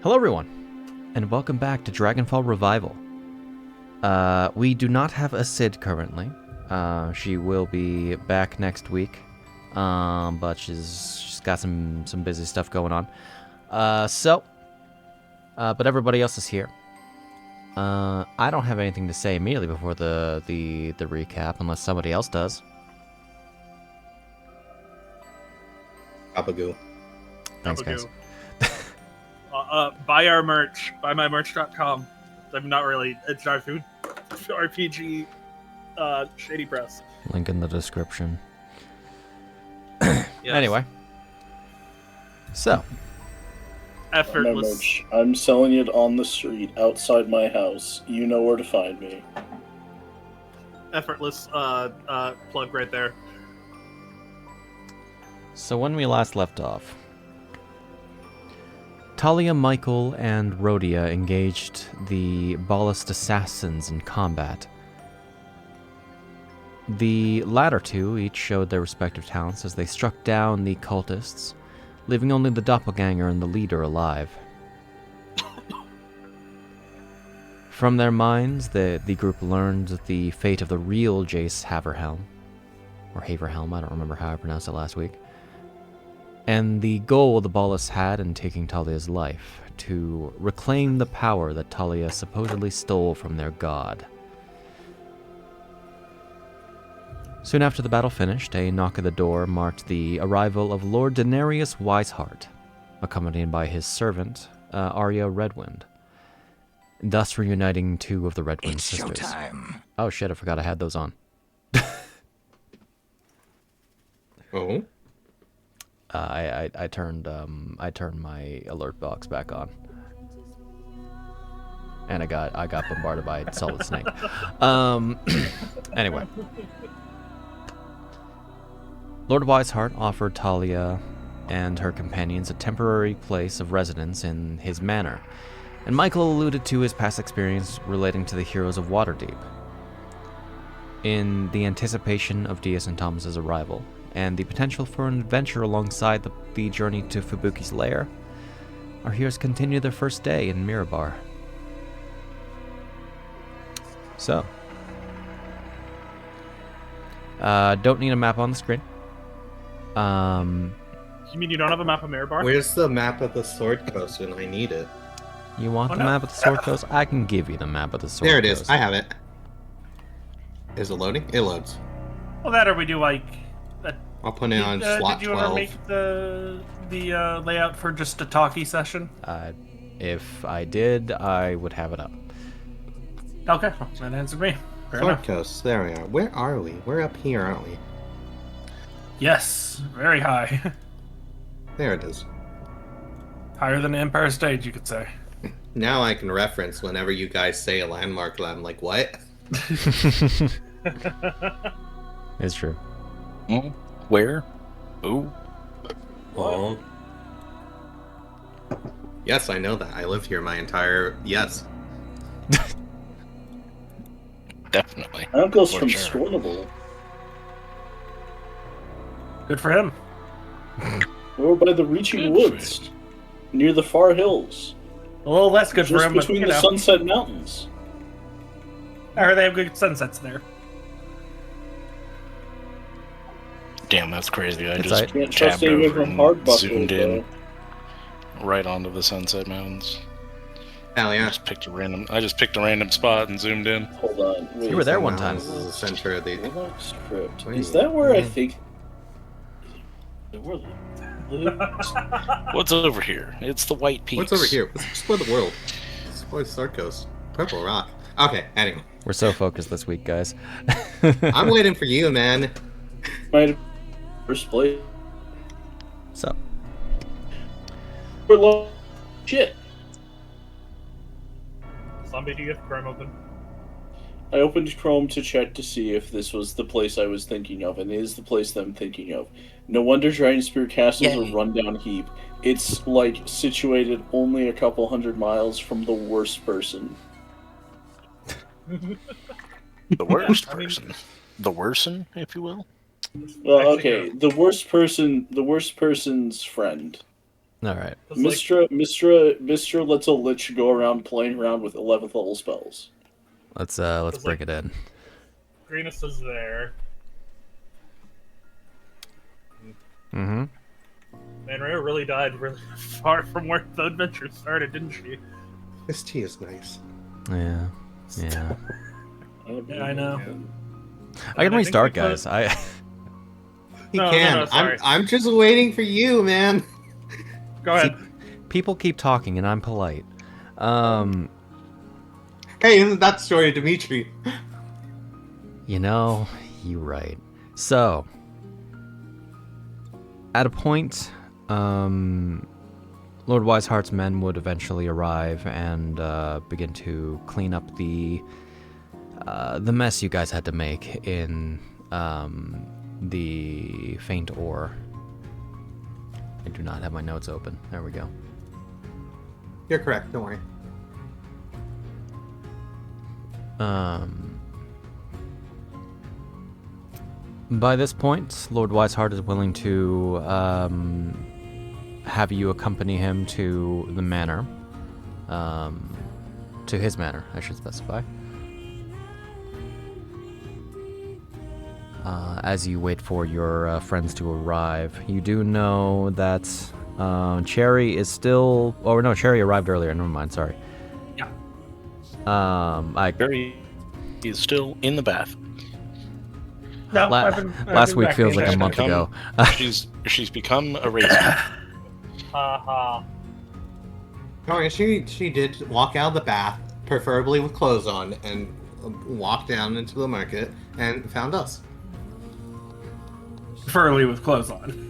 Hello everyone, and welcome back to Dragonfall Revival. We do not have a Sid currently. She will be back next week, but she's got some busy stuff going on. But everybody else is here. I don't have anything to say immediately before the recap, unless somebody else does. Apagoo. Thanks, guys. Buy our merch. BuyMyMerch.com. I'm not really. It's our food RPG shady press. Link in the description. Yes. Anyway. So. Effortless. My merch. I'm selling it on the street outside my house. You know where to find me. Effortless plug right there. So when we last left off, Talia, Mikhael, and Rhodia engaged the Ballast Assassins in combat. The latter two each showed their respective talents as they struck down the cultists, leaving only the doppelganger and the leader alive. From their minds, the group learned the fate of the real Jace Haverhelm, or Haverhelm, I don't remember how I pronounced it last week, and the goal the Ballists had in taking Talia's life, to reclaim the power that Talia supposedly stole from their god. Soon after the battle finished, a knock at the door marked the arrival of Lord Denarius Wiseheart, accompanied by his servant, Arya Redwind, thus reuniting two of the Redwind sisters. Showtime. Oh shit, I forgot I had those on. Oh? I turned my alert box back on, and I got bombarded by Solid Snake. Anyway, Lord Wiseheart offered Talia and her companions a temporary place of residence in his manor, and Mikhael alluded to his past experience relating to the heroes of Waterdeep. In the anticipation of Deas and Thomas's arrival, and the potential for an adventure alongside the journey to Fubuki's lair, our heroes continue their first day in Mirabar. So, don't need a map on the screen. You mean you don't have a map of Mirabar? Where's the map of the Sword Coast when I need it? You want Oh, the no. map of the Sword Coast? I can give you the map of the Sword There Coast. it is. I have it. Is it loading? It loads. Well, that or we do like. I'll put it on slot Did you 12. ever make the layout for just a talkie session? If I did, I would have it up. Okay, well, that answered me. Fair Sword enough. Coast. There we are. Where are we? We're up here, aren't we? Yes, very high. There it is. Higher than the Empire State, you could say. Now I can reference whenever you guys say a landmark, I'm like, what? It's true. Where? Ooh. Oh. Yes, I know that. I lived here my entire... Yes. Definitely. Uncle's For from sure. Scornable. Good for him. We're by the Reaching Good for Woods, near the far hills, A little less good for just him, but between you the know. Sunset Mountains. I heard they have good sunsets there. Damn, that's crazy. I It's just like- Can't trust tabbed anyone over from and Hardbuckle, zoomed in though. right onto the Sunset Mountains. Hell I yeah. just picked a random spot and zoomed in. Hold on, wait. You were there one time. This is the center of the... Warlock Script. Wait, Is that where I wait. think... The world lives? What's over here? It's the White Peaks. What's over here? Let's explore the world. Let's explore the Sword Coast. Purple Rock. Okay, anyway. We're so focused this week, guys. I'm waiting for you, man. Might have first place. So, We're low. Shit. Zombie, do you have Chrome open? I opened Chrome to check to see if this was the place I was thinking of, and it is the place that I'm thinking of. No wonder Dragon Spear Castle is a rundown heap. It's, like, situated only a couple hundred miles from the worst person. The worst person. The worsen, if you will. Well, Actually, okay, the worst person's friend. All right. Mr. lets a lich go around playing around with 11th level spells. Let's It's bring like- it in. Greenest is there. Mm-hmm. Man, Rhea really died really far from where the adventure started, didn't she? This tea is nice. Yeah. Yeah. Yeah, I know. I can I think restart, we put- guys. I. He No, can. no, sorry. I'm just waiting for you, man. Go ahead. People keep talking, and I'm polite. Hey, isn't that the story of Dimitri? You know, you're right. So, at a point, Lord Wiseheart's men would eventually arrive and begin to clean up the mess you guys had to make in the faint ore. I do not have my notes open. There we go. You're correct. Don't worry. By this point, Lord Wiseheart is willing to have you accompany him to the manor. To his manor, I should specify. As you wait for your friends to arrive, you do know that Cherry is still... Oh, no, Cherry arrived earlier. Never mind, sorry. Yeah. Barry is still in the bath. No, Last week feels like a month ago. She's become a racist. Haha. Don't worry, she did walk out of the bath, preferably with clothes on, and walked down into the market and found us. Preferably with clothes on.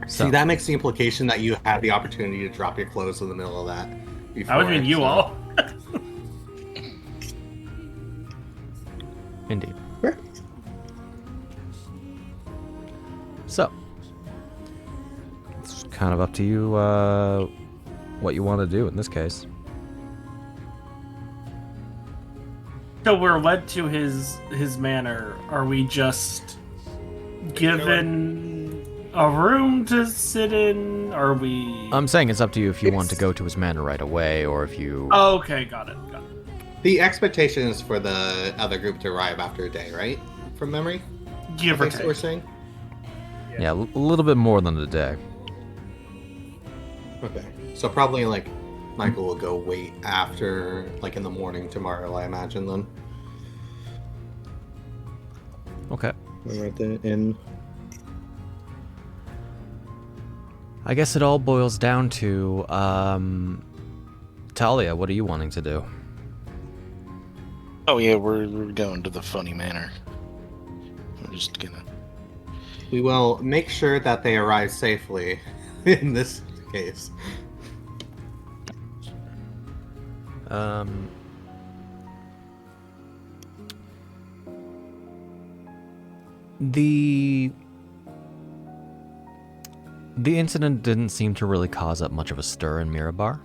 So- See, that makes the implication that you had the opportunity to drop your clothes in the middle of that. Before, I would mean you so- all. Indeed. Sure. So, it's kind of up to you what you want to do in this case. So we're led to his manor. Are we just given a room to sit in? Are we... I'm saying it's up to you if you want to go to his manor right away, or if you... Oh, okay, got it. The expectation is for the other group to arrive after a day, right? From memory? Give or That's what we're take. saying? Yeah, a little bit more than a day. Okay. So probably, like, Michael will go wait after, like, in the morning tomorrow, I imagine, then. Okay. We're at the inn. I guess it all boils down to, Talia, what are you wanting to do? Oh yeah, we're going to the funny manor. I'm just gonna. We will make sure that they arrive safely in this case. The incident didn't seem to really cause up much of a stir in Mirabar.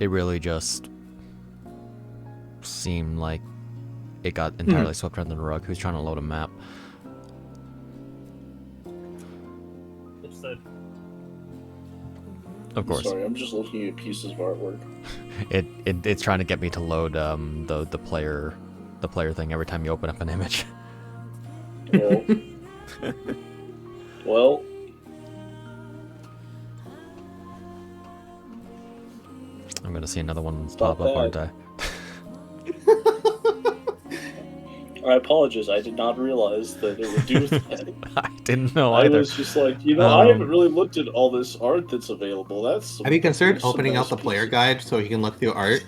It really just seemed like it got entirely swept under the rug. Who's trying to load a map? Of course. Sorry, I'm just looking at pieces of artwork. It's trying to get me to load the player thing every time you open up an image. Well, well, I'm gonna see another one Stop pop up, aren't that. I? I apologize. I did not realize that it would do that. I didn't know I either. was just like, I Um, haven't really looked at all this art that's available. That's Have you considered some opening nice out the player pieces. guide so you can look through art?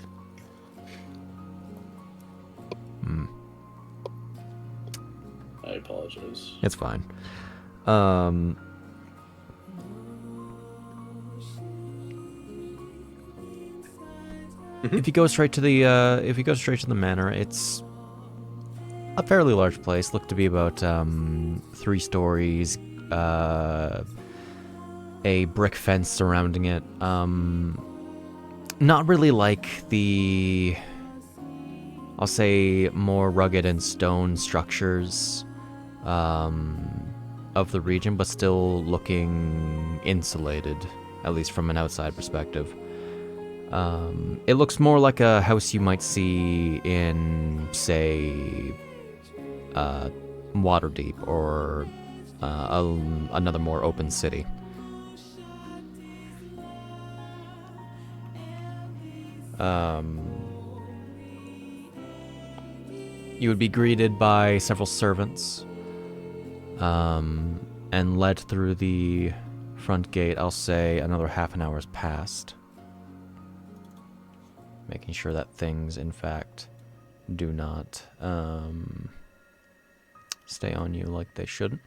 I apologize. It's fine. If you go straight to the manor, it's a fairly large place. Looked to be about 3 stories. A brick fence surrounding it. Not really like the, I'll say, more rugged and stone structures of the region, but still looking insulated, at least from an outside perspective. It looks more like a house you might see in, say, Waterdeep or another more open city. You would be greeted by several servants, and led through the front gate. I'll say another half an hour's passed, making sure that things, in fact, do not stay on you like they shouldn't.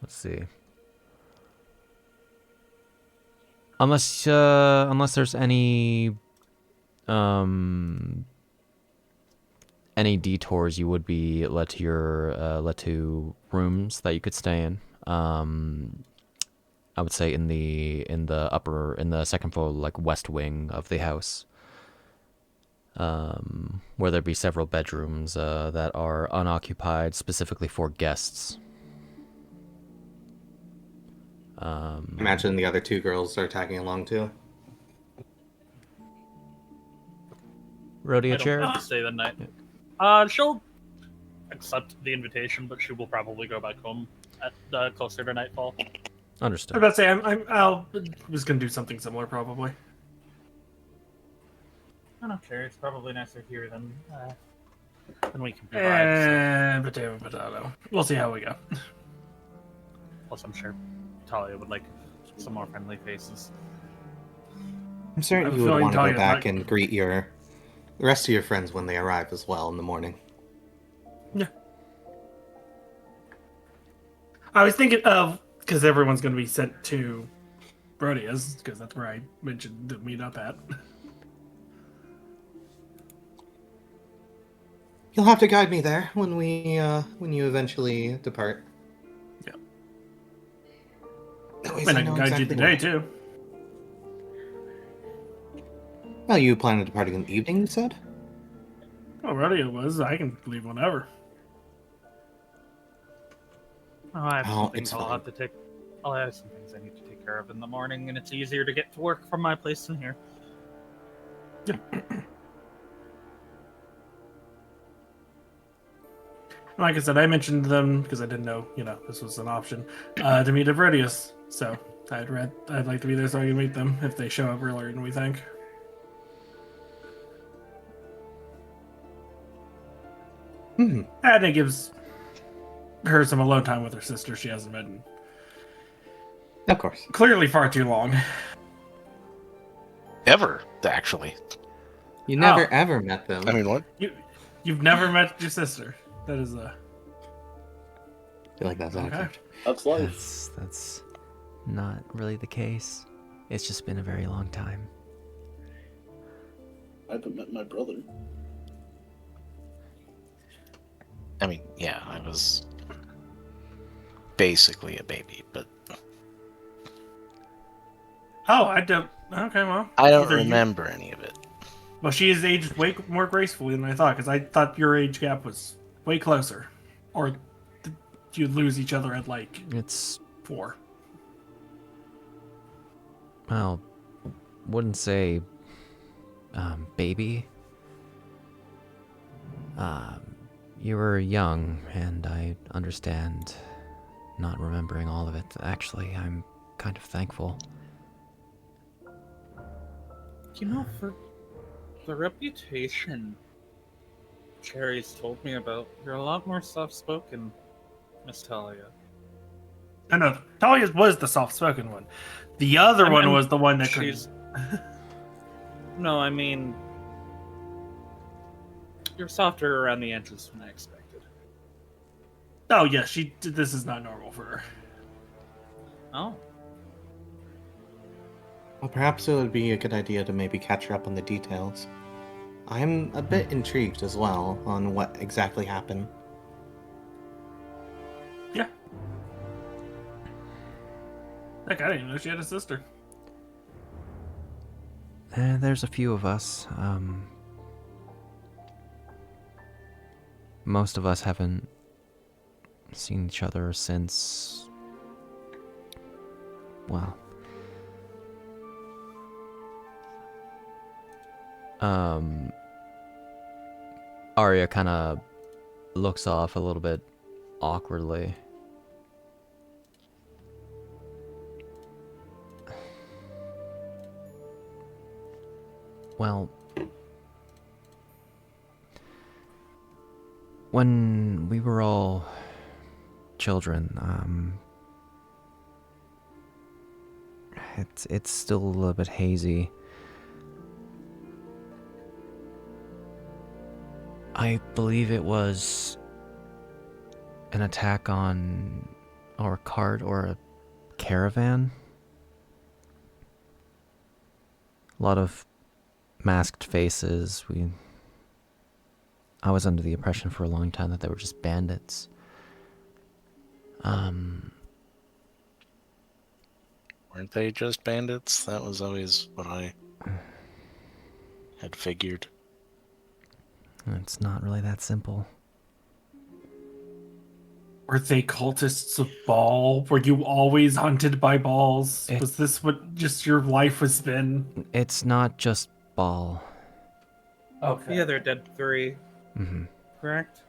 Let's see. Unless there's any detours, you would be led to rooms that you could stay in. I would say in the second floor, like west wing of the house, where there'd be several bedrooms that are unoccupied specifically for guests. Imagine the other two girls are tagging along too. Rhodia I chair? don't have to stay the night. She'll accept the invitation, but she will probably go back home at closer to nightfall. I'm Understood. about to say I was gonna do something similar probably. I don't care. It's probably nicer here than we can provide. Potato. We'll see how we go. Plus, I'm sure Talia would like some more friendly faces. I'm certain I'm you would feeling want to go Talia back like- and greet the rest of your friends when they arrive as well in the morning. Yeah. I was thinking of, because everyone's going to be sent to Rhodia's, because that's where I mentioned to meet up at. You'll have to guide me there when you eventually depart. Yeah. That way And I know can guide you exactly today, where. too. Well, you plan on departing in the evening, you said? Oh, Rhodia was. I can leave whenever. Oh, I have some it's things I'll fine. have to take. I have some things I need to take care of in the morning, and it's easier to get to work from my place than here. Like I said, I mentioned them because I didn't know, this was an option to meet at Rhodia's. So I'd like to be there so I can meet them if they show up earlier than we think. And it gives her some alone time with her sister she hasn't met in Of course. clearly far too long. Ever, actually. You never Oh. ever met them. I mean, what? You've never met your sister. That is I feel like that's okay. accurate. That's life. That's not really the case. It's just been a very long time. I haven't met my brother. I mean, yeah, I was basically a baby, but Oh, I don't. Okay, well. I don't either you- remember any of it. Well, she is aged way more gracefully than I thought, because I thought your age gap was way closer. Or you'd lose each other at like It's, 4. well, wouldn't say baby. You were young, and I understand not remembering all of it. Actually, I'm kind of thankful. You know, for the reputation Cherry's told me about, you're a lot more soft-spoken, Miss Talia. I know. Talia's was the soft-spoken one. The other one was the one that She's... couldn't. No, I mean... You're softer around the edges than I expected. Oh, yeah, this is not normal for her. Oh. Well, perhaps it would be a good idea to maybe catch her up on the details. I'm a bit intrigued as well on what exactly happened. Yeah. Heck, I didn't even know she had a sister. There's a few of us. Most of us haven't seen each other since... well... Arya kind of looks off a little bit awkwardly. Well, when we were all children, it's still a little bit hazy. I believe it was an attack on our cart or a caravan. A lot of masked faces. I was under the impression for a long time that they were just bandits. Weren't they just bandits? That was always what I had figured. It's not really that simple. Were they cultists of Baal? Were you always hunted by Baals? Was this what just your life has been? It's not just Baal. Okay. Yeah, they're dead 3. Mm-hmm. Correct?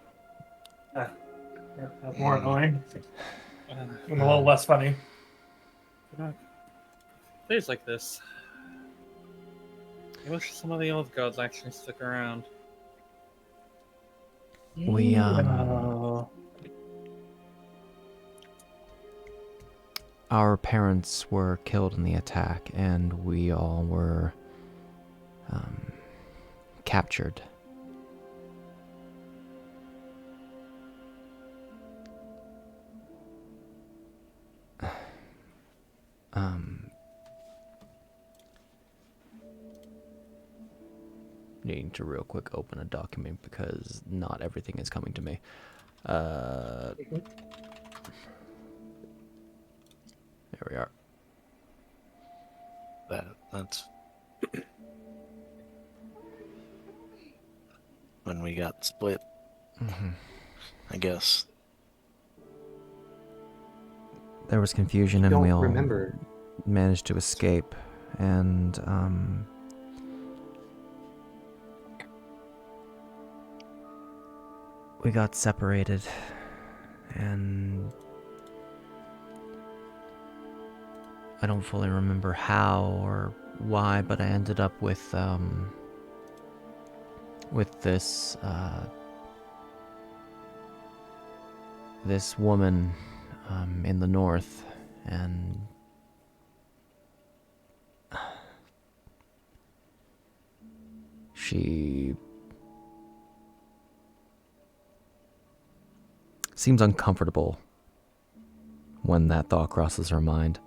That's more annoying. Uh, And a little less funny. Days like this. I wish some of the old gods actually stuck around. We, our parents were killed in the attack, and we all were captured. Needing to real quick open a document because not everything is coming to me. There we are. That's when we got split. Mm-hmm. I guess. There was confusion, and Don't we all remember. managed to escape, and we got separated, and I don't fully remember how or why, but I ended up with this this woman in the north, and she seems uncomfortable when that thought crosses her mind.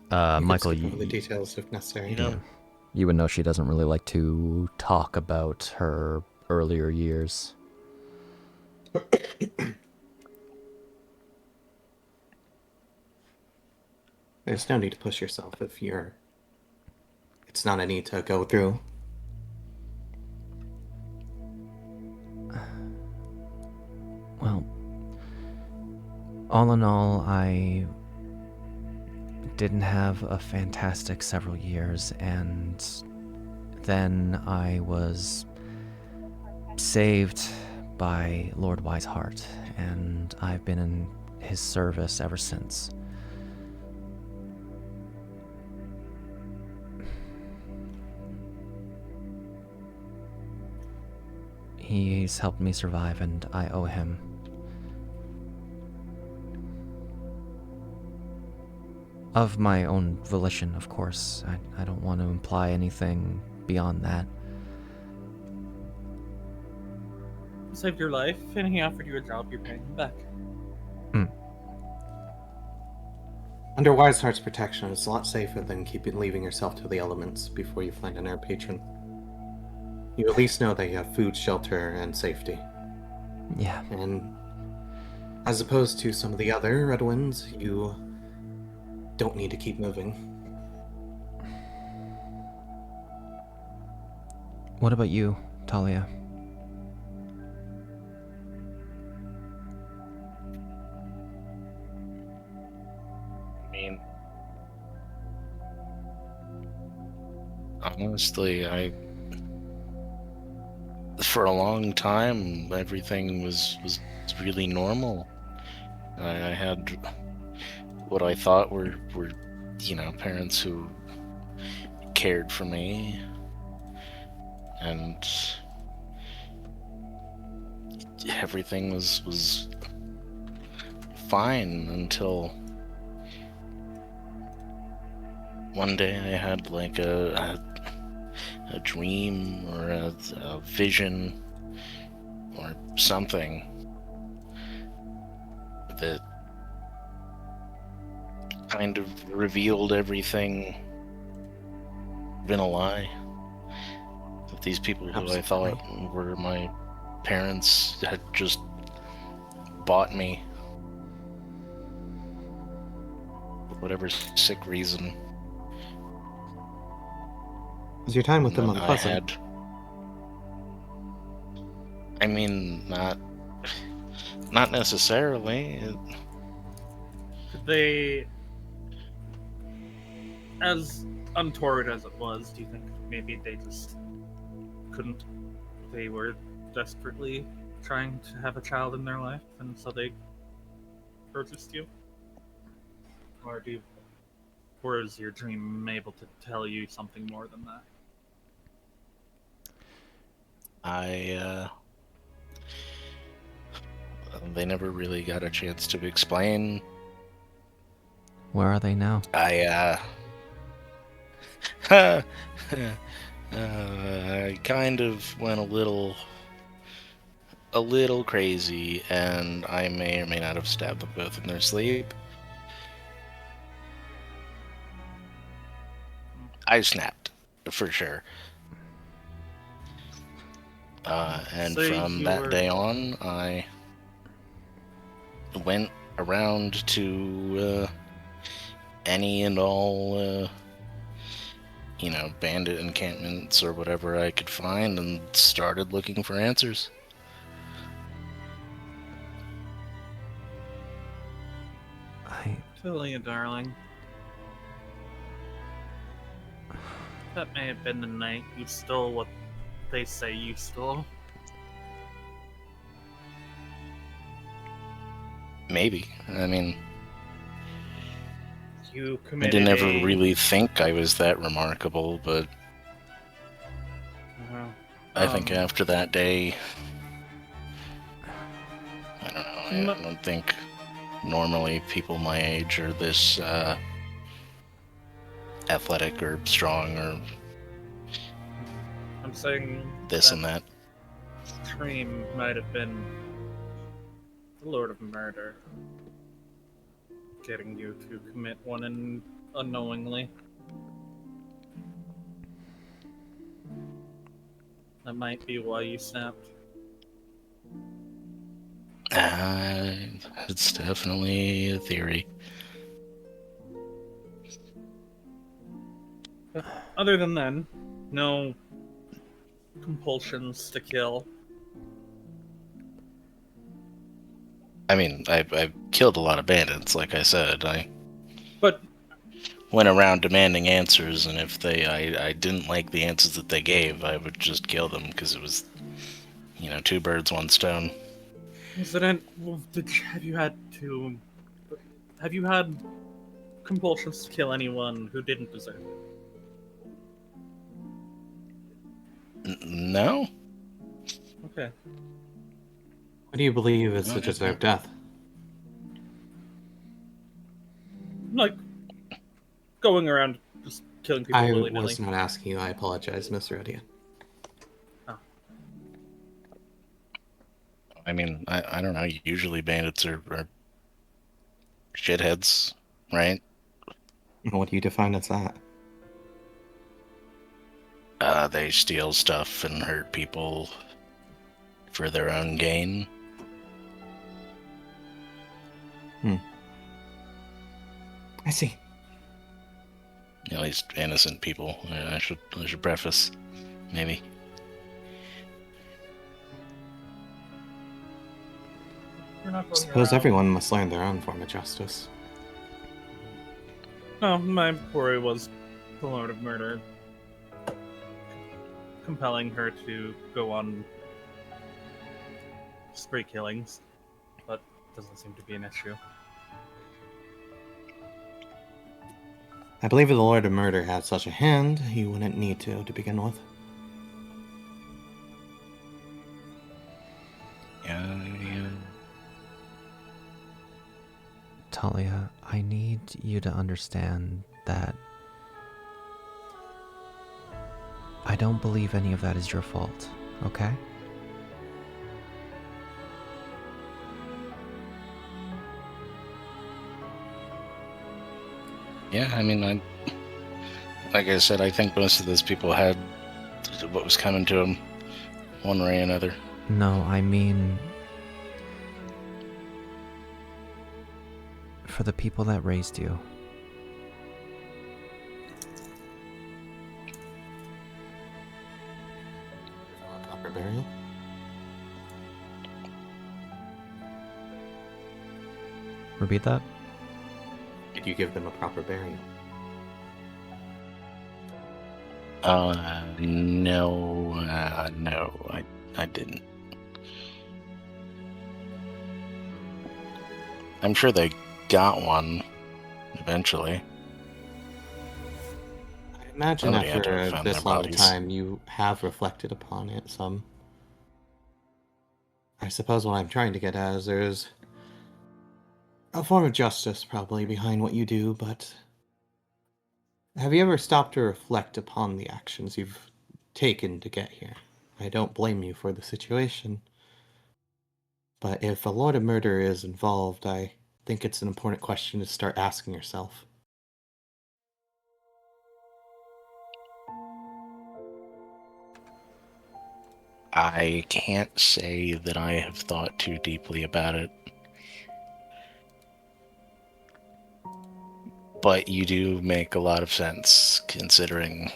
Michael, You the details if necessary. You would know she doesn't really like to talk about her earlier years. There's no need to push yourself if you're... It's not a need to go through. Well, all in all, I didn't have a fantastic several years, and then I was saved by Lord Wiseheart, and I've been in his service ever since. He's helped me survive, and I owe him. Of my own volition, of course. I don't want to imply anything beyond that. He saved your life, and he offered you a job. You're paying him back. Under Wiseheart's protection, it's a lot safer than leaving yourself to the elements before you find an air patron. You at least know that you have food, shelter, and safety. Yeah. And as opposed to some of the other Redwinds, you don't need to keep moving. What about you, Talia? I mean, honestly, for a long time, everything was really normal. I had what I thought were parents who cared for me, and everything was fine until one day I had like a dream or a vision or something that kind of revealed everything been a lie. That these people who I thought were my parents had just bought me for whatever sick reason. Was your time with them unpleasant? I mean, not necessarily. Did they, as untoward as it was, do you think maybe they just couldn't? They were desperately trying to have a child in their life, and so they purchased you? Or is your dream able to tell you something more than that? They never really got a chance to explain. Where are they now? I kind of went a little crazy, and I may or may not have stabbed them both in their sleep. I snapped, for sure. And So from that day on, I went around to any and all, bandit encampments or whatever I could find and started looking for answers. Talia, darling. That may have been the night you stole what they say you stole. Maybe. I mean, You I committed didn't ever really think I was that remarkable, but I think after that day, I don't know, I don't think normally people my age are this athletic or strong or I'm saying this and that. Dream might have been the Lord of Murder getting you to commit one unknowingly. That might be why you snapped. It's definitely a theory. But other than that, no compulsions to kill. I mean, I've killed a lot of bandits, like I said. But went around demanding answers, and if I didn't like the answers that they gave, I would just kill them, because it was, two birds, one stone. Have you had compulsions to kill anyone who didn't deserve it? No? Okay. What do you believe is a deserved death? Like, going around just killing people I willy-nilly. was not asking you. I apologize, Mr. Rhodia. Oh. I mean, I don't know. Usually bandits are shitheads, right? What do you define as that? They steal stuff and hurt people for their own gain. I see. At least innocent people. I should preface, maybe. You're not I going suppose around. everyone must learn their own form of justice. No, my worry was the Lord of Murder compelling her to go on spree killings, but doesn't seem to be an issue. I believe if the Lord of Murder had such a hand, he wouldn't need to begin with. Yeah. Talia, I need you to understand that I don't believe any of that is your fault, okay? Yeah, I mean, like I said, I think most of those people had what was coming to them, one way or another. No, I mean, for the people that raised you. Proper burial? Repeat that? Did you give them a proper burial? No, I didn't. I'm sure they got one eventually. I imagine Somebody had to have after found this their long bodies. time, you have reflected upon it some. I suppose what I'm trying to get at is there's a form of justice probably behind what you do, but have you ever stopped to reflect upon the actions you've taken to get here? I don't blame you for the situation, but if a Lord of Murder is involved, I think it's an important question to start asking yourself. I can't say that I have thought too deeply about it. But you do make a lot of sense, considering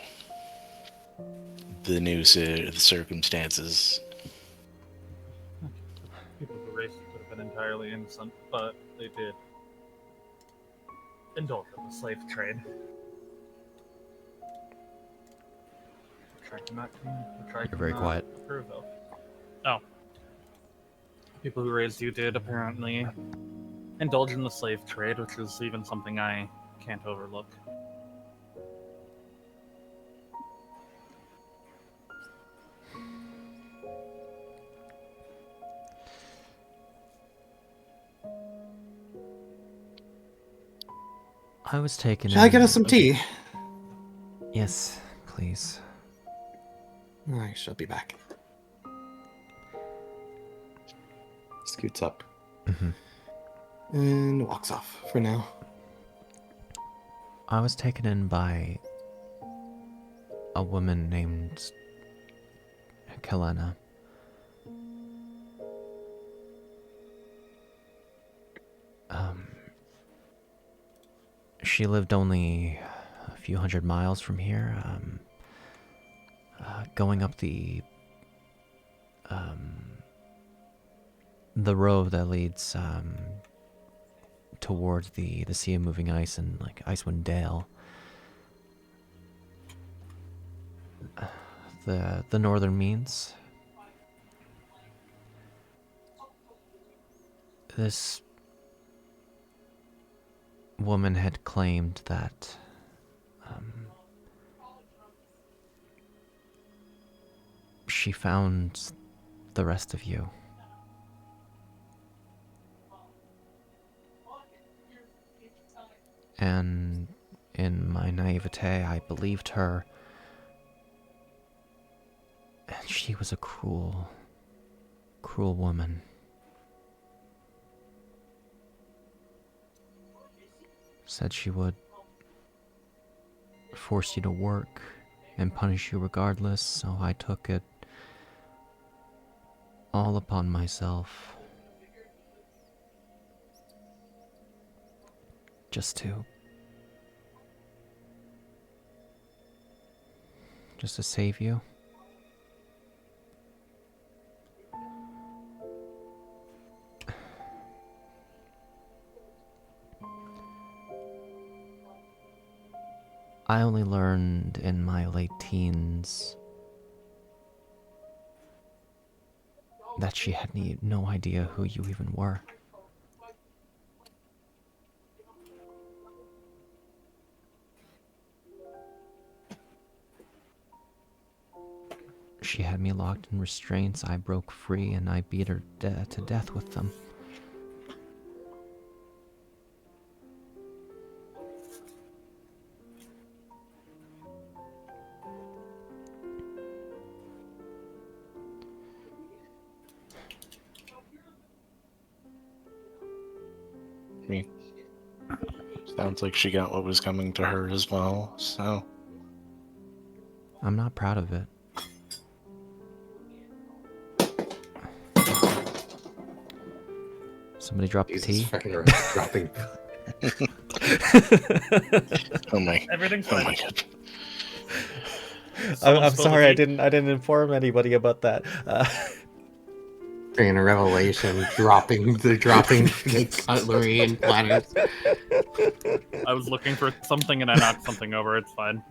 the new circumstances. People who raised you could have been entirely innocent, but they did indulge in the slave trade. You're very quiet. Approve of. Oh. People who raised you did apparently indulge in the slave trade, which is even something I can't overlook. I was taken Shall I get us some tea? Yes, please. I shall be back. Scoots up. And walks off for now. I was taken in by a woman named Helena. She lived only a few hundred miles from here, going up the road that leads towards the Sea of Moving Ice and like Icewind Dale. The northern means. This woman had claimed that she found the rest of you. And in my naivete, I believed her. And she was a cruel, cruel woman. Said she would force you to work and punish you regardless, so I took it all upon myself. Just to just to save you. I only learned in my late teens that she had no idea who you even were. She had me locked in restraints. I broke free and I beat her to death with them. Sounds like she got what was coming to her as well, so... I'm not proud of it. Somebody dropped the tea? Dropping. Oh my... Everything's Oh fine. my god. I'm sorry, I didn't inform anybody about that. Bringing a revelation, dropping cutlery and platters. I was looking for something and I knocked something over. It's fine.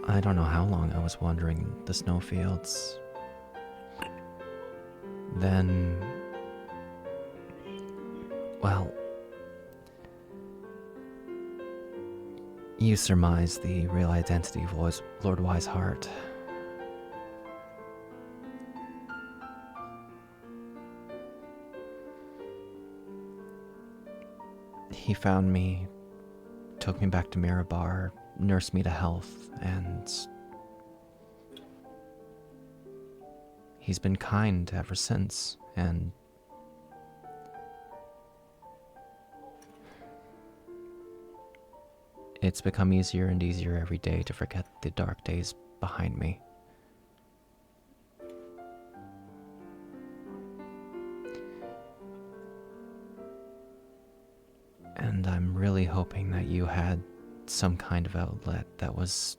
I don't know how long I was wandering the snowfields. Then, well, you surmise the real identity of Lord Wiseheart. He found me, took me back to Mirabar, nursed me to health, and he's been kind ever since, and it's become easier and easier every day to forget the dark days behind me. And I'm really hoping that you had some kind of outlet that was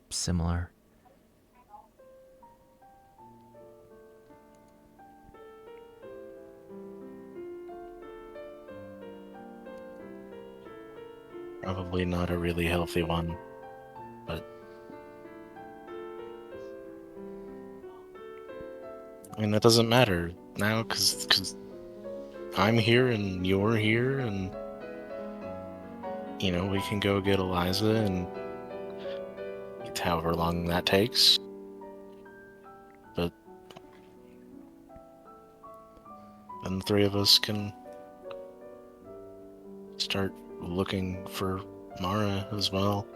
similar. Probably not a really healthy one, but... I mean, that doesn't matter now, because I'm here and you're here, and... You know, we can go get Eliza, and it's however long that takes. But then the three of us can start looking for Mara as well.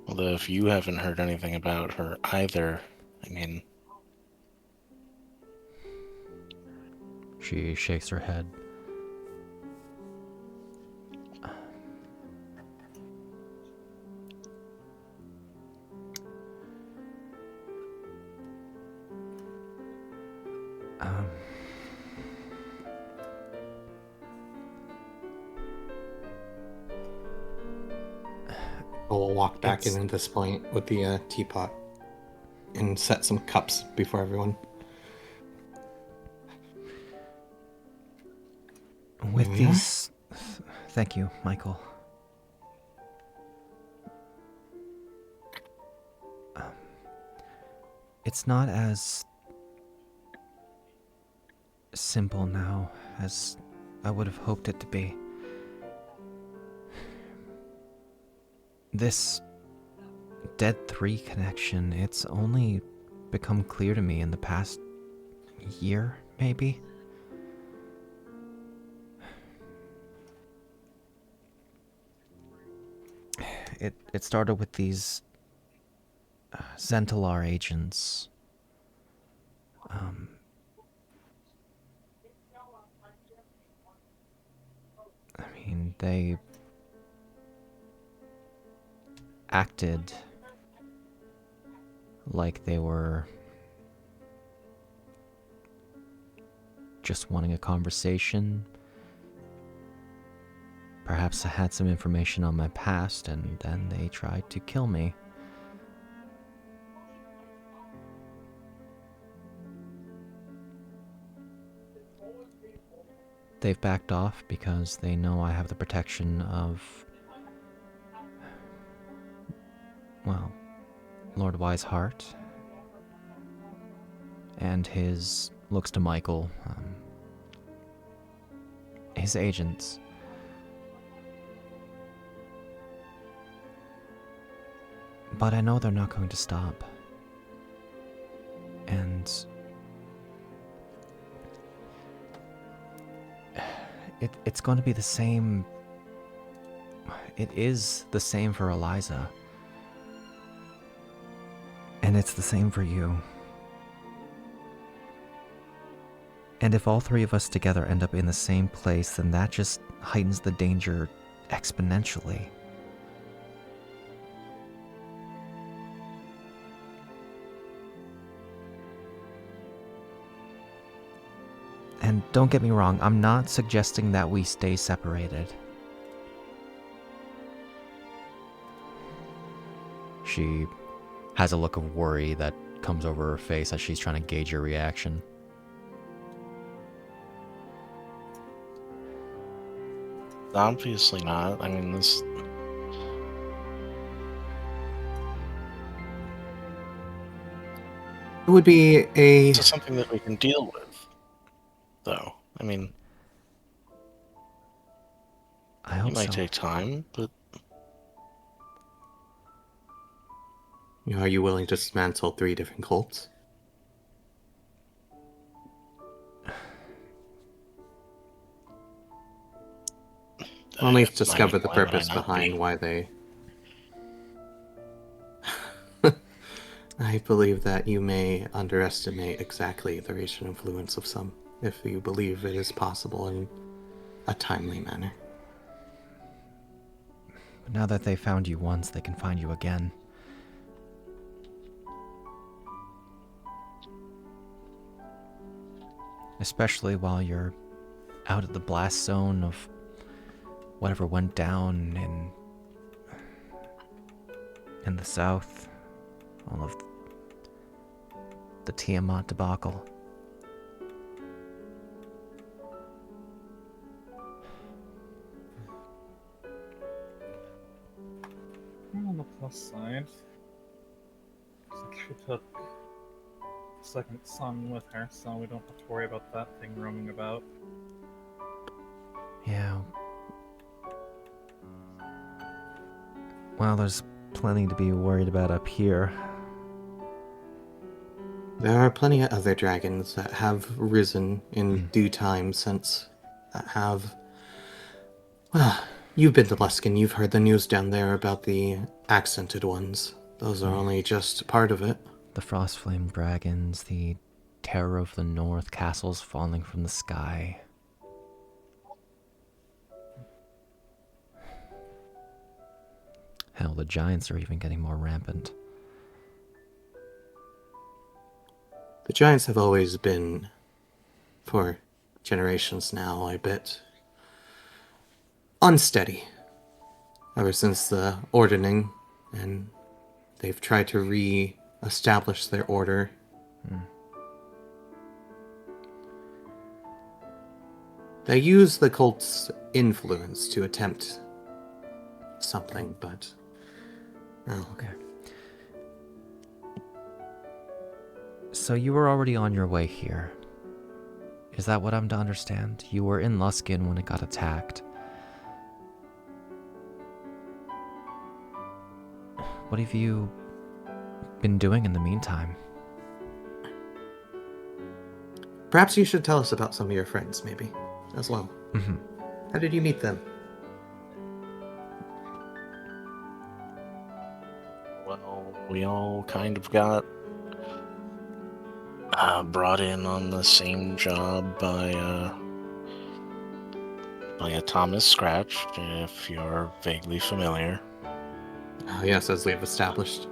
Although if you haven't heard anything about her either, I mean... She shakes her head. We'll walk back in at this point with the teapot and set some cups before everyone. With these... Thank you, Michael. It's not as simple now as I would have hoped it to be. This Dead 3 connection, it's only become clear to me in the past year, maybe? It started with these Zentalar agents. I mean, they acted like they were just wanting a conversation. Perhaps I had some information on my past, and then they tried to kill me. They've backed off because they know I have the protection of, well, Lord Wiseheart and his, looks to Michael, his agents. But I know they're not going to stop. And it's going to be the same. It is the same for Eliza. And it's the same for you. And if all three of us together end up in the same place, then that just heightens the danger exponentially. And don't get me wrong, I'm not suggesting that we stay separated. She has a look of worry that comes over her face as she's trying to gauge your reaction. Obviously not. I mean, this... It would be a... This is something that we can deal with, though. I mean... I hope it might so. take time, but... Are you willing to dismantle 3 different cults? Or at least discover the purpose behind why they... I believe that you may underestimate exactly the racial influence of some, if you believe it is possible in a timely manner. But now that they found you once, they can find you again. Especially while you're out at the blast zone of whatever went down in the south. All of the Tiamat debacle. On the plus side, looks like she took second son with her, so we don't have to worry about that thing roaming about. Yeah. Well, there's plenty to be worried about up here. There are plenty of other dragons that have risen in due time since that have... Well, you've been to Luskin, you've heard the news down there about the accented ones. Those are only just part of it. The Frostflame dragons, the terror of the north, castles falling from the sky. Hell, the giants are even getting more rampant. The giants have always been, for generations now, a bit unsteady. Ever since the Ordering, and they've tried to re-establish their order. They use the cult's influence to attempt something, but... Oh, Okay. So you were already on your way here. Is that what I'm to understand? You were in Luskin when it got attacked. What have you been doing in the meantime? Perhaps you should tell us about some of your friends, maybe, as well. Mm-hmm. How did you meet them? Well, we all kind of got brought in on the same job by a Thomas Scratch, if you're vaguely familiar. Oh, yes, as we've established.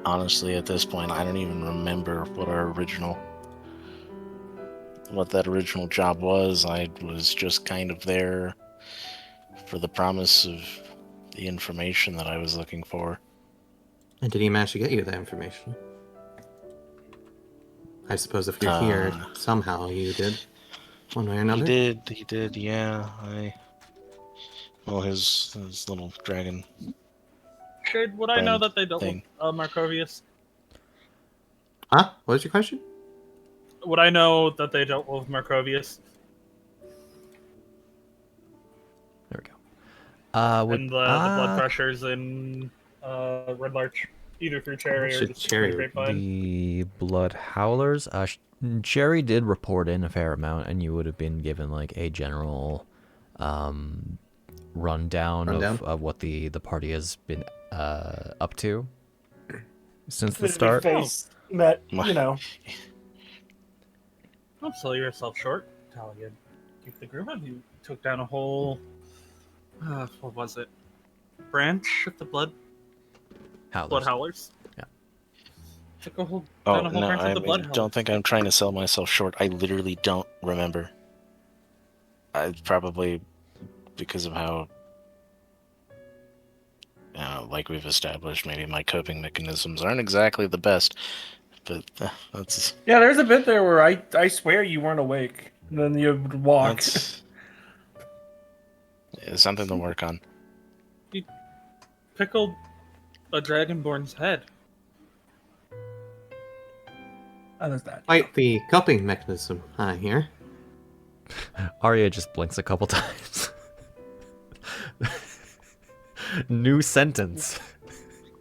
honestly, at this point, I don't even remember what that original job was. I was just kind of there for the promise of the information that I was looking for. And did he manage to get you that information? I suppose if you're here, somehow you did. One way or another? He did, yeah. Well, his little dragon Shade, would I know friend that they dealt thing. with Markovius? Huh? What was your question? Would I know that they dealt with Markovius? There we go. And the blood pressures in Red Larch, either through Cherry or just Cherry. Grapevine. The Blood Howlers. Cherry did report in a fair amount, and you would have been given like a general rundown. Of what the party has been up to since the start. That, you know. Don't sell yourself short, Talia. Keep the group up. You took down a whole, what was it? Branch of the Blood Howlers. Yeah. Took a whole, Oh, down a whole branch of the Blood Howlers. Don't think I'm trying to sell myself short. I literally don't remember. Probably because of how, like we've established, maybe my coping mechanisms aren't exactly the best. But that's... Yeah, there's a bit there where I swear you weren't awake. And then you would walk. It's something to work on. You pickled a Dragonborn's head. Oh, there's that. Quite the coping mechanism, I hear. Arya just blinks a couple times. New sentence.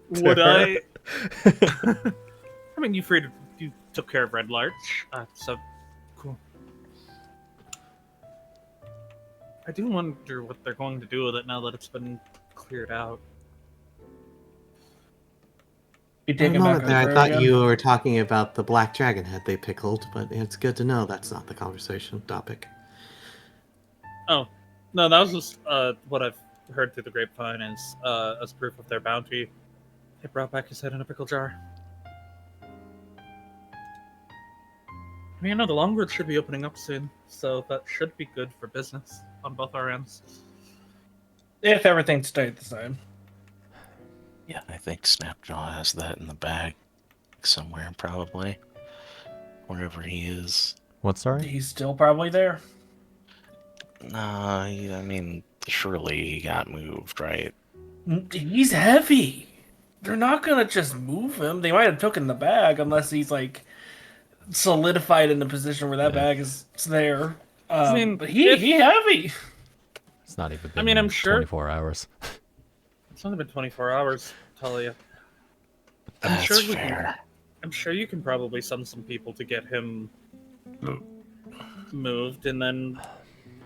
Would I? I mean, you took care of Red Larch, so cool. I do wonder what they're going to do with it now that it's been cleared out. You For take a it moment back there, I thought you were talking about the black dragon head they pickled, but it's good to know that's not the conversation topic. Oh, no, that was just what I've heard through the grapevine is as proof of their bounty. They brought back his head in a pickle jar. I mean, I know the Longwood should be opening up soon, so that should be good for business on both our ends. If everything stayed the same. Yeah, I think Snapjaw has that in the bag somewhere, probably. Wherever he is. What, sorry? He's still probably there. I mean, surely he got moved, right? He's heavy. They're not gonna just move him. They might have taken the bag unless he's like solidified in the position where that bag is there. I mean, but he heavy. It's not even been I mean, I'm sure 24 hours. It's only been 24 hours, Talia. That's fair. I'm sure you can probably send some people to get him moved, and then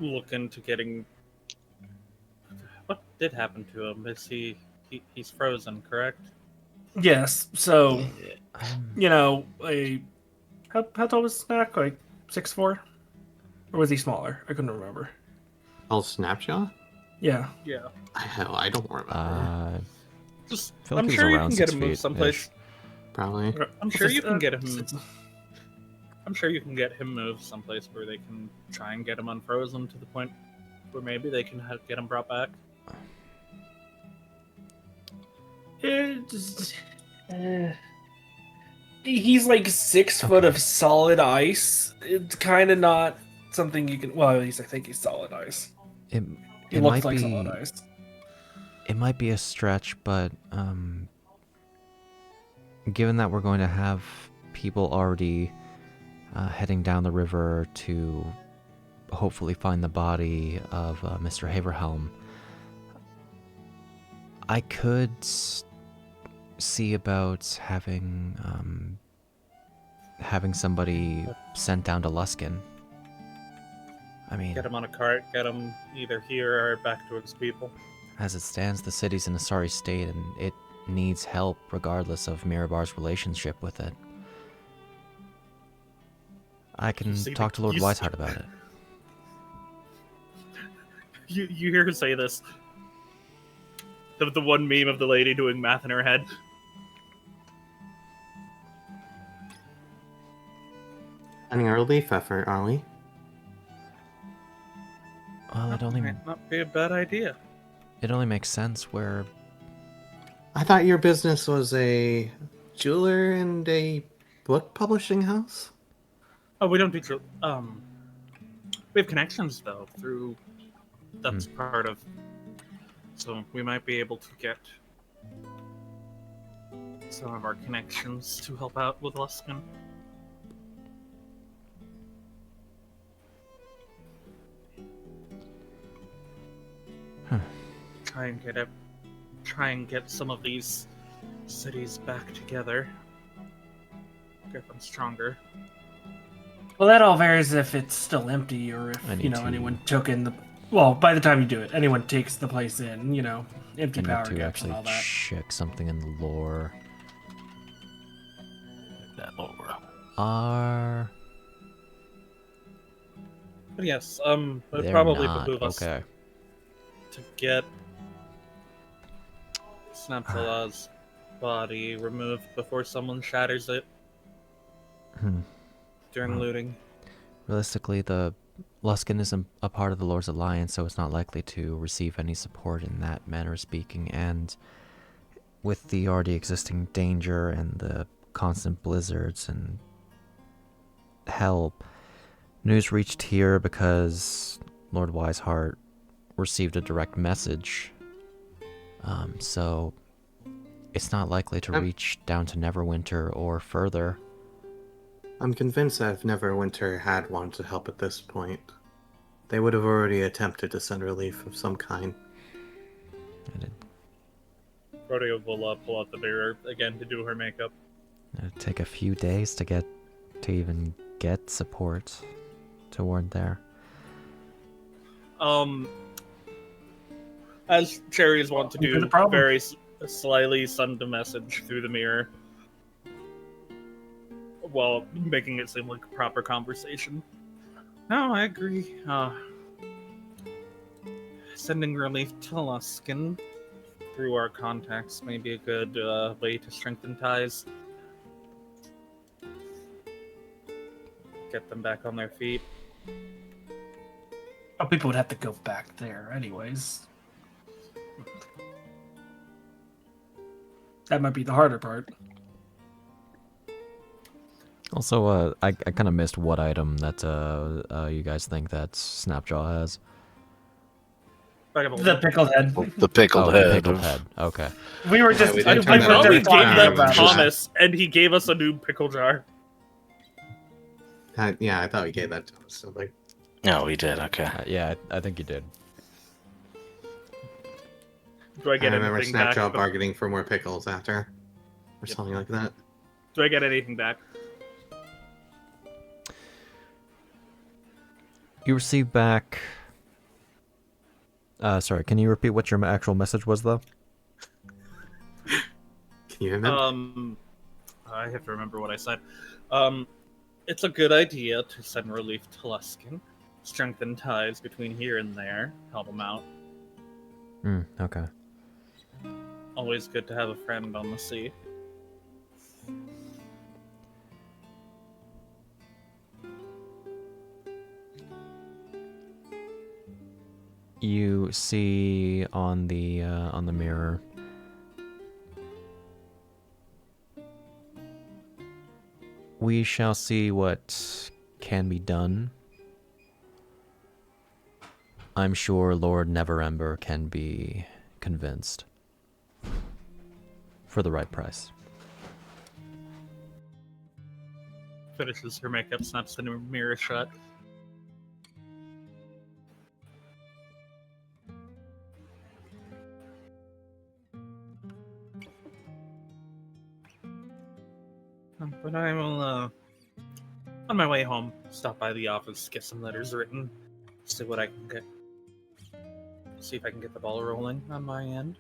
look into getting. What did happen to him? Is he's frozen, correct? Yes. So, you know, how tall was Snak? Like 6'4"? Or was he smaller? I couldn't remember. Oh, Snapshot? Yeah. Yeah. I don't remember. Just, feel like I'm he's sure you around can get 6 him moved feet-ish. someplace. Probably. I'm sure you can get him. I'm sure you can get him moved someplace where they can try and get him unfrozen to the point where maybe they can get him brought back. He's like 6 foot of solid ice. It's kind of not something you can. Well, at least I think he's solid ice. He looks like solid ice. It might be a stretch, but given that we're going to have people already heading down the river to hopefully find the body of Mr. Haverhelm, I could see about having somebody sent down to Luskin. I mean, Get him on a cart, get him either here or back to his people. as it stands, the city's in a sorry state, and it needs help regardless of Mirabar's relationship with it. I can talk to Lord Weisheart about it. You hear her say this. The one meme of the lady doing math in her head. Planning a relief effort, are we? Well, That might not be a bad idea. it only makes sense where I thought your business was a jeweler and a book publishing house? Oh, we don't do we have connections though through that's part of, so we might be able to get some of our connections to help out with Luskin. Try and get some of these cities back together. Get them stronger. Well, that all varies if it's still empty or if, anyone took in the... Well, by the time you do it, anyone takes the place in, empty I power need to gaps actually and all that. check something in the lore. That lore. But yes, it They're probably not. behoove us Okay. to get Snapzala's body removed before someone shatters it during looting. Realistically, the Luskin isn't a part of the Lord's Alliance, so it's not likely to receive any support in that manner of speaking, and with the already existing danger and the constant blizzards and hell, news reached here because Lord Wiseheart received a direct message. So it's not likely to reach down to Neverwinter or further. I'm convinced that if Neverwinter had wanted to help at this point, they would have already attempted to send relief of some kind. Rhodia will pull out the mirror again to do her makeup. It'd take a few days to even get support toward there. As cherries want to do, The problem. very slyly send a message through the mirror while making it seem like a proper conversation. No, I agree. Sending relief to Luskin through our contacts may be a good way to strengthen ties. Get them back on their feet. Oh, people would have to go back there anyways. That might be the harder part. Also, I kind of missed what item that you guys think that Snapjaw has. The pickled head. The pickled head. The pickled head. Okay. We were just. we I didn't turn that thought over we to gave them Tom. Thomas, and he gave us a new pickle jar. Yeah, I thought we gave that to us. So like, No, we did. Okay. Yeah, I think you did. Do I I get remember anything back? Snapjaw bargaining for more pickles after, or something like that. Do I get anything back? You received back... sorry, can you repeat what your actual message was, though? Can you remember? I have to remember what I said. It's a good idea to send relief to Luskin, strengthen ties between here and there, help them out. Okay. Always good to have a friend on the sea. You see on the mirror. We shall see what can be done. I'm sure Lord Neverember can be convinced for the right price. Finishes her makeup, snaps the mirror shut. But I will, on my way home, stop by the office, get some letters written, see what I can get. See if I can get the ball rolling on my end.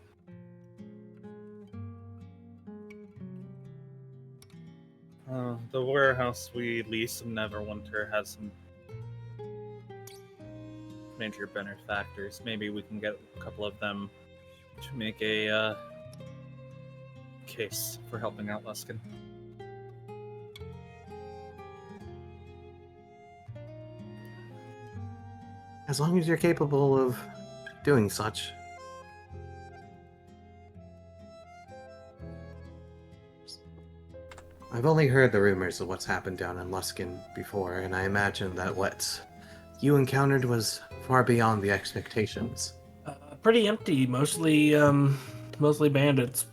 The warehouse we lease in Neverwinter has some major benefactors. Maybe we can get a couple of them to make a case for helping out Luskin. As long as you're capable of doing such. I've only heard the rumors of what's happened down in Luskin before, and I imagine that what you encountered was far beyond the expectations. Pretty empty, mostly bandits.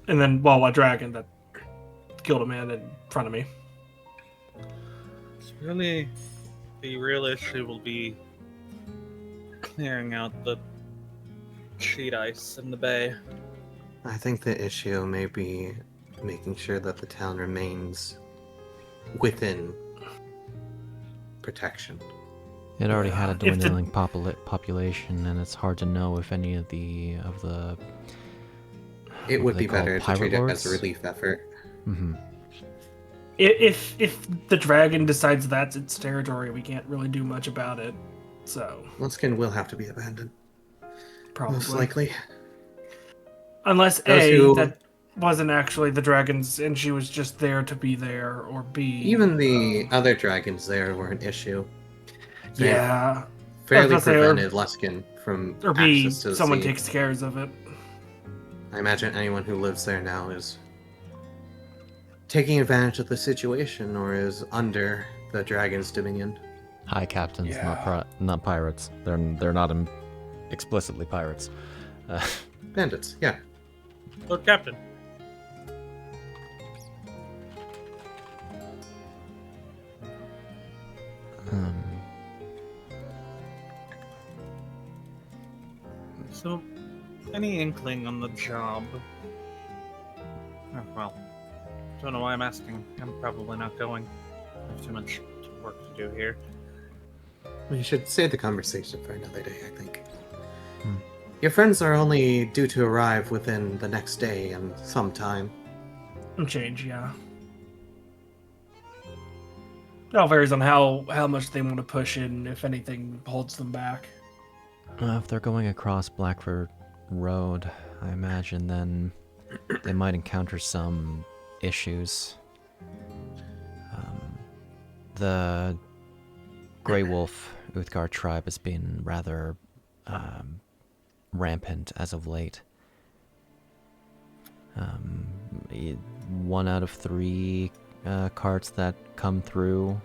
And then, well, a dragon that killed a man in front of me. It's really the real issue will be clearing out the sheet ice in the bay. I think the issue may be making sure that the town remains within protection. It already had a If the- dwindling population, and it's hard to know if any of the It what would are be they called, better to pirate treat it lords? as a relief effort. Mm-hmm. If the dragon decides that's its territory, we can't really do much about it. So Luskin will have to be abandoned, probably, most likely. unless Those A, who- that wasn't actually the dragon's and she was just there to be there, or B, Even the other dragons there were an issue. They yeah, fairly I was gonna say, prevented Luskin from or B, access to the someone sea. takes care of it. I imagine anyone who lives there now is taking advantage of the situation or is under the dragon's dominion. High captains, Yeah. not pirates. They're not explicitly pirates. Bandits, yeah. Lord Captain. Um, So, any inkling on the job? Oh, well, don't know why I'm asking. I'm probably not going. I have too much work to do here. We should save the conversation for another day, I think. Hmm. Your friends are only due to arrive within the next day and some time. And change, yeah. It all varies on how much they want to push in, if anything holds them back. if they're going across Blackford Road, I imagine then they might encounter some issues. The Grey Wolf Uthgar tribe has been rather rampant as of late. 1 out of 3 carts that come through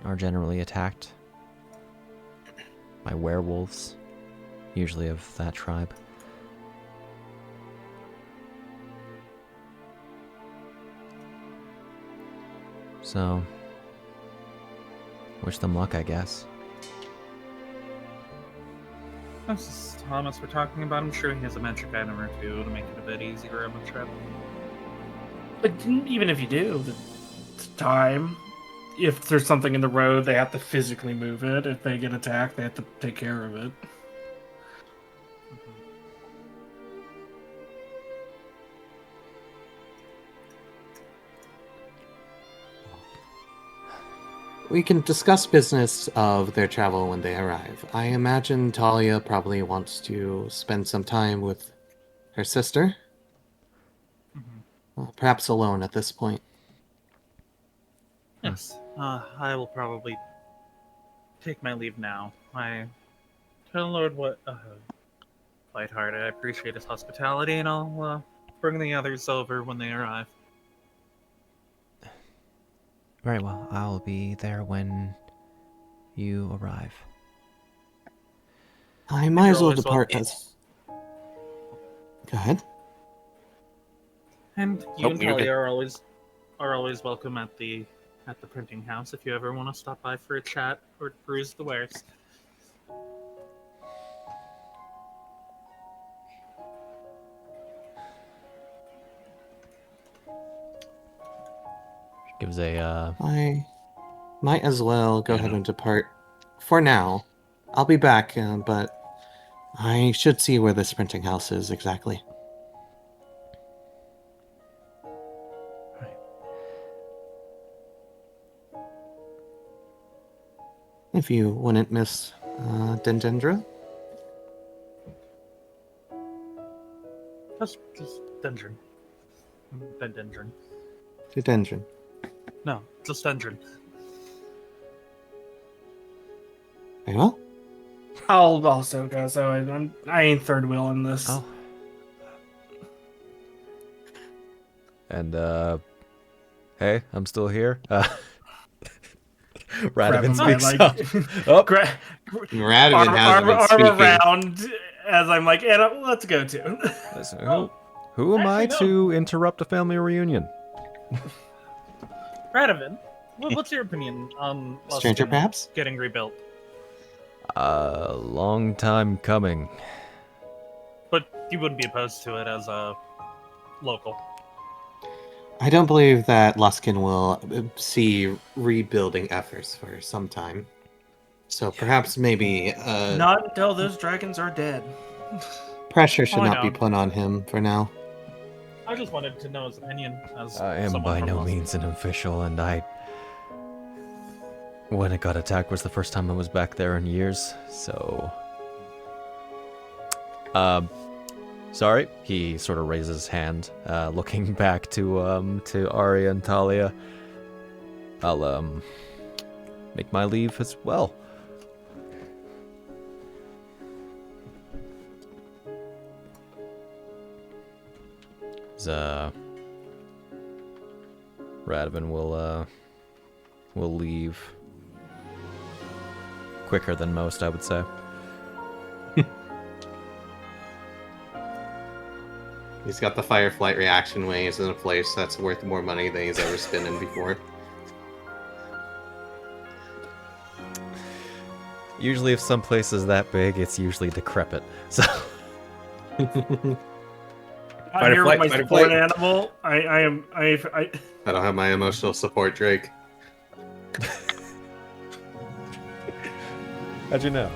are generally attacked by werewolves, usually of that tribe. So, wish them luck, I guess. This is Thomas we're talking about. I'm sure he has a magic item or two to make it a bit easier on the trip. But even if you do, the time, if there's something in the road, they have to physically move it. If they get attacked, they have to take care of it. We can discuss business of their travel when they arrive. I imagine Talia probably wants to spend some time with her sister. Well, perhaps alone at this point. Yes, I will probably take my leave now. I tell Lord what Lighthearted, I appreciate his hospitality, and I'll bring the others over when they arrive. Very well, I'll be there when you arrive. I might as well You're always depart welcome. as... Go ahead. And you Nope, and you're good. Talia are always welcome at the printing house if you ever want to stop by for a chat or peruse the wares. Gives a I might as well go Yeah. ahead and depart for now. I'll be back, but I should see where this printing house is exactly. If you wouldn't miss Dendron. Just Dendron. Dendron. To Dendron. No, just Dendron. Very well. I'll also go, so I ain't third wheel in this. Oh. And, hey, I'm still here. Radovan speaks up. Oh. Radovan hasn't been speaking. Arm around as I'm like, Anna, let's go too. Listen, who am I to interrupt a family reunion? Radovan, what's your opinion on Stranger, perhaps? getting rebuilt? Long time coming. But you wouldn't be opposed to it as a local. I don't believe that Luskin will see rebuilding efforts for some time. So perhaps maybe... Not until those dragons are dead. Pressure should I not be know. put on him for now. I just wanted to know his opinion as I am someone by from no Boston. means an official, and when it got attacked was the first time I was back there in years, so... Sorry. He sort of raises his hand, looking back to Arya and Talia. I'll, make my leave as well. Radovan will leave quicker than most, I would say. He's got the Fireflight reaction waves in a place that's worth more money than he's ever spent in before. Usually if some place is that big, it's usually decrepit. So I'm here with my fight or support flight. animal. I I don't have my emotional support, Drake. how'd you know?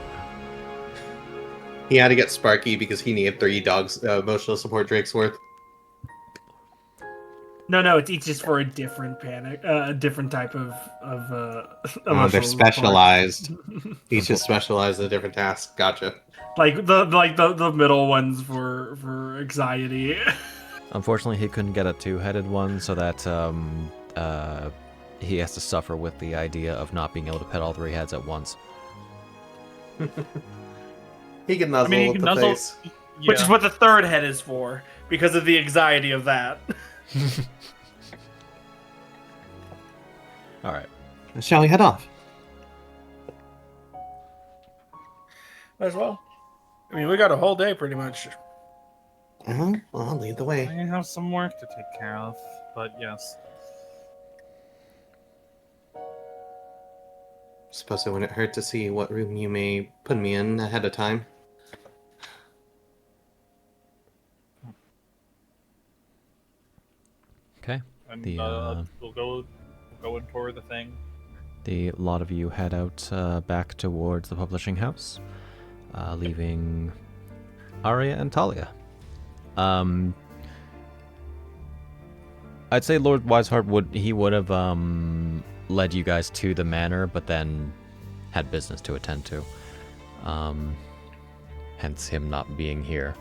He had to get Sparky because he needed 3 dogs emotional support Drake's worth. No, it's each just for a different panic, a different type of They're emotional specialized. Each is specialized in a different task. Gotcha. Like the middle ones for anxiety. Unfortunately, he couldn't get a 2-headed one, so that he has to suffer with the idea of not being able to pet all 3 heads at once. He can nuzzle you with can the nuzzle. face. Yeah. Which is what the third head is for, because of the anxiety of that. All right. Shall we head off? Might as well. I mean, we got a whole day pretty much. Well, I'll lead the way. I have some work to take care of, but yes. Suppose it wouldn't hurt to see what room you may put me in ahead of time. Okay. And The, we'll go and tour the thing. The lot of you head out back towards the publishing house, leaving Arya and Talia. I'd say Lord Wiseheart would have led you guys to the manor, but then had business to attend to. Hence him not being here.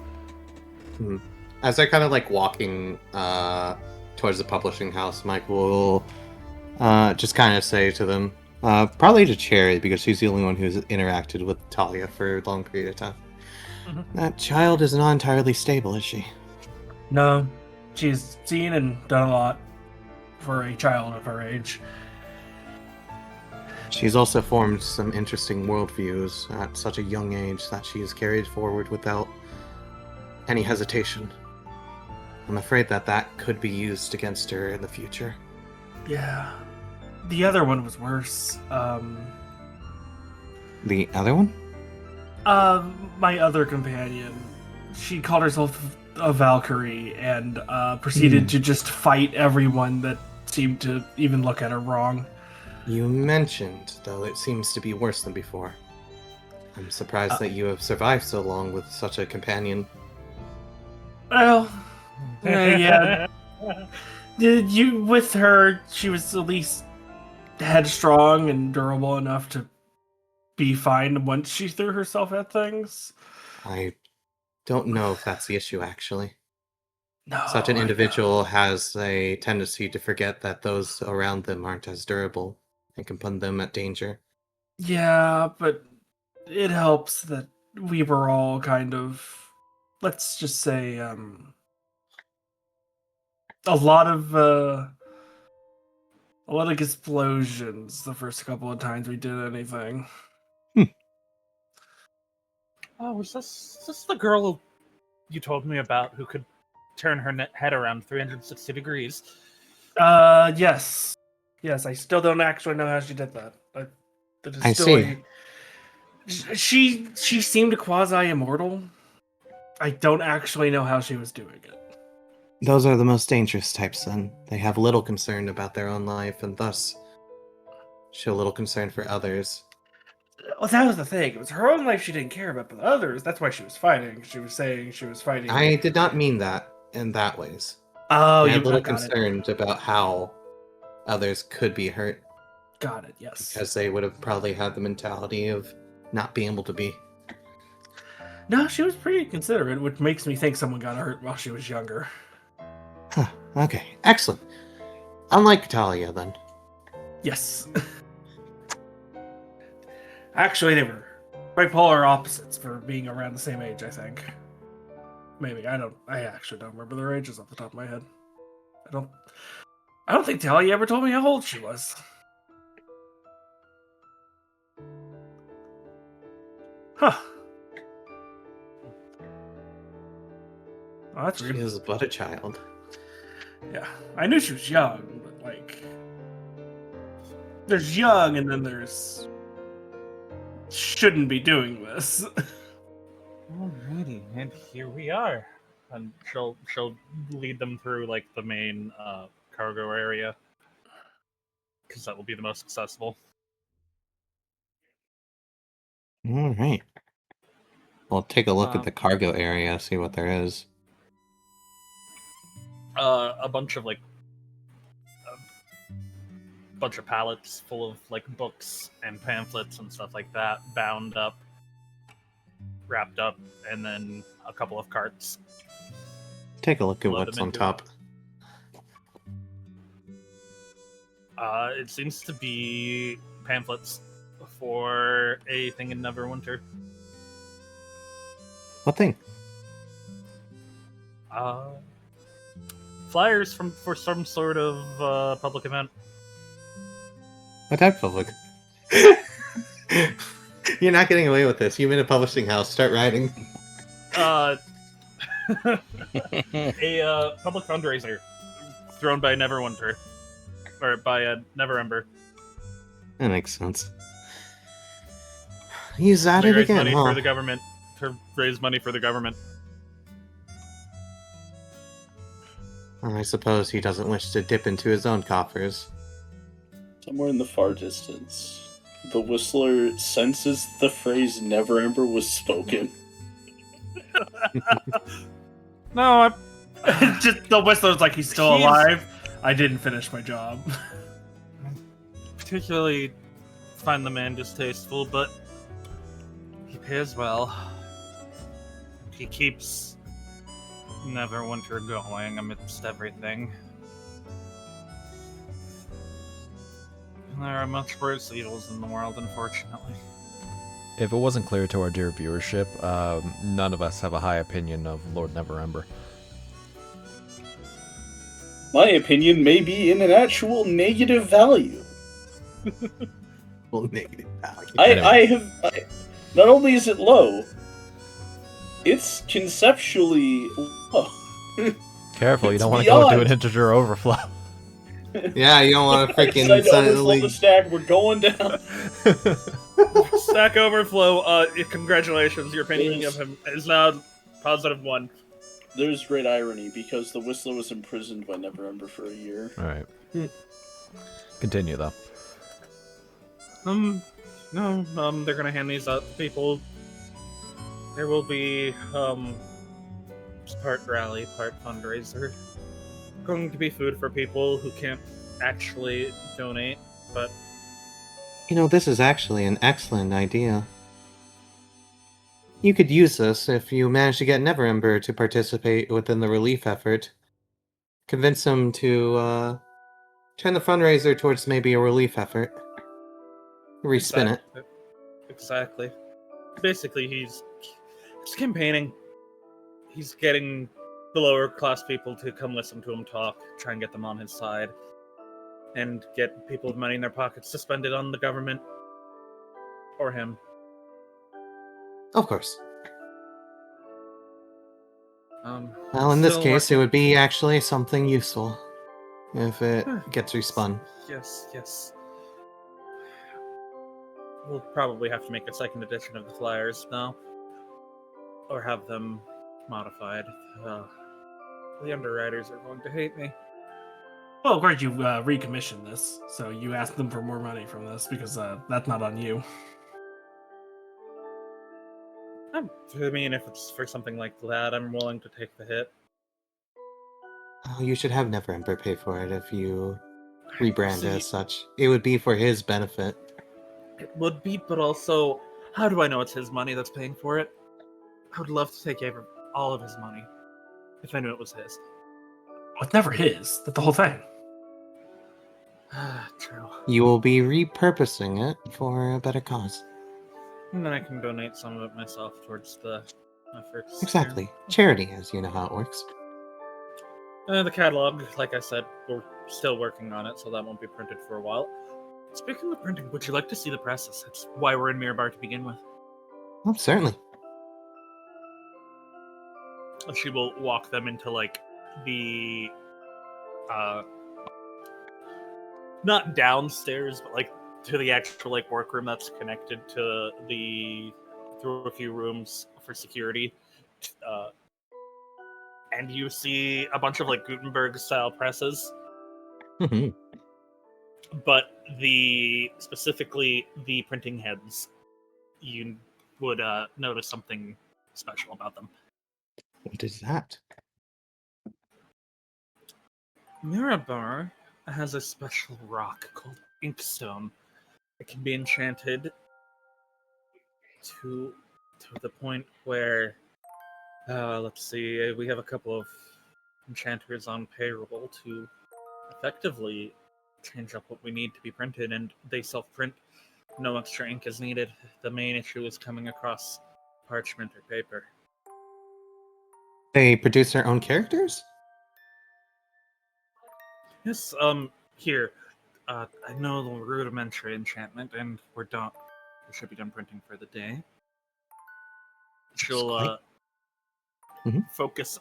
As they're kind of like walking towards the publishing house, Mike will just kind of say to them, probably to Cherry, because she's the only one who's interacted with Talia for a long period of time. That child is not entirely stable, is she? No, she's seen and done a lot for a child of her age. She's also formed some interesting worldviews at such a young age that she is carried forward without any hesitation. I'm afraid that could be used against her in the future. Yeah. The other one was worse. The other one? My other companion, she called herself a Valkyrie and proceeded to just fight everyone that seemed to even look at her wrong. You mentioned, though it seems to be worse than before. I'm surprised that you have survived so long with such a companion. Well, yeah. You with her, she was at least headstrong and durable enough to be fine once she threw herself at things. I don't know if that's the issue, actually. No, Such an I know. individual has a tendency to forget that those around them aren't as durable and can put them at danger. Yeah, but it helps that we were all kind of, let's just say, a lot of explosions the first couple of times we did anything. Oh, was this the girl you told me about who could turn her head around 360 degrees? Yes. Yes, I still don't actually know how she did that. That is I still see. She seemed quasi-immortal. I don't actually know how she was doing it. Those are the most dangerous types, then. They have little concern about their own life, and thus show little concern for others. Well, that was the thing. It was her own life she didn't care about, but others, that's why she was fighting. She was saying she was fighting. I did not mean that in that ways. Oh, I you had little got it. concerned about how others could be hurt, Got it, yes. because they would have probably had the mentality of not being able to be. No, she was pretty considerate, which makes me think someone got hurt while she was younger. Huh, okay, excellent. Unlike Talia, then. Yes. Actually, they were bipolar opposites for being around the same age, I think. Maybe. I actually don't remember their ages off the top of my head. I don't think Talia ever told me how old she was. Huh. Oh, that's She weird. is but a child. Yeah. I knew she was young, but like there's young and then there's shouldn't be doing this. Alrighty, and here we are. And she'll lead them through like the main cargo area, because that will be the most accessible. All right. Well, take a look at the cargo area, see what there is. A bunch of pallets full of like books and pamphlets and stuff like that, bound up, wrapped up, and then a couple of carts. Take a look at Load what's them on into top. It seems to be pamphlets for a thing in Neverwinter. What thing? Flyers for some sort of public event. What type of public? You're not getting away with this. You've been a publishing house. Start writing. A public fundraiser thrown by Neverwinter. Or by Neverember. That makes sense. He's at They it raise again, money huh? for the government. To raise money for the government. I suppose he doesn't wish to dip into his own coffers. Somewhere in the far distance, the Whistler senses the phrase Neverember was spoken. No, Just the Whistler's like he's still alive. I didn't finish my job. particularly find the man distasteful, but he pays well. He keeps Neverwinter going amidst everything. There are much worse evils in the world, unfortunately. If it wasn't clear to our dear viewership, none of us have a high opinion of Lord Neverember. My opinion may be in an actual negative value. Well, negative value. I not only is it low, it's conceptually low. Careful, you It's don't want to go into beyond. an integer overflow. Yeah, you don't want to freaking Side overflow suddenly. the stack, we're going down. Stack Overflow, congratulations, your opinion Yes. of him is now positive 1. There's great irony, because the Whistler was imprisoned by Neverember for a year. Alright. Continue, though. They're gonna hand these out to people. There will be, part rally, part fundraiser. Going to be food for people who can't actually donate, but You know, this is actually an excellent idea. You could use this if you manage to get Neverember to participate within the relief effort. Convince him to turn the fundraiser towards maybe a relief effort. Respin it. Exactly. basically, he's campaigning. He's getting the lower class people to come listen to him talk, try and get them on his side, and get people with money in their pockets to spend it on the government or him. Of course. Well, in this Still case, it working- would be actually something useful if it gets respun. Yes. We'll probably have to make a second edition of the flyers now, or have them modified. The underwriters are going to hate me. Well, of course, you recommissioned this, so you asked them for more money from this because that's not on you. I mean, if it's for something like that, I'm willing to take the hit. Oh, you should have Neverember pay for it if you rebrand See- as such. It would be for his benefit. It would be, but also, how do I know it's his money that's paying for it? I would love to take all of his money, if I knew it was his. Well, it's never his. That's the whole thing. True. You will be repurposing it for a better cause. And then I can donate some of it myself towards the efforts. Exactly. Charity, as you know how it works. The catalog, like I said, we're still working on it, so that won't be printed for a while. Speaking of printing, would you like to see the presses? That's why we're in Mirabar to begin with. Oh, certainly. She will walk them into, like, the... not downstairs, but, like, to the actual, like, workroom that's connected to through a few rooms for security. And you see a bunch of, like, Gutenberg-style presses. Mhm. But specifically the printing heads, you would notice something special about them. What is that? Mirabar has a special rock called Inkstone. It can be enchanted to the point where, let's see, we have a couple of enchanters on payroll to effectively change up what we need to be printed, and they self-print. No extra ink is needed. The main issue is coming across parchment or paper. They produce their own characters? Yes, here. I know the rudimentary enchantment, and we're done. We should be done printing for the day. She'll focus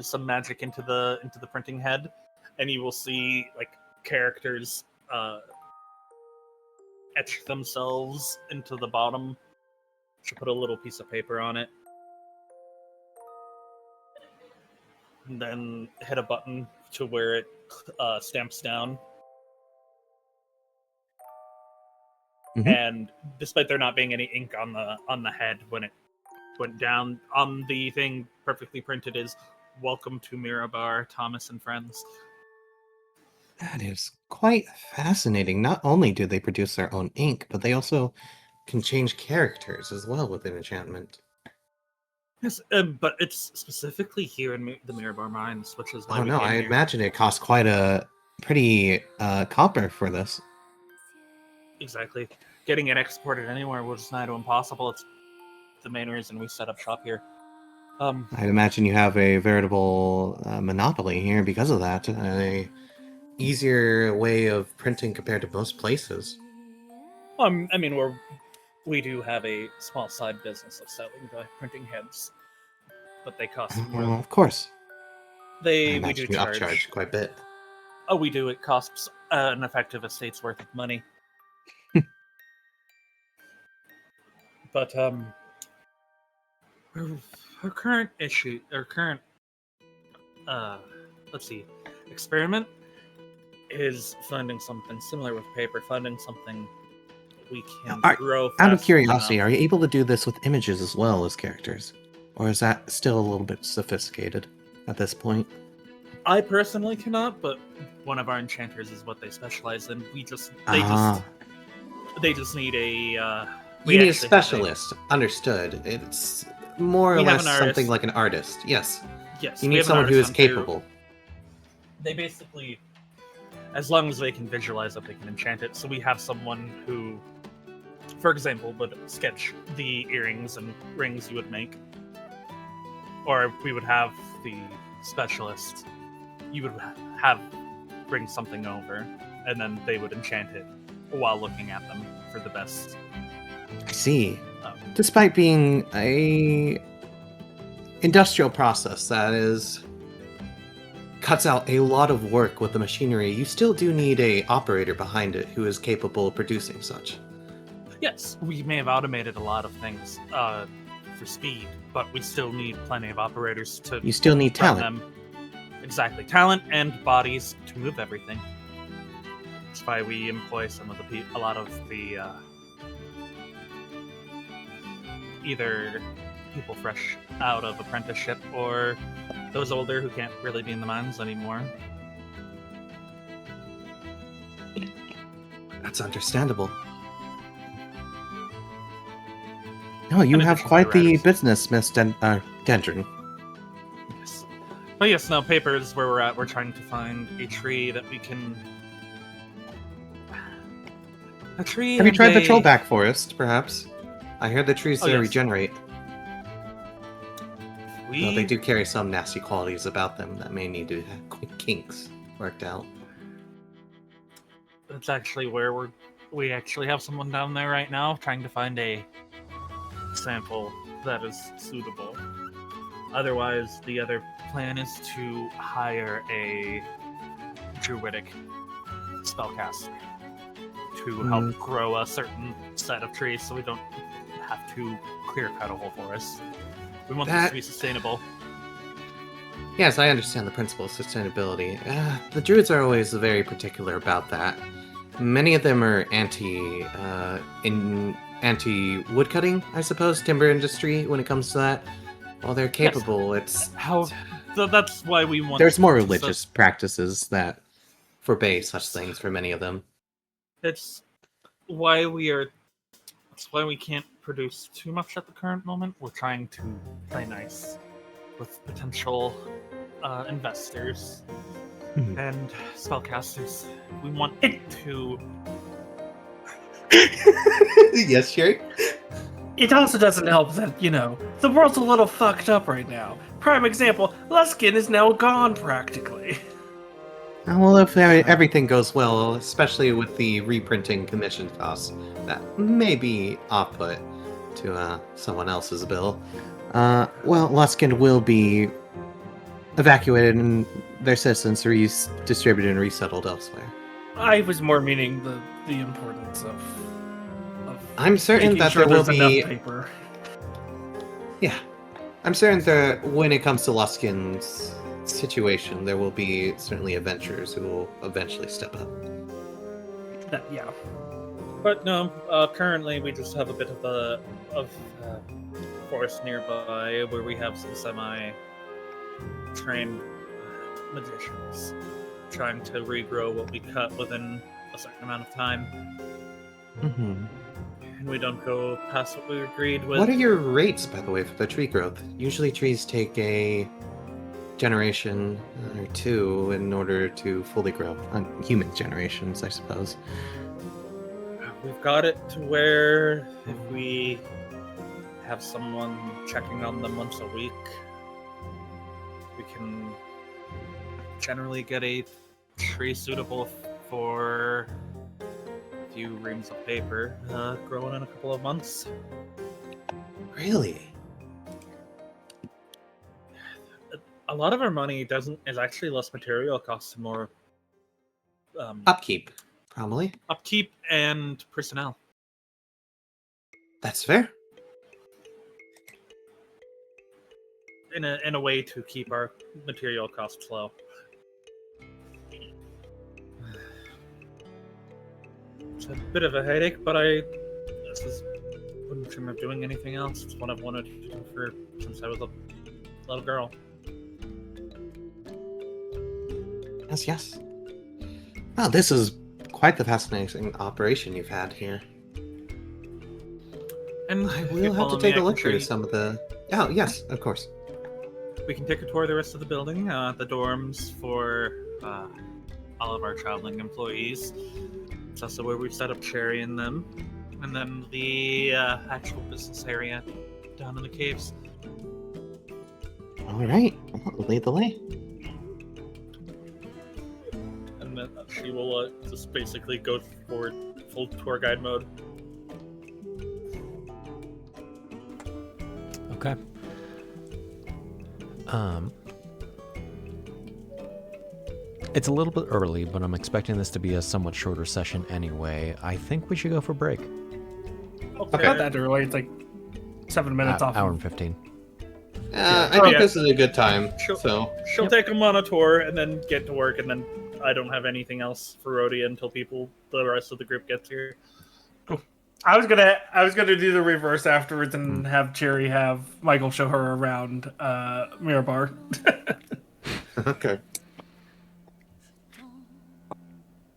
some magic into the printing head, and you will see like characters etch themselves into the bottom. She'll put a little piece of paper on it, and then hit a button to where it stamps down. Mhm. And despite there not being any ink on the head when it went down, on the thing perfectly printed is "Welcome to Mirabar, Thomas and friends." That is quite fascinating. Not only do they produce their own ink, but they also can change characters as well with an enchantment. Yes, but it's specifically here in the Mirabar Mines, which is why Oh we no, came I here. imagine it costs quite a pretty copper for this. Exactly. Getting it exported anywhere was nigh to impossible. It's the main reason we set up shop here. I'd imagine you have a veritable monopoly here because of that. A easier way of printing compared to most places. I mean, we do have a small side business of selling the printing heads, but they cost more. Well, of course. I We do imagine you charge. upcharge quite a bit. Oh, we do. It costs an effective estate's worth of money. But our current let's see, experiment is finding something similar with paper, finding something we can grow fast Out of curiosity, enough. are you able to do this with images as well as characters? Or is that still a little bit sophisticated at this point? I personally cannot, but one of our enchanters is what they specialize in. They just need a. You need a specialist. Understood. It's more or We have less an artist. something like an artist. Yes. Yes, You we need have an someone who is artist on too. capable. They basically, as long as they can visualize it, they can enchant it. So we have someone who for example, would sketch the earrings and rings you would make. Or we would have the specialist, you would have bring something over, and then they would enchant it while looking at them for the best. I see. Despite being a industrial process that cuts out a lot of work with the machinery, you still do need a operator behind it who is capable of producing such. Yes, we may have automated a lot of things for speed, but we still need plenty of operators to. You still need run talent. them. Exactly, talent and bodies to move everything. That's why we employ a lot of the either people fresh out of apprenticeship or those older who can't really be in the mines anymore. That's understandable. No, you In have addition to quite the rarities. business, Miss Dendron. Yes. But yes, no, paper is where we're at. We're trying to find a tree that we can. A tree. Have you and tried the a- Trollback Forest, perhaps? I heard the trees Oh, there yes. regenerate. We Though they do carry some nasty qualities about them that may need to have kinks worked out. That's actually where we actually have someone down there right now trying to find a sample that is suitable. Otherwise, the other plan is to hire a druidic spellcaster to help grow a certain set of trees so we don't have to clear cut a whole forest. We want this That- to be sustainable. Yes, I understand the principle of sustainability. The druids are always very particular about that. Many of them are anti-woodcutting, I suppose, timber industry when it comes to that. While they're capable, That's why we want. there's more to religious practices that forbade such things for many of them. It's why That's why we can't produce too much at the current moment. We're trying to play nice with potential investors Mhm. and spellcasters. We want to. Yes, Sherry? It also doesn't help that, the world's a little fucked up right now. Prime example, Luskin is now gone practically. Well, if everything goes well, especially with the reprinting commission costs, that may be off-put to someone else's bill. Well, Luskin will be evacuated and their citizens distributed and resettled elsewhere. I was more meaning the importance of I'm certain making that sure there will there's be. enough paper. Yeah, I'm certain that when it comes to Luskin's situation, there will be certainly adventurers who will eventually step up. Yeah. But no, currently we just have a bit of forest nearby where we have some semi-trained magicians trying to regrow what we cut within a certain amount of time. Mm-hmm. And we don't go past what we agreed with. What are your rates, by the way, for the tree growth? Usually trees take a generation or two in order to fully grow. Human generations, I suppose. We've got it to where if we have someone checking on them once a week, we can generally get a tree suitable for a few reams of paper growing in a couple of months. Really? A lot of our money is actually less material costs and more Upkeep, probably. upkeep and personnel. That's fair. In a way to keep our material costs low. It's a bit of a headache, but wouldn't dream of doing anything else. It's what I've wanted to do since I was a little girl. Yes. Well, this is quite the fascinating operation you've had here. And I if you will have follow to me, take I a can look show through you- some of the... Oh, yes, of course. We can take a tour of the rest of the building, the dorms for all of our traveling employees. It's also where we've set up Sherry and them. And then the actual business area down in the caves. All right, well, lead the way. And then she will just basically go for full tour guide mode. Okay. It's a little bit early, but I'm expecting this to be a somewhat shorter session anyway. I think we should go for break. Okay. Not that early. It's like 7 minutes off. Hour and 15. I think this is a good time. She'll take them on a tour and then get to work, and then I don't have anything else for Rhodia until the rest of the group gets here. Cool. I was gonna do the reverse afterwards and have Cherry have Michael show her around Mirabar. Okay.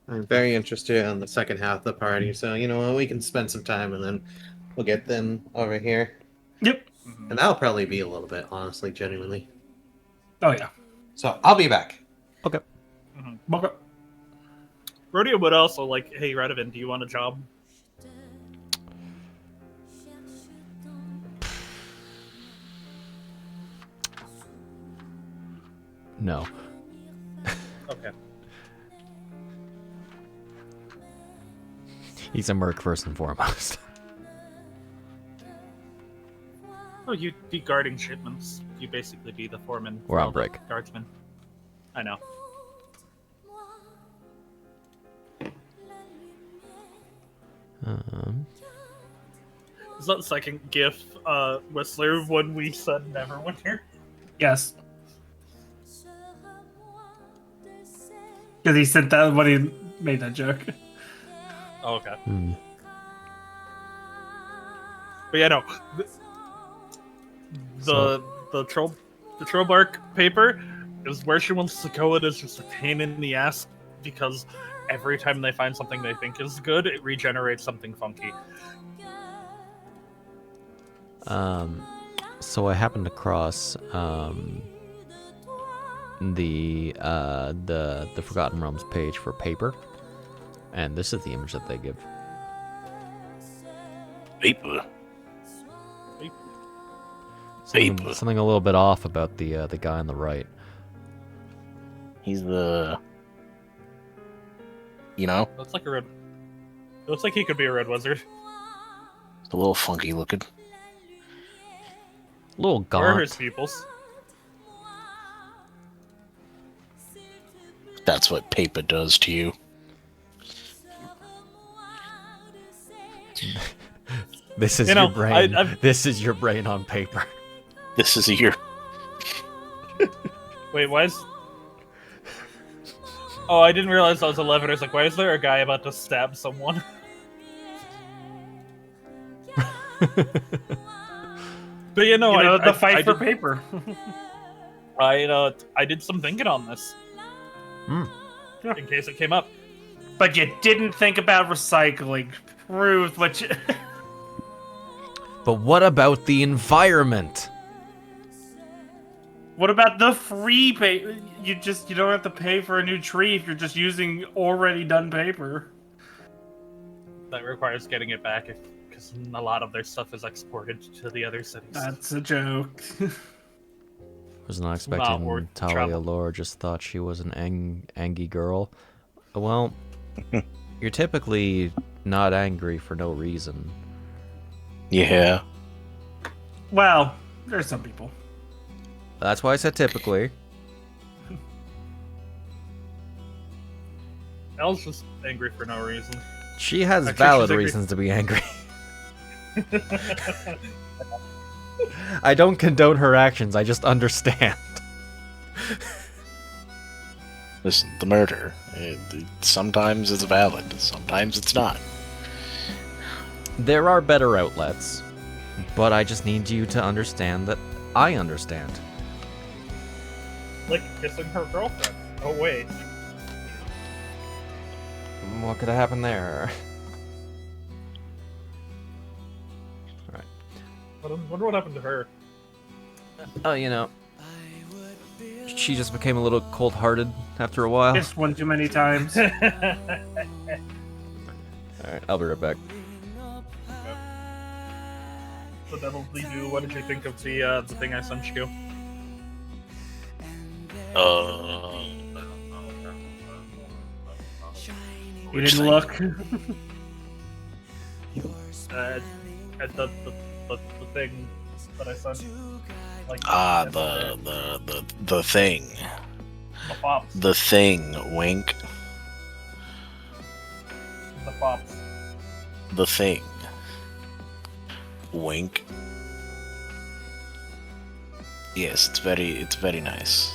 I'm very interested in the second half of the party, so you know what, we can spend some time and then we'll get them over here. Yep. And that'll probably be a little bit, honestly, genuinely. Oh yeah. So I'll be back. Okay. Okay. Rhodia would also like, hey, Redwind, do you want a job? No. Okay. He's a merc first and foremost. Oh, you'd be guarding shipments. You basically be the foreman. We're on the break. Guardsman. I know. Is that the second GIF, Whistler, when we said Neverwinter? Yes. Because he sent that when he made that joke. Oh, okay. But yeah, no. The Trollbark paper is where she wants to go. It is just a pain in the ass because every time they find something they think is good, it regenerates something funky. So I happened across the Forgotten Realms page for paper, and this is the image that they give. Paper. Something a little bit off about the guy on the right. He's the... You know? Looks like a red. It looks like he could be a red wizard. It's a little funky looking. A little Where are his gaunt. pupils? That's what paper does to you. This is You know, your brain. I've- This is your brain on paper. This is a year. Wait, why is... Oh, I didn't realize I was 11. I was like, why is there a guy about to stab someone? But You know, the I fight for did, paper. I did some thinking on this. Mm. In case it came up. But you didn't think about recycling. Ruth, what you... But what about the environment? What about the free paper? You don't have to pay for a new tree if you're just using already done paper. That requires getting it back because a lot of their stuff is exported to the other cities. That's a joke. Was not expecting worth Talia travel. lore, just thought she was an angy girl. Well, you're typically not angry for no reason. Yeah. Well, there's some people. That's why I said typically. Elle's just angry for no reason. She has Actually, valid she's angry. reasons to be angry. I don't condone her actions, I just understand. Listen, the murder. Sometimes it's valid, sometimes it's not. There are better outlets, but I just need you to understand that I understand. Like kissing her girlfriend. Oh wait. What could have happened there? Wonder what happened to her. Oh, you know, she just became a little cold-hearted after a while. Kissed one too many times. Alright, I'll be right back. So that'll leave you. What did you think of the thing I sent you? You didn't look. At the thing that I sent. Like the thing. the fops. The thing, wink. The fops. The thing. Wink. Yes, it's very nice.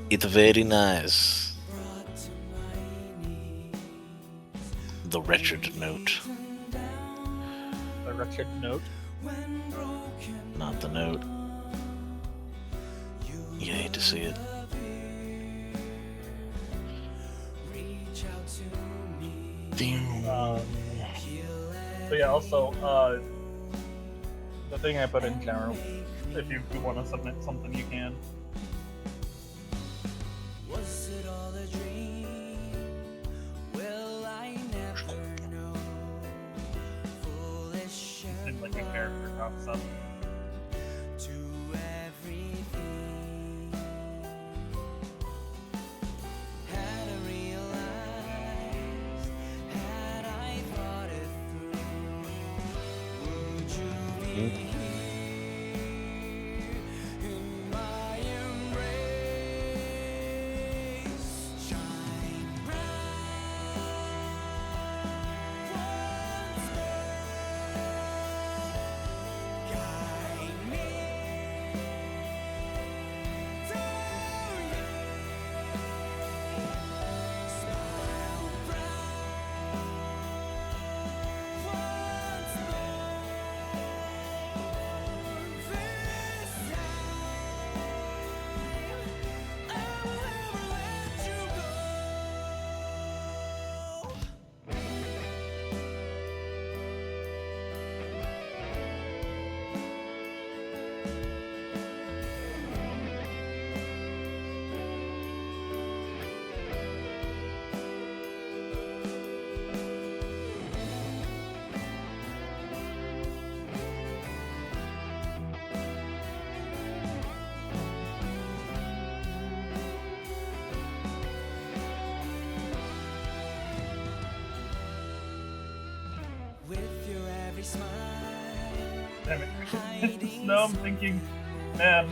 It's very nice. The wretched note. The wretched note. Not the note. You hate to see it. So yeah, also, the thing I put in general, if you want to submit something, you can. Was it all a dream? Will I never know? Foolish. Seems like a character concept. To everything. Had I realized, had I thought it through, would you be here in my embrace? Shine bright once more, guide me to you. Smile bright once more. This time, I will never let you go. With your every smile. Damn it. Now I'm thinking, man,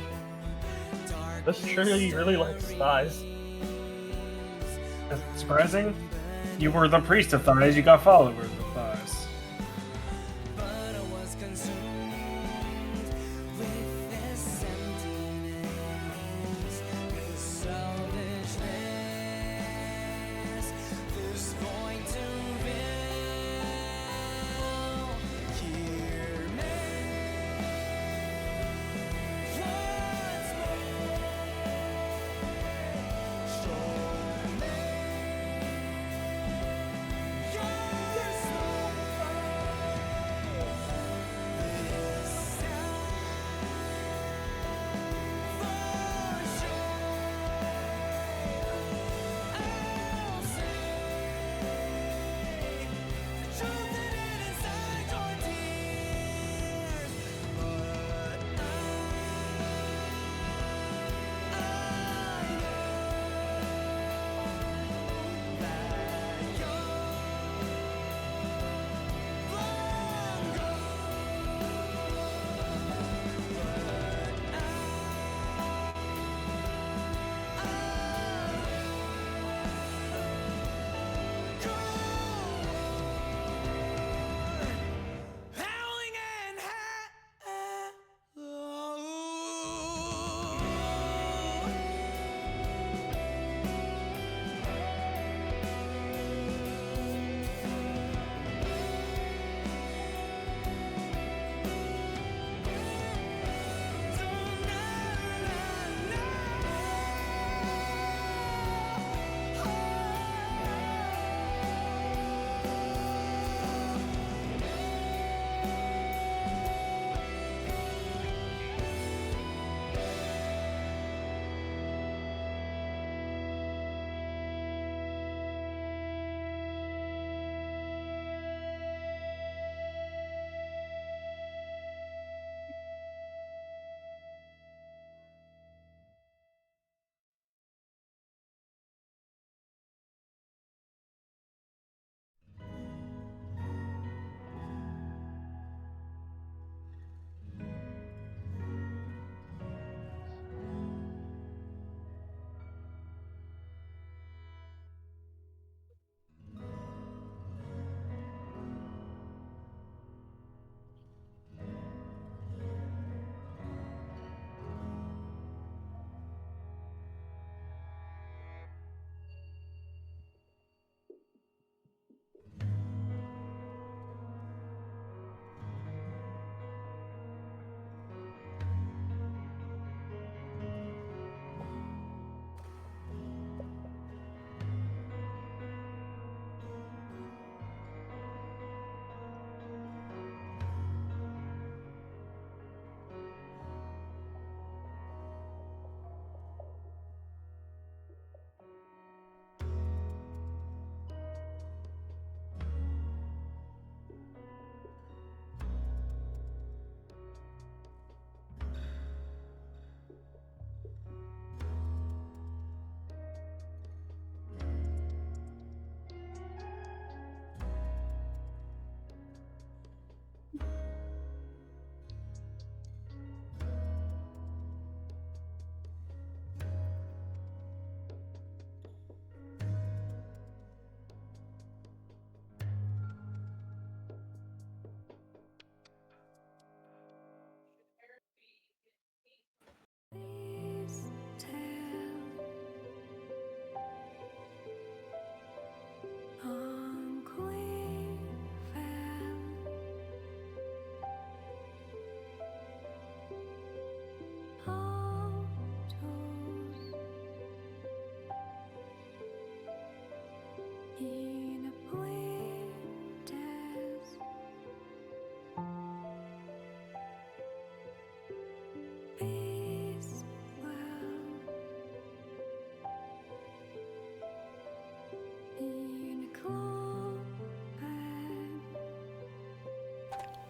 this surely really likes thighs. That's surprising. You were the priest of thighs. You got followers of thighs. But I was consumed with this emptiness, this selfishness, this void to fill. Hear me once more. Show me your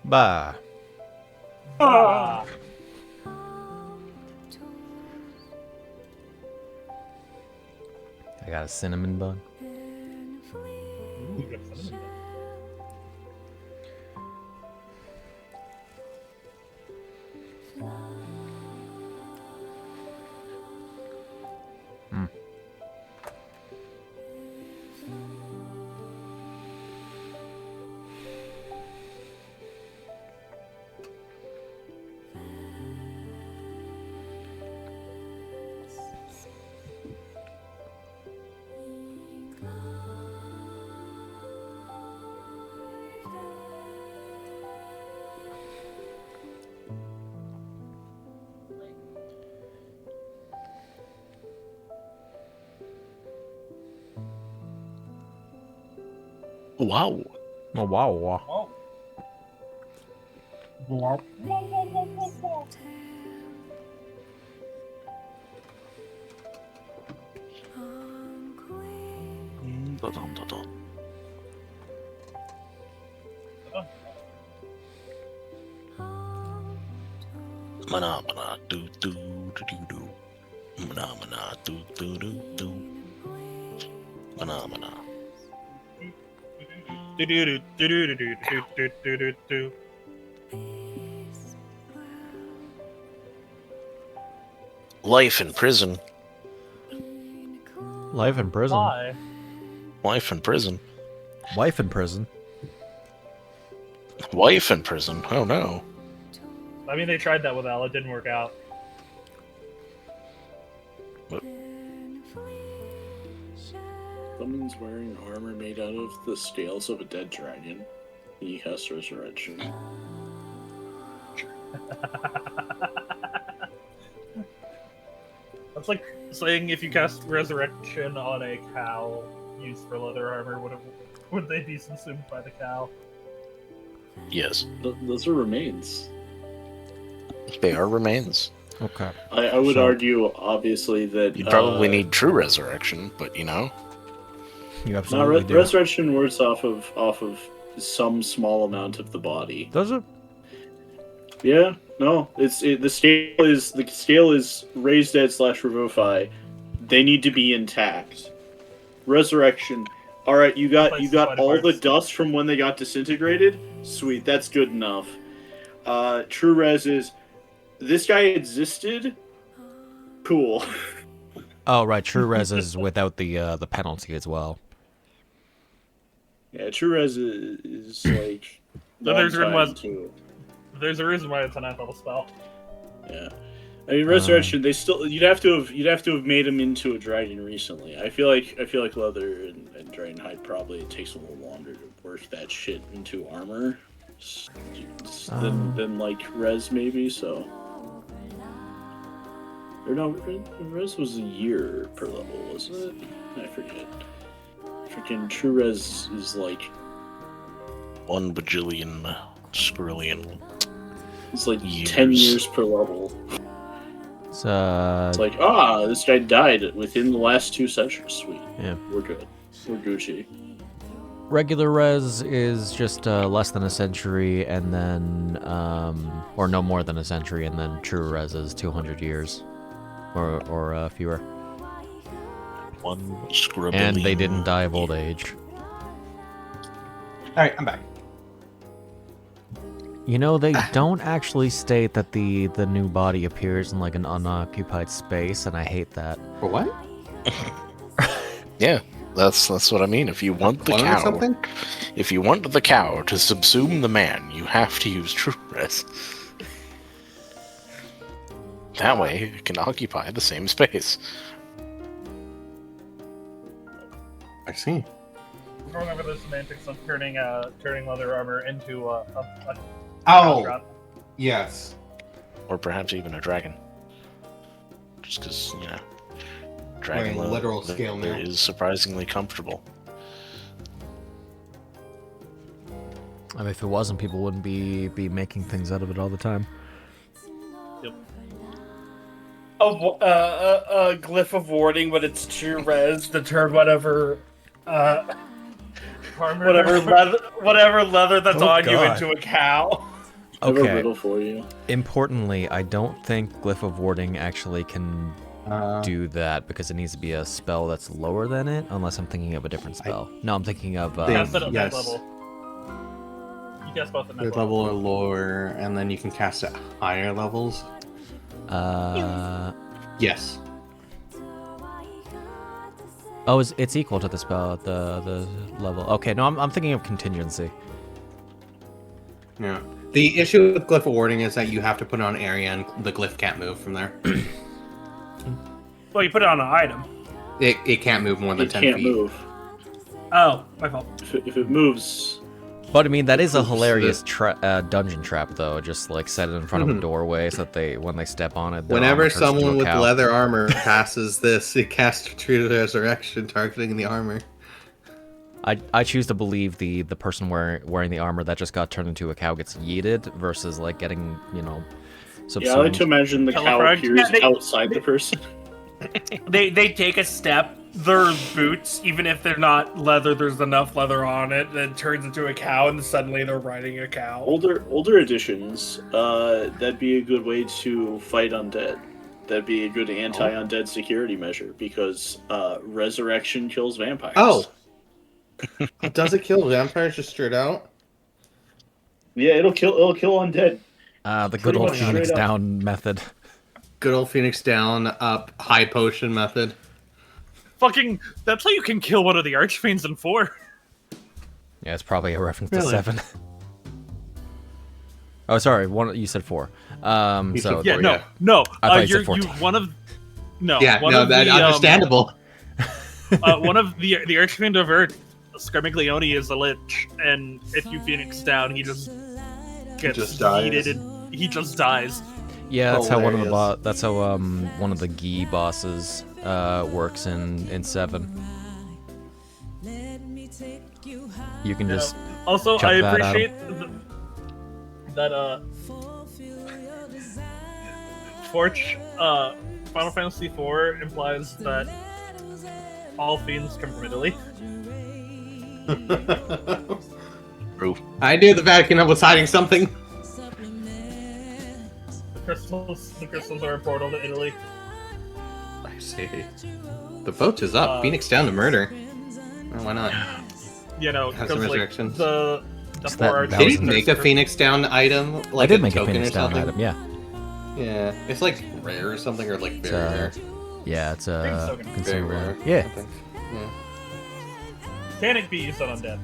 Bah. Ah. I got a cinnamon bun. Ooh, got cinnamon. Wow. Oh, wow. Oh. Mana mana do do do do do. Mana mana do do do do. Mana mana. Do-do-do-do-do-do-do-do-do-do. Life in prison. Life in prison. Why? Life in prison. Wife in prison. Wife in prison. Oh no. I mean, they tried that with Al. It didn't work out. Someone's wearing armor made out of the scales of a dead dragon. He has resurrection. That's like saying if you cast Resurrection on a cow used for leather armor, would they be consumed by the cow? Yes. Those are remains. They are remains. Okay. I would So- argue, obviously, that You probably need true resurrection, but you know. You No, absolutely do. resurrection works off of some small amount of the body. Does it? Yeah, no, the scale is raised dead / revivify. They need to be intact. Resurrection. All right, you got all the dust from when they got disintegrated. Sweet, that's good enough. True res is this guy existed. Cool. Oh, right. True res is without the penalty as well. Yeah, true res is like. So there's one one time too. There's a reason why it's a 9th level spell. Yeah, I mean resurrection. They still you'd have to have made him into a dragon recently. I feel like leather and dragon hide probably it takes a little longer to work that shit into armor than like res maybe. So or no, res was a year per level, wasn't it? I forget. Freaking true res is like 1 bajillion skrillion. it's like Years. 10 years per level. It's It's like this guy died within the last 2 centuries. Sweet. yeah. We're good. We're Gucci. Regular res is just less than a century, and then or no more than a century, and then true res is 200 years, or fewer. 1 scribble. And they didn't die of old age. All right, I'm back. You know, they don't actually state that the new body appears in like an unoccupied space, and I hate that. For what? Yeah, that's what I mean. If you want the Clone or cow, something? if you want the cow to subsume the man, you have to use true res. That way, it can occupy the same space. I see. Going over the semantics of turning leather armor into a Oh, drop. yes. Or perhaps even a dragon. Just because, you know, dragon Wearing literal scale leather mail. is surprisingly comfortable. I mean, if it wasn't, people wouldn't be making things out of it all the time. Yep. A glyph of warning, but it's true res to turn whatever Armor. whatever leather that's Oh, on you God. into a cow. I have a Okay. riddle for you. Importantly, I don't think Glyph of Warding actually can Uh, do that because it needs to be a spell that's lower than it, unless I'm thinking of a different spell. No, I'm thinking of. think- Cast it at yes. that level. You cast both at Third that level level. or lower, and then you can cast at higher levels. Yes. Oh, it's equal to the spell at the level. Okay, no, I'm thinking of contingency. Yeah. The issue with Glyph of Warding is that you have to put it on area, and the glyph can't move from there. Well, you put it on an item. It can't move more than It 10 can't feet. move. Oh, my fault. If it moves, But I mean, that is a Oops, hilarious dungeon trap, though. Just like set it in front of a doorway so that when they step on it, their Whenever armor turns into someone a with cow. leather armor passes this, it casts True Resurrection, targeting the armor. I choose to believe the person wearing the armor that just got turned into a cow gets yeeted versus like getting subsumed. yeah, I like to imagine the cow Teleported. appears Yeah, they- outside the person. They take a step. Their boots, even if they're not leather, there's enough leather on it that it turns into a cow, and suddenly they're riding a cow. Older editions, that'd be a good way to fight undead. That'd be a good anti-undead security measure because resurrection kills vampires. Oh! Does it kill vampires just straight out? yeah, it'll kill undead. The good Pretty old much Phoenix straight up. down method. Good old Phoenix down, up, high potion method. Fucking, that's how you can kill one of the Archfiends in 4. Yeah, it's probably a reference to Really? 7. Oh, sorry, you said 4. You So said Yeah, four, no, yeah. no. I thought you said You're 14. one of. No, Yeah, one no, of that the, understandable. One of the Archfiend of Earth, Scarmiglione, is a lich, and if you Phoenix down, he just gets just dies. yeeted and he just dies. yeah, that's how Hilarious. that's how one of the Gi bosses works in 7. You can just Also, chuck I that at appreciate that Forge Final Fantasy IV implies that all fiends come from Italy. True. I knew the Vatican was hiding something. The crystals are a portal to Italy. I see. The vote is up. Phoenix down to murder. Oh, why not? You know, Have because some like resurrections. the Is four that archfiends. Did he Thousand make a Phoenix down item? I Like did make a token Phoenix or down something? item, yeah. Yeah. It's like rare or something, or like It's, very rare. yeah, it's Phoenix a token. Very consumer. rare. I Yeah. think. Yeah. Can it be used on undead?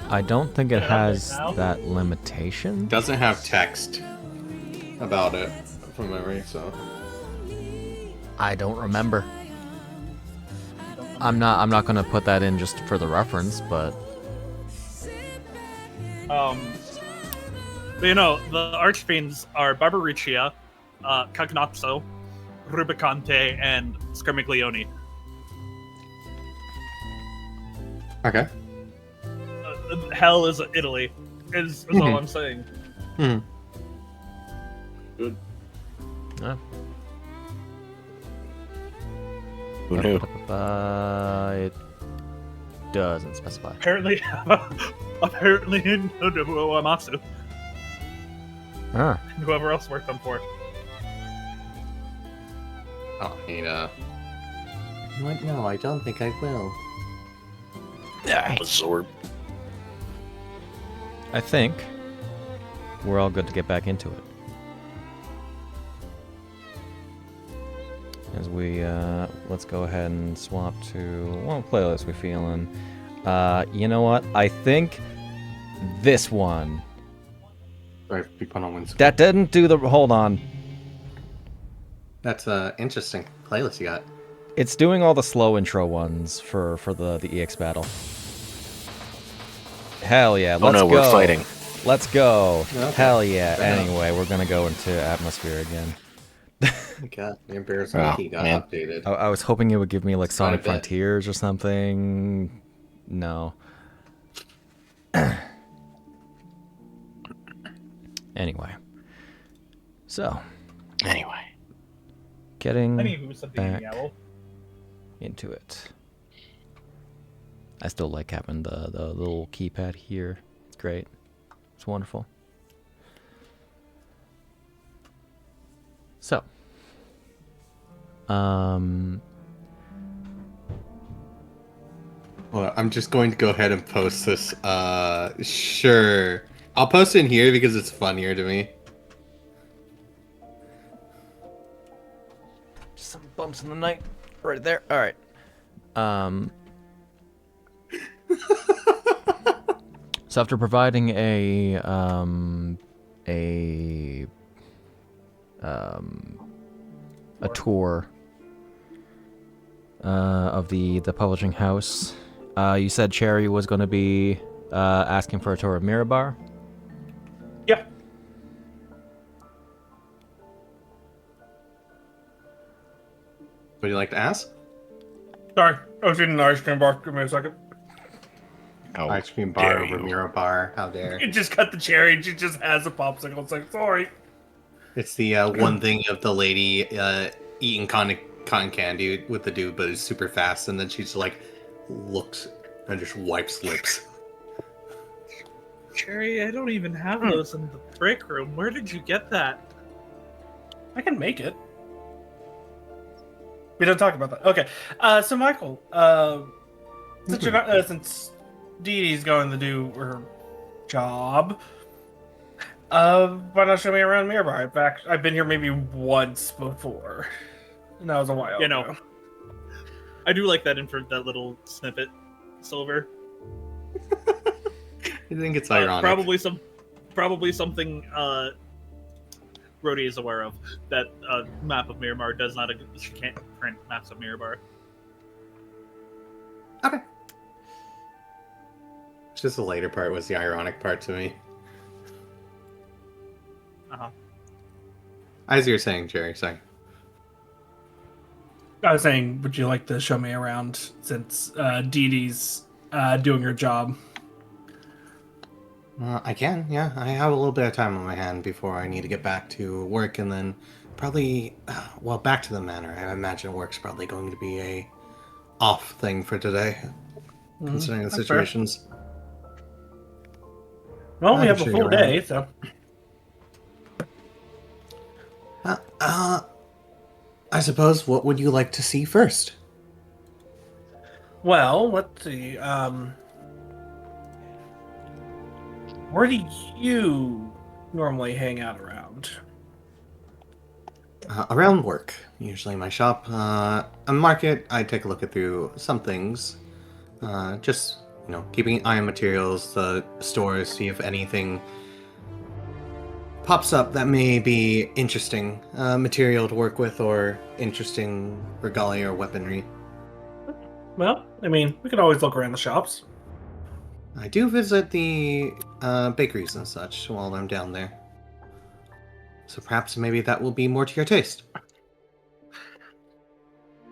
I don't think it Can it have has that now? that limitation. Doesn't have text about it from memory, so. I don't remember. I'm not gonna put that in just for the reference, but But you know, the Archfiends are Barbariccia, Cagnazzo, Rubicante, and Scarmiglione. Okay. Hell is Italy, is all Mhm. I'm saying. Hmm. Good. Who knew? It doesn't specify. Apparently, Nobuo Uematsu, Ah, and whoever else worked on 4. Oh, need What? No, I don't think I will. Absorb. I think we're all good to get back into it. As we let's go ahead and swap to what playlist we feeling. You know what? I think this one. Sorry, we put on wins. That didn't do the. Hold on. That's interesting playlist you got. It's doing all the slow intro ones for the EX battle. Hell yeah! Oh Let's no, go. we're fighting. Let's go. Okay. Hell yeah! Fair enough. Anyway, we're gonna go into atmosphere again. God, the Embarrassing Oh, Key got man. updated. I was hoping it would give me like Quite a Sonic bit. Frontiers or something. No. Anyway. So, Anyway. getting Anywho, said the back owl. into it. I still like having the little keypad here. It's great. It's wonderful. So, Well, I'm just going to go ahead and post this. Sure. I'll post it in here because it's funnier to me. some bumps in the night right there. All right. So after providing a tour of the publishing house, you said Cherry was going to be asking for a tour of Mirabar. Yeah. Would you like to ask? Sorry, I was eating an ice cream bar. Give me a second. How Ice cream bar dare over you. Mira bar. How dare. You just cut the cherry and she just has a popsicle. It's like, sorry. It's the one thing of the lady eating cotton candy with the dude, but it's super fast, and then she just like looks and just wipes lips. Cherry, I don't even have those in the break room. Where did you get that? I can make it. We don't talk about that. Okay. So Michael, since you're not, since Dee Dee's going to do her job, why not show me around Mirabar? In fact, I've been here maybe once before, and that was a while ago. I do like that that little snippet, Silver. I think it's ironic. Probably something Rhodia is aware of, that map of Mirabar does not. She can't print maps of Mirabar. Okay. It's just the later part was the ironic part to me. As you're saying, Jerry, sorry. I was saying, would you like to show me around since Dee Dee's doing her job? I can, yeah. I have a little bit of time on my hand before I need to get back to work, and then probably, back to the manor. I imagine work's probably going to be a off thing for today, considering the that's situations. Fair. Well, we I have can a show you full around. day, so. I suppose, what would you like to see first? Well, let's see. Where do you normally hang out around? Around work. Usually my shop. On market, I take a look through some things. Just, keeping an eye on materials, the stores, see if anything pops up that may be interesting material to work with, or interesting regalia or weaponry. Well, I mean, we could always look around the shops. I do visit the bakeries and such while I'm down there. So perhaps maybe that will be more to your taste.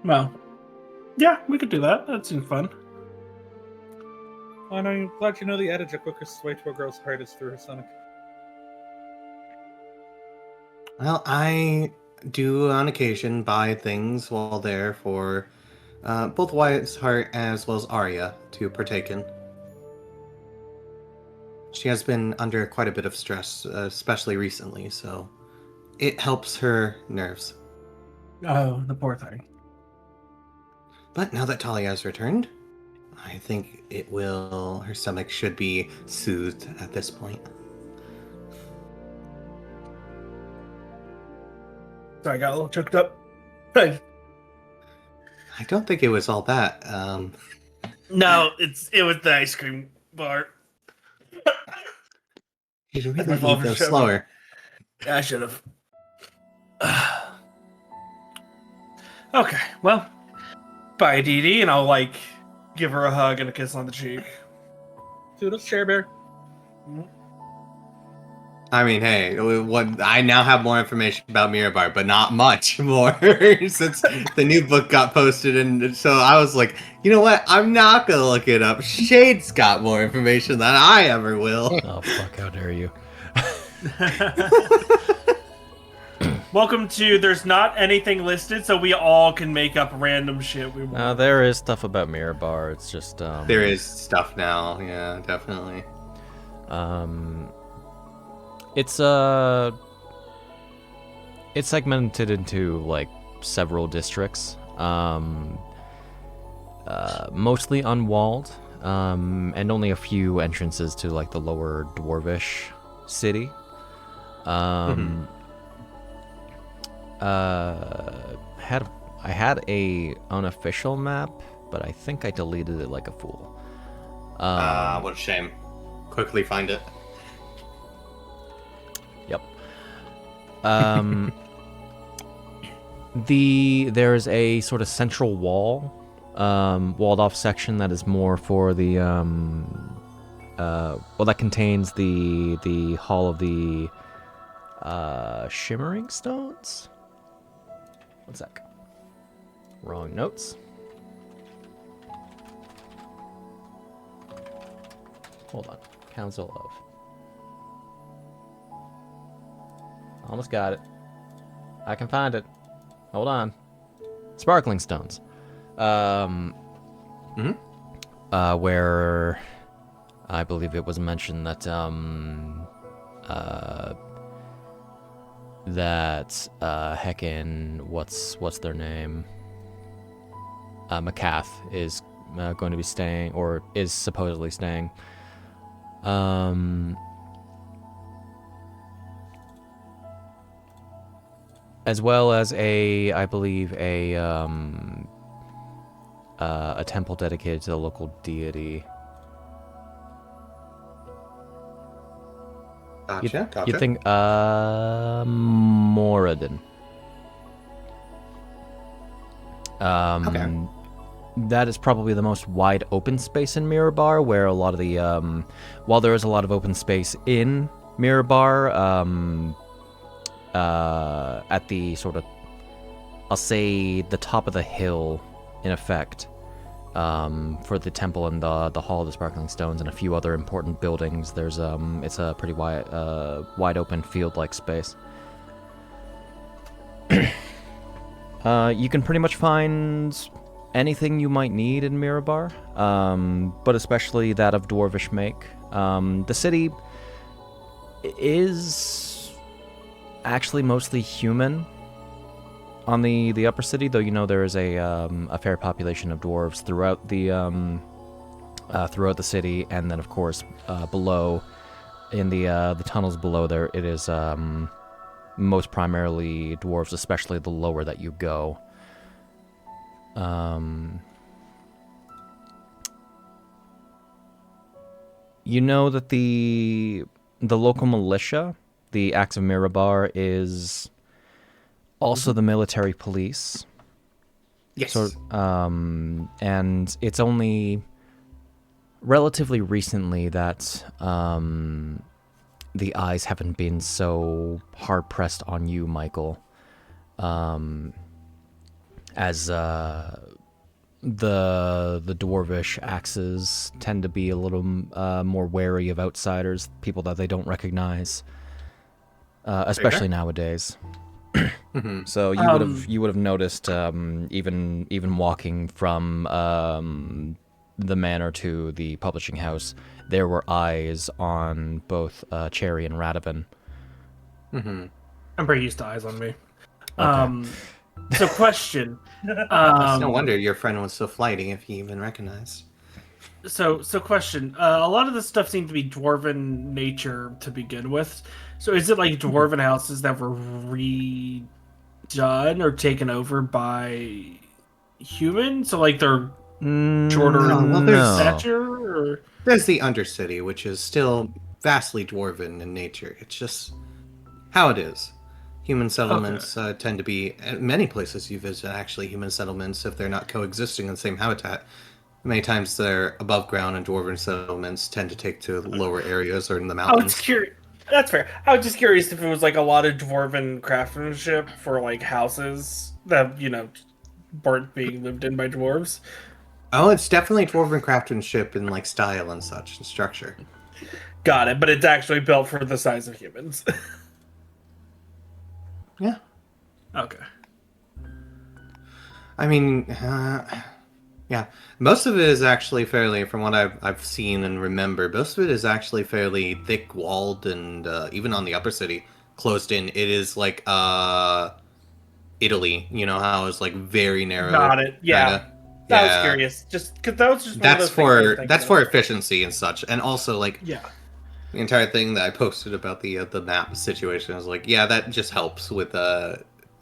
Well, yeah, we could do that. That seems fun. And I'm glad you know the adage: the quickest way to a girl's heart is through her stomach. Well, I do on occasion buy things while there for both Wyatt's heart as well as Arya to partake in. She has been under quite a bit of stress, especially recently, so it helps her nerves. Oh, the poor thing. But now that Talia has returned, I think her stomach should be soothed at this point. Sorry, I got a little choked up. I don't think it was all that. No, it was the ice cream bar. You My really fault need for those shoving. slower. Yeah, I should have. Okay, well, bye, Dee Dee, and I'll give her a hug and a kiss on the cheek. Toodles, Share Bear. I mean, hey, I now have more information about Mirabar, but not much more since the new book got posted, and so I was like, you know what? I'm not gonna look it up. Shade's got more information than I ever will. Oh fuck! How dare you? Welcome to There's Not Anything Listed, so we all can make up random shit we want. There is stuff about Mirabar. It's just There is stuff now. Yeah, definitely. It's segmented into like several districts. Mostly unwalled, and only a few entrances to like the lower dwarvish city. I had a unofficial map, but I think I deleted it like a fool. What a shame. Quickly find it. Yep. There's a sort of central wall, walled off section that is more for the that contains the Hall of the Shimmering Stones. One sec. Wrong notes. Hold on. Council of. Almost got it. I can find it. Hold on. Sparkling Stones. Where I believe it was mentioned that heckin' what's their name? Mikhael is going to be staying, or is supposedly staying. As well as I believe a temple dedicated to the local deity. Gotcha. You'd think Moradin. Okay. That is probably the most wide open space in Mirabar, where a lot of the while there is a lot of open space in Mirabar, at the sort of, I'll say, the top of the hill, in effect, for the temple and the Hall of the Sparkling Stones and a few other important buildings. There's it's a pretty wide open field-like space. You can pretty much find anything you might need in Mirabar, but especially that of dwarvish make. The city is actually mostly human on the upper city, though there is a fair population of dwarves throughout the city, and then of course below in the tunnels below there it is most primarily dwarves, especially the lower that you go. That the local militia, the Acts of Mirabar, is also the military police. Yes. So, and it's only relatively recently that the eyes haven't been so hard pressed on you, Michael, as the dwarvish axes tend to be a little more wary of outsiders, people that they don't recognize, especially nowadays. So you would have noticed, even walking from the manor to the publishing house, there were eyes on both Cherry and Radovan. I'm pretty used to eyes on me. Okay. So question. It's no wonder your friend was so flighty if he even recognized. So question. A lot of this stuff seemed to be dwarven nature to begin with. So is it like dwarven houses that were redone or taken over by humans? So like they're shorter in stature? Or? There's the Undercity, which is still vastly dwarven in nature. It's just how it is. Human settlements tend to be, many places you visit, actually, human settlements, if they're not coexisting in the same habitat. Many times they're above ground, and dwarven settlements tend to take to lower areas or in the mountains. I was curious. That's fair. I was just curious if it was like a lot of dwarven craftsmanship for like houses that, weren't being lived in by dwarves. Oh, it's definitely dwarven craftsmanship in like style and such, and structure. Got it, but it's actually built for the size of humans. Yeah. Okay. I mean, yeah, most of it is actually fairly, from what I've seen and remember, most of it is actually fairly thick walled and even on the upper city, closed in. It is like Italy, you know how it's like very narrow, Got it. kind Yeah. of. I was Yeah, curious, just because that was just one of those things I was thinking that's of. for efficiency and such, and also like Yeah. the entire thing that I posted about the map situation is like, yeah, that just helps with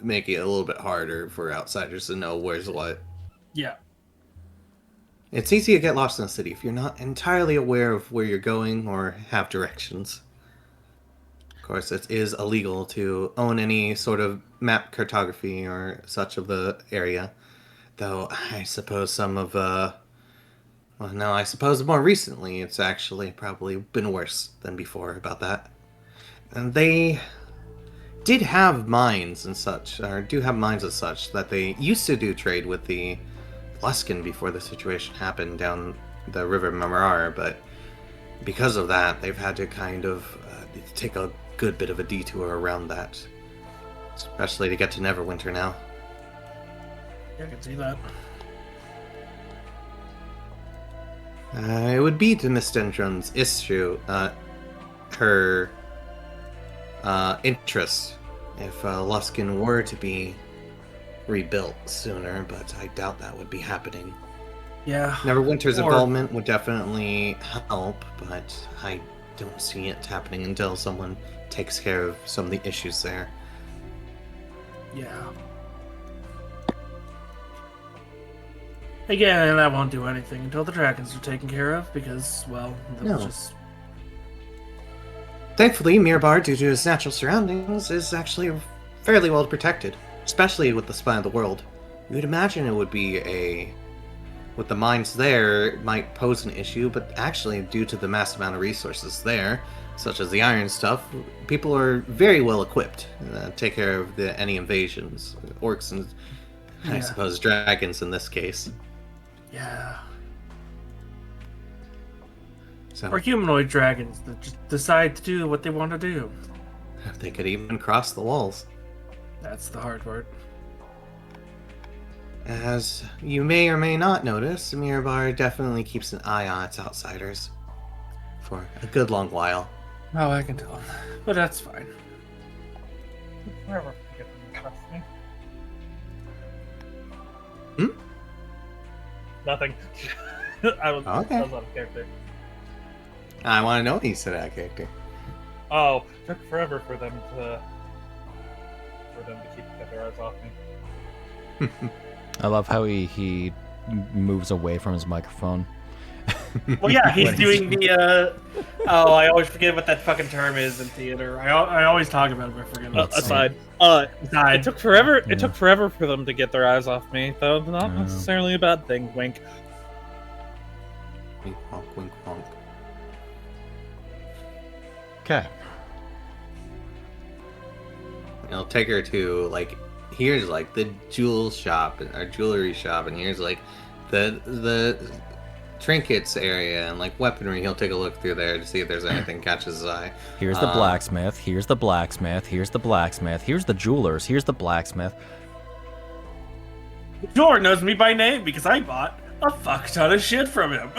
making it a little bit harder for outsiders to know where's what. Yeah. It's easy to get lost in the city if you're not entirely aware of where you're going or have directions. Of course, it is illegal to own any sort of map cartography or such of the area, though I suppose some of well, no, I suppose more recently it's actually probably been worse than before about that. And they did have mines and such, or do have mines as such, that they used to do trade with the Luskin before the situation happened down the River Marar, but because of that, they've had to kind of take a good bit of a detour around that, especially to get to Neverwinter now. Yeah, I can see that. It would be to Miss Dendron's issue, her interest if Luskin were to be rebuilt sooner, but I doubt that would be happening. Yeah. Neverwinter's Or- involvement would definitely help, but I don't see it happening until someone takes care of some of the issues there. Yeah. Again, that won't do anything until the dragons are taken care of, because, well, they'll No. just... Thankfully, Mirbar, due to its natural surroundings, is actually fairly well protected, especially with the spine of the world. You'd imagine it would be with the mines there, it might pose an issue, but actually, due to the mass amount of resources there, such as the iron stuff, people are very well equipped to take care of any invasions, orcs and, I Yeah. suppose, dragons in this case. Yeah. So Or humanoid dragons that just decide to do what they want to do. they could even cross the walls. That's the hard part. As you may or may not notice, Mirbar definitely keeps an eye on its outsiders for a good long while. Oh, I can tell. But that's fine. Never forget them, trust me. Hmm? Nothing. I was Okay. out of character. I want to know what you said that character. Oh, took forever for them to keep their eyes off me. I love how he moves away from his microphone. Well, yeah, he's When doing the, oh, I always forget what that fucking term is in theater. I always talk about it, but I forget what it's Aside. Aside. It took forever. Yeah. It took forever for them to get their eyes off me, though. Not Yeah. necessarily a bad thing. Wink. Wink, wonk, wink, wonk. Okay. I'll take her to, like, here's, like, the jewel shop, or jewelry shop, and here's, like, the trinkets area and, like, weaponry. He'll take a look through there to see if there's anything catches his eye. Here's the blacksmith. Here's the blacksmith. Here's the blacksmith. Here's the jewelers. Here's the blacksmith. George knows me by name because I bought a fuck ton of shit from him.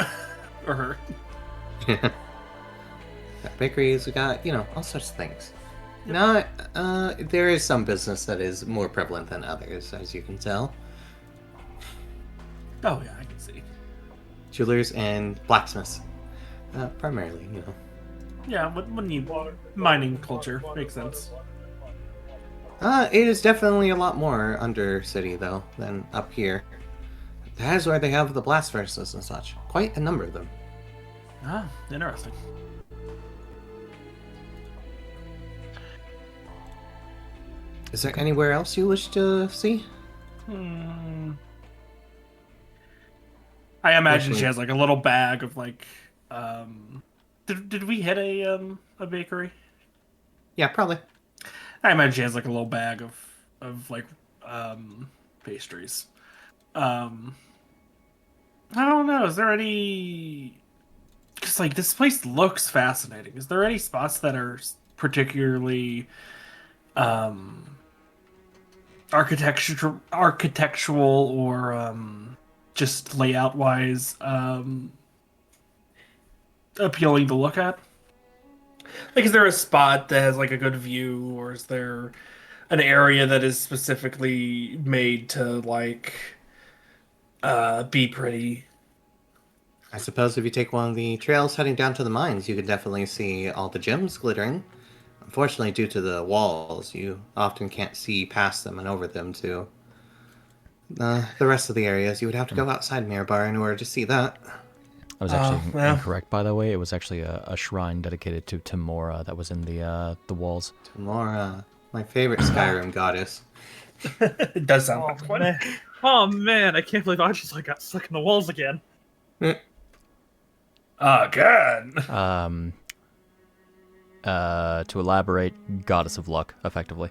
Or her. Bakeries, we got, all such things. Not, there is some business that is more prevalent than others, as you can tell. Oh, yeah, I can see. Jewelers and blacksmiths. Primarily, Yeah, when you mining culture makes sense. It is definitely a lot more under city, though, than up here. That is where they have the blast furnaces and such. Quite a number of them. Ah, interesting. Is there anywhere else you wish to see? I imagine she has like a little bag of like. Did we hit a bakery? Yeah, probably. I imagine she has like a little bag of like pastries. I don't know. Is there any? Because like this place looks fascinating. Is there any spots that are particularly architectural or just layout wise appealing to look at? Like, is there a spot that has like a good view, or is there an area that is specifically made to like be pretty? I suppose if you take one of the trails heading down to the mines, you could definitely see all the gems glittering. Unfortunately, due to the walls, you often can't see past them and over them to the rest of the areas. You would have to go outside Mirabar in order to see that. I was actually well. incorrect, by the way. It was actually a shrine dedicated to Tamora that was in the walls. Tamora, my favorite Skyrim goddess. It does sound like one. Man. Oh man, I can't believe I just like got stuck in the walls again. Oh god. To elaborate, goddess of luck, effectively.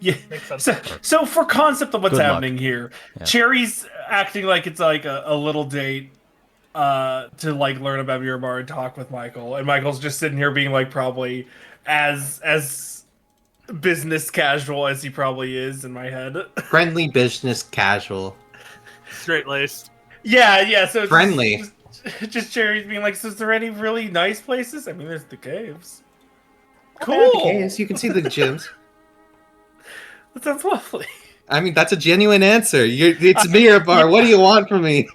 Yeah. Makes sense. So for concept of what's Good luck. happening here, Yeah. Cherry's acting like it's like a little date to like learn about Mirabar and talk with Michael, and Michael's just sitting here being like probably as business casual as he probably is in my head. Friendly business casual. Straight laced. Yeah. So it's Friendly. Just Cherry's being like, so is there any really nice places? I mean, there's the caves. Cool. Cool. You can see the gems. That sounds lovely. I mean, that's a genuine answer. It's Mirabar. What do you want from me?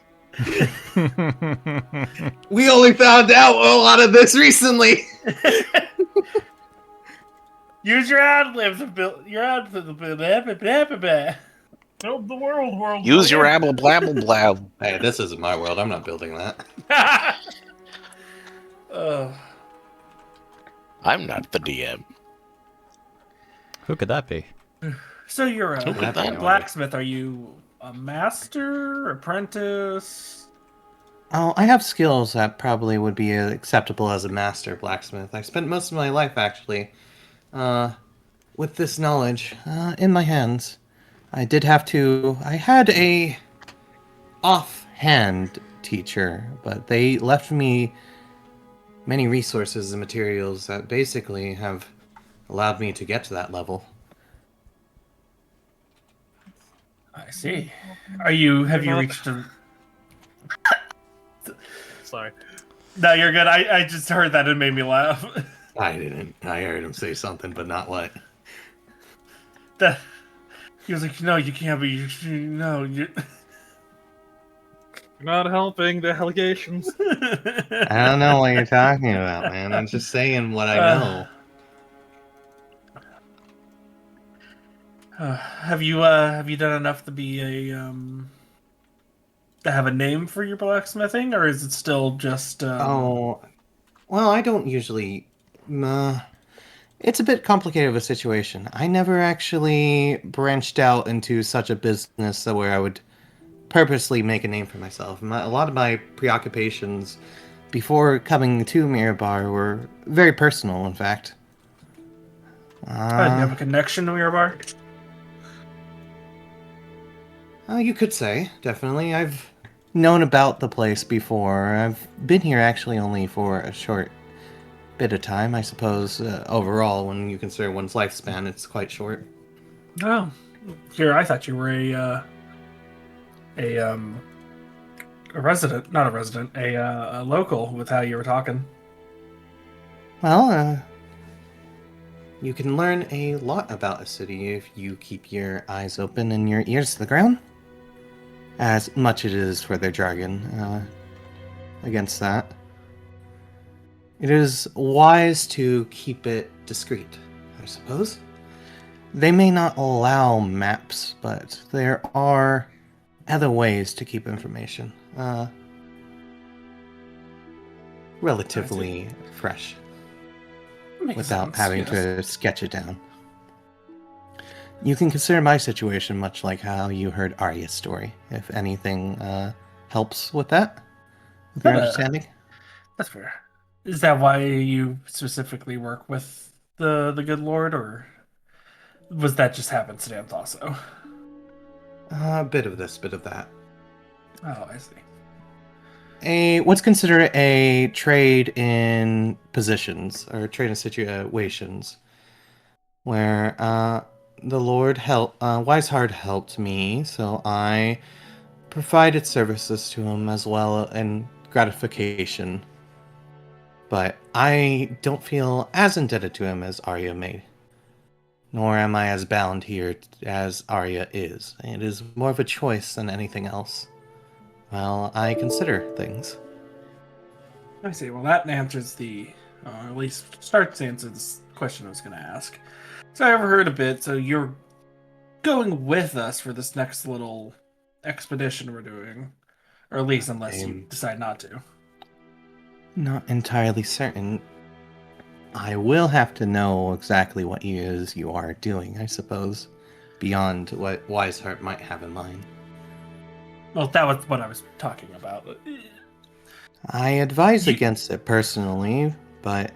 We only found out a lot of this recently. Use your ad libs to build your ad libs. Build the world. Use your abble blabble blab. Hey, this isn't my world. I'm not building that. I'm not the DM. Who could that be? So you're Who could that a be? blacksmith. Are you a master, apprentice? Oh, I have skills that probably would be acceptable as a master blacksmith. I spent most of my life, actually, with this knowledge in my hands. I had a offhand teacher, but they left me many resources and materials that basically have allowed me to get to that level. I see. Have you reached a... Sorry. No, you're good. I just heard that and it made me laugh. I didn't. I heard him say something, but not what. He was like, no, you can't be. No, you. You're not helping the allegations. I don't know what you're talking about, man. I'm just saying what I know. Have you done enough to be to have a name for your blacksmithing, or is it still just? Oh, well, I don't usually. It's a bit complicated of a situation. I never actually branched out into such a business where I would purposely make a name for myself. A lot of my preoccupations before coming to Mirabar were very personal, in fact. Do you have a connection to Mirabar? You could say, definitely. I've known about the place before. I've been here actually only for a short bit of time, I suppose. Overall, when you consider one's lifespan, it's quite short. Oh, here I thought you were a resident, not a resident, a local with how you were talking. Well, you can learn a lot about a city if you keep your eyes open and your ears to the ground. As much it is for their jargon against that. It is wise to keep it discreet, I suppose. They may not allow maps, but there are other ways to keep information relatively fresh without having to sketch it down. You can consider my situation much like how you heard Arya's story, if anything helps with that, with your understanding. That's fair. Is that why you specifically work with the good Lord, or was that just happenstance also? A bit of this, bit of that. Oh, I see. What's considered a trade in positions, or trade in situations, where the Lord Wiseheart helped me, so I provided services to him as well in gratification. But I don't feel as indebted to him as Arya may. Nor am I as bound here as Arya is. It is more of a choice than anything else. Well, I consider things. I see. Well, that answers at least starts to answer this question I was going to ask. So I overheard a bit. So you're going with us for this next little expedition we're doing, or at least unless you decide not to. Not entirely certain. I will have to know exactly what it is you are doing, I suppose, beyond what Wiseheart might have in mind. Well, that was what I was talking about. I advise against it personally, but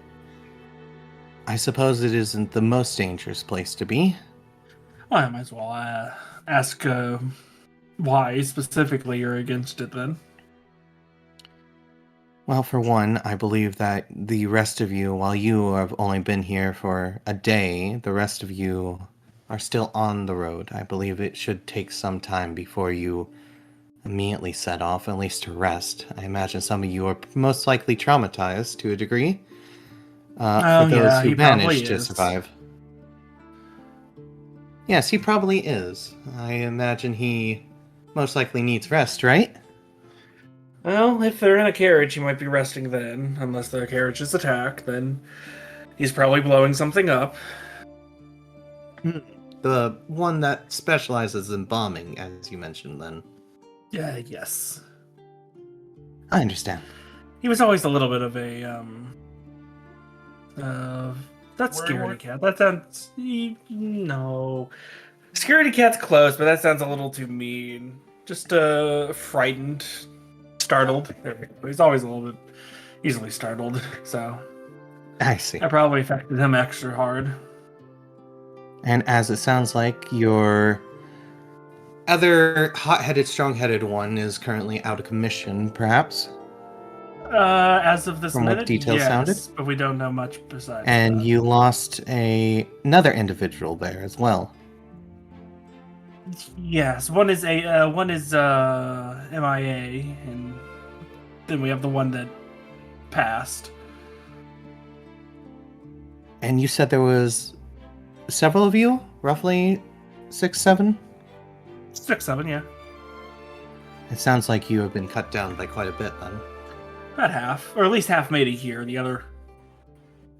I suppose it isn't the most dangerous place to be. Well, I might as well ask why specifically you're against it then. Well, for one, I believe that the rest of you, while you have only been here for a day, the rest of you are still on the road. I believe it should take some time before you immediately set off, at least to rest. I imagine some of you are most likely traumatized to a degree. For those who managed to survive. Yes, he probably is. I imagine he most likely needs rest, right? Well, if they're in a carriage, he might be resting then. Unless the carriage is attacked, then he's probably blowing something up. The one that specializes in bombing, as you mentioned, then. Yeah, yes. I understand. He was always a little bit of a, that's Scaredy Cat. That sounds... No. Scaredy Cat's close, but that sounds a little too mean. Just, frightened... Startled. He's always a little bit easily startled, so I see. That probably affected him extra hard. And as it sounds like your other hot-headed, strong-headed one is currently out of commission, perhaps? As of this From minute, what details yes, sounded? but we don't know much besides And that. you lost another individual there as well. Yes, one is MIA, and then we have the one that passed. And you said there was several of you? Roughly 6, 7? 6, 7, yeah. It sounds like you have been cut down by quite a bit then. About half, or at least half made it here. The other,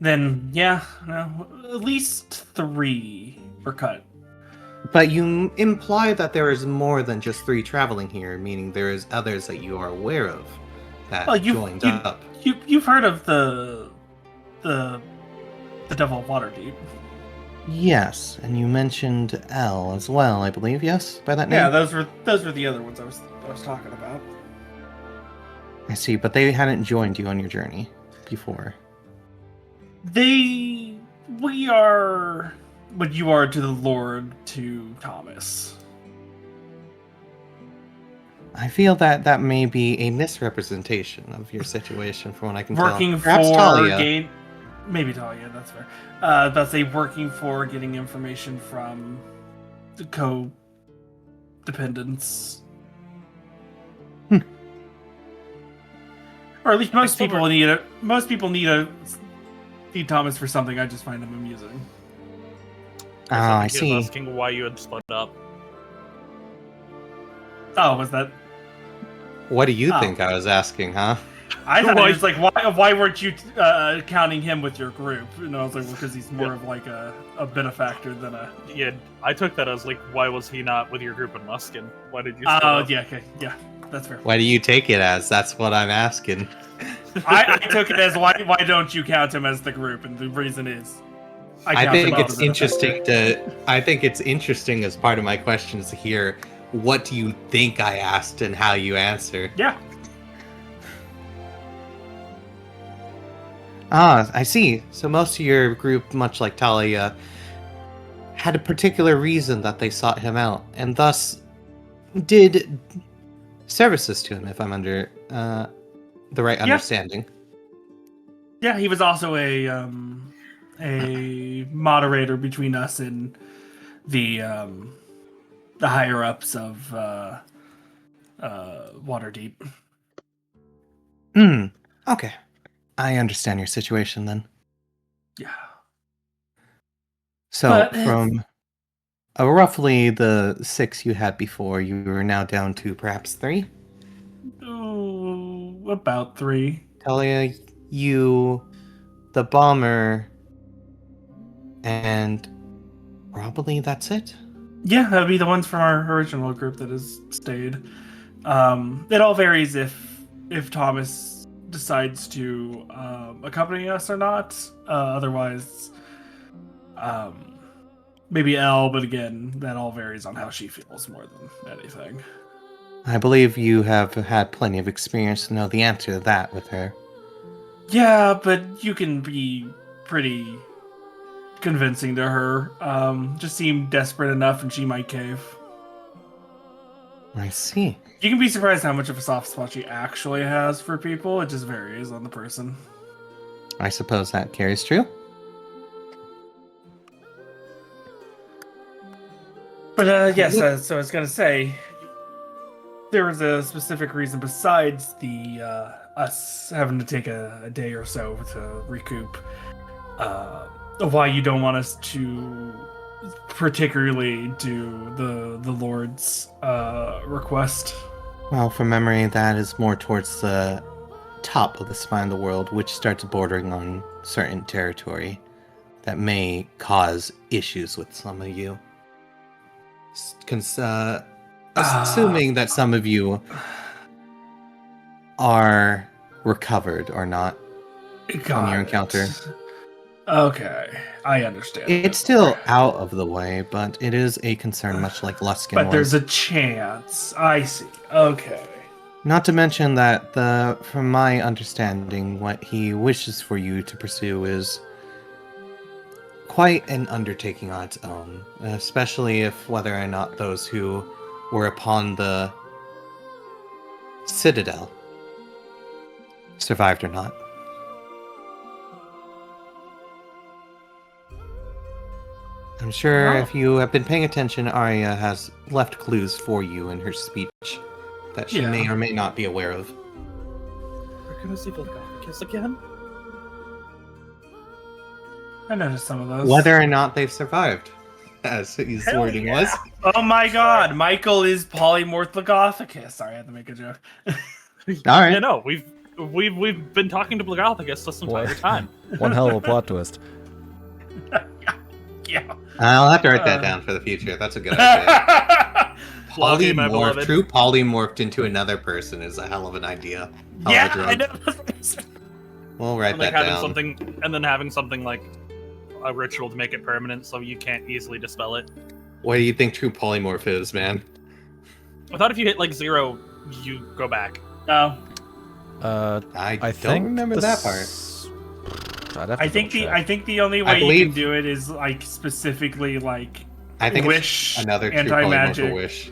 then yeah, no, at least 3 were cut. But you imply that there is more than just 3 traveling here, meaning there is others that you are aware of that joined up. You've heard of the Devil of Waterdeep? Yes, and you mentioned L as well, I believe. Yes, by that name. Yeah, those were the other ones I was talking about. I see, but they hadn't joined you on your journey before. We are what you are to the Lord to Thomas. I feel that may be a misrepresentation of your situation from what I can working tell. Perhaps for Talia. Maybe Talia, that's fair. That's working for getting information from the co-dependents. Or at least most people need Thomas for something. I just find him amusing. I He see. was asking why you had split up. Oh, was that? What do you think I was asking, huh? I thought it was like, why weren't you counting him with your group? And I was like, well, because he's more of like a benefactor than a... Yeah, I took that as like, why was he not with your group in Luskin? Why did you? Oh, yeah, okay, yeah, that's fair. Why do you take it as? That's what I'm asking. I took it as why don't you count him as the group? And the reason is, I think it's interesting I think it's interesting as part of my questions to hear what do you think I asked and how you answered. Yeah. Ah, I see. So most of your group, much like Talia, had a particular reason that they sought him out, and thus did services to him, if I'm under the right understanding. Yeah, he was also a moderator between us and the higher ups of Waterdeep. Okay. I understand your situation then. Yeah. So But from roughly the 6 you had before, you are now down to perhaps 3? About 3. Talia, you, the bomber, and probably that's it? Yeah, that'd be the ones from our original group that has stayed. It all varies if Thomas decides to accompany us or not. Otherwise, maybe Elle, but again, that all varies on how she feels more than anything. I believe you have had plenty of experience to know the answer to that with her. Yeah, but you can be pretty convincing to her. Just seem desperate enough and she might cave. I see. You can be surprised how much of a soft spot she actually has for people. It just varies on the person. I suppose that carries true. But yes, so I was gonna say, there was a specific reason besides the us having to take a day or so to recoup. Why you don't want us to particularly do the Lord's request. Well, from memory, that is more towards the top of the spine of the world, which starts bordering on certain territory that may cause issues with some of you. Assuming that some of you are recovered or not from your encounter. Okay, I understand. It's still out of the way, but it is a concern, much like Luskin But was. there's a chance. I see. Okay. Not to mention that, from my understanding, what he wishes for you to pursue is quite an undertaking on its own, especially if whether or not those who were upon the Citadel survived or not. I'm sure if you have been paying attention, Arya has left clues for you in her speech that she may or may not be aware of. We're gonna see Volganicus again? I noticed some of those. Whether or not they've survived, as his wording was. Oh my god, Michael is polymorph Logothicus. Sorry, I had to make a joke. Alright. Yeah, no, we've been talking to Blogothicus this entire time. One hell of a plot twist. Yeah. I'll have to write that down for the future. That's a good idea. Love you, my beloved. True polymorphed into another person is a hell of an idea. Yeah, I know. We'll write And like that having down. something, and then having something like a ritual to make it permanent, so you can't easily dispel it. What do you think true polymorph is, man? I thought if you hit like 0, you go back. No. I don't think remember the that part. I think the only way you can do it is like specifically like I think wish, it's another true anti-magic. polymorph wish.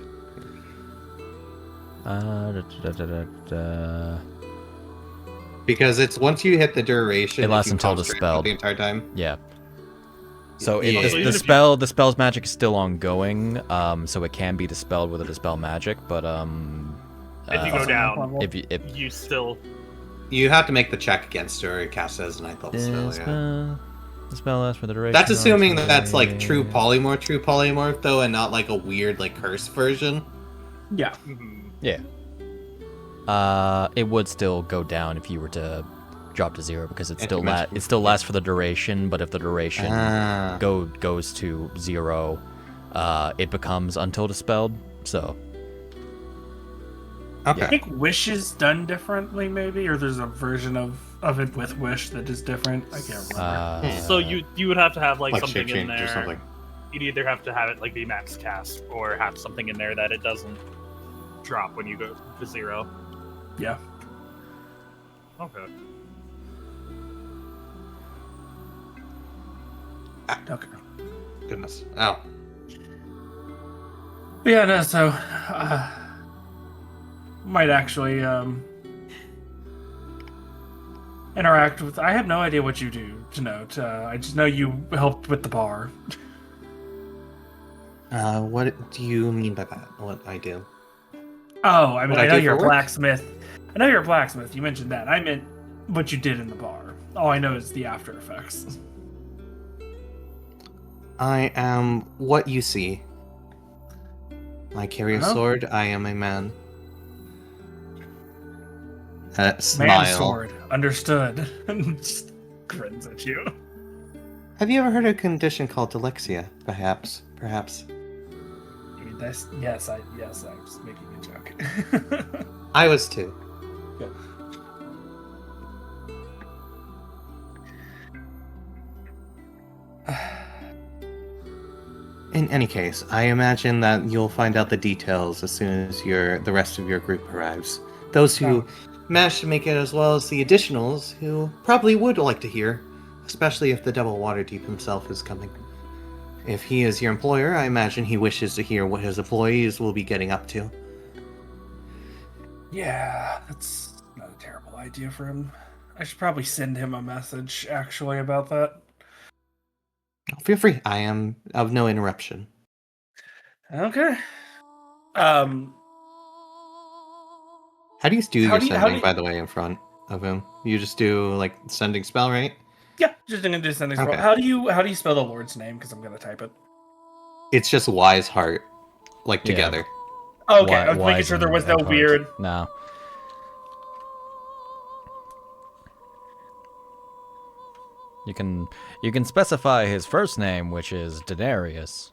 Because it's once you hit the duration, It lasts you until concentrate dispelled. the entire time. Yeah. So Yeah. the So even if the spell's magic is still ongoing, so it can be dispelled with a dispel magic, but If you go down, if you still. You have to make the check against her and cast it as a 9th level spell. Yeah. the spell lasts for the duration. That's assuming of that's like the- true polymorph though, and not like a weird like curse version. Yeah. Yeah. It would still go down if you were to drop to 0 because it still lasts for the duration. But if the duration goes to 0, it becomes until dispelled. So. Okay. I think Wish is done differently, maybe, or there's a version of it with Wish that is different. I can't remember. So you would have to have like something shape in change or there. something. You'd either have to have it like be max cast, or have something in there that it doesn't drop when you go to 0. Yeah. Okay. Okay. Goodness. Oh. But yeah, no, so might actually interact with. I have no idea what you do to note. I just know you helped with the bar. What do you mean by that? What I do? Oh, I mean, What I I know do you're a for work? blacksmith. I know you're a blacksmith. You mentioned that. I meant what you did in the bar. All I know is the after effects. I am what you see. I carry a Huh? sword. I am a man. Man Smile. sword. Understood. Just grins at you. Have you ever heard of a condition called dyslexia? Perhaps. Yes, I was making a joke. I was too. Good. In any case, I imagine that you'll find out the details as soon as the rest of your group arrives. Those who managed to make it, as well as the additionals who probably would like to hear, especially if the Devil Waterdeep himself is coming. If he is your employer, I imagine he wishes to hear what his employees will be getting up to. Yeah, that's not a terrible idea for him. I should probably send him a message, actually, about that. Feel free. I am of no interruption. Okay. How do you do your How do sending, you- by the way, in front of him? You just do, like, sending spell, right? Yeah, just gonna do sending spell. Okay. How do you spell the Lord's name? Because I'm gonna type it. It's just Wise Heart, like, Yeah. together. Okay, I was making Wise sure there and- was no and hard. weird. No. You can specify his first name, which is Denarius.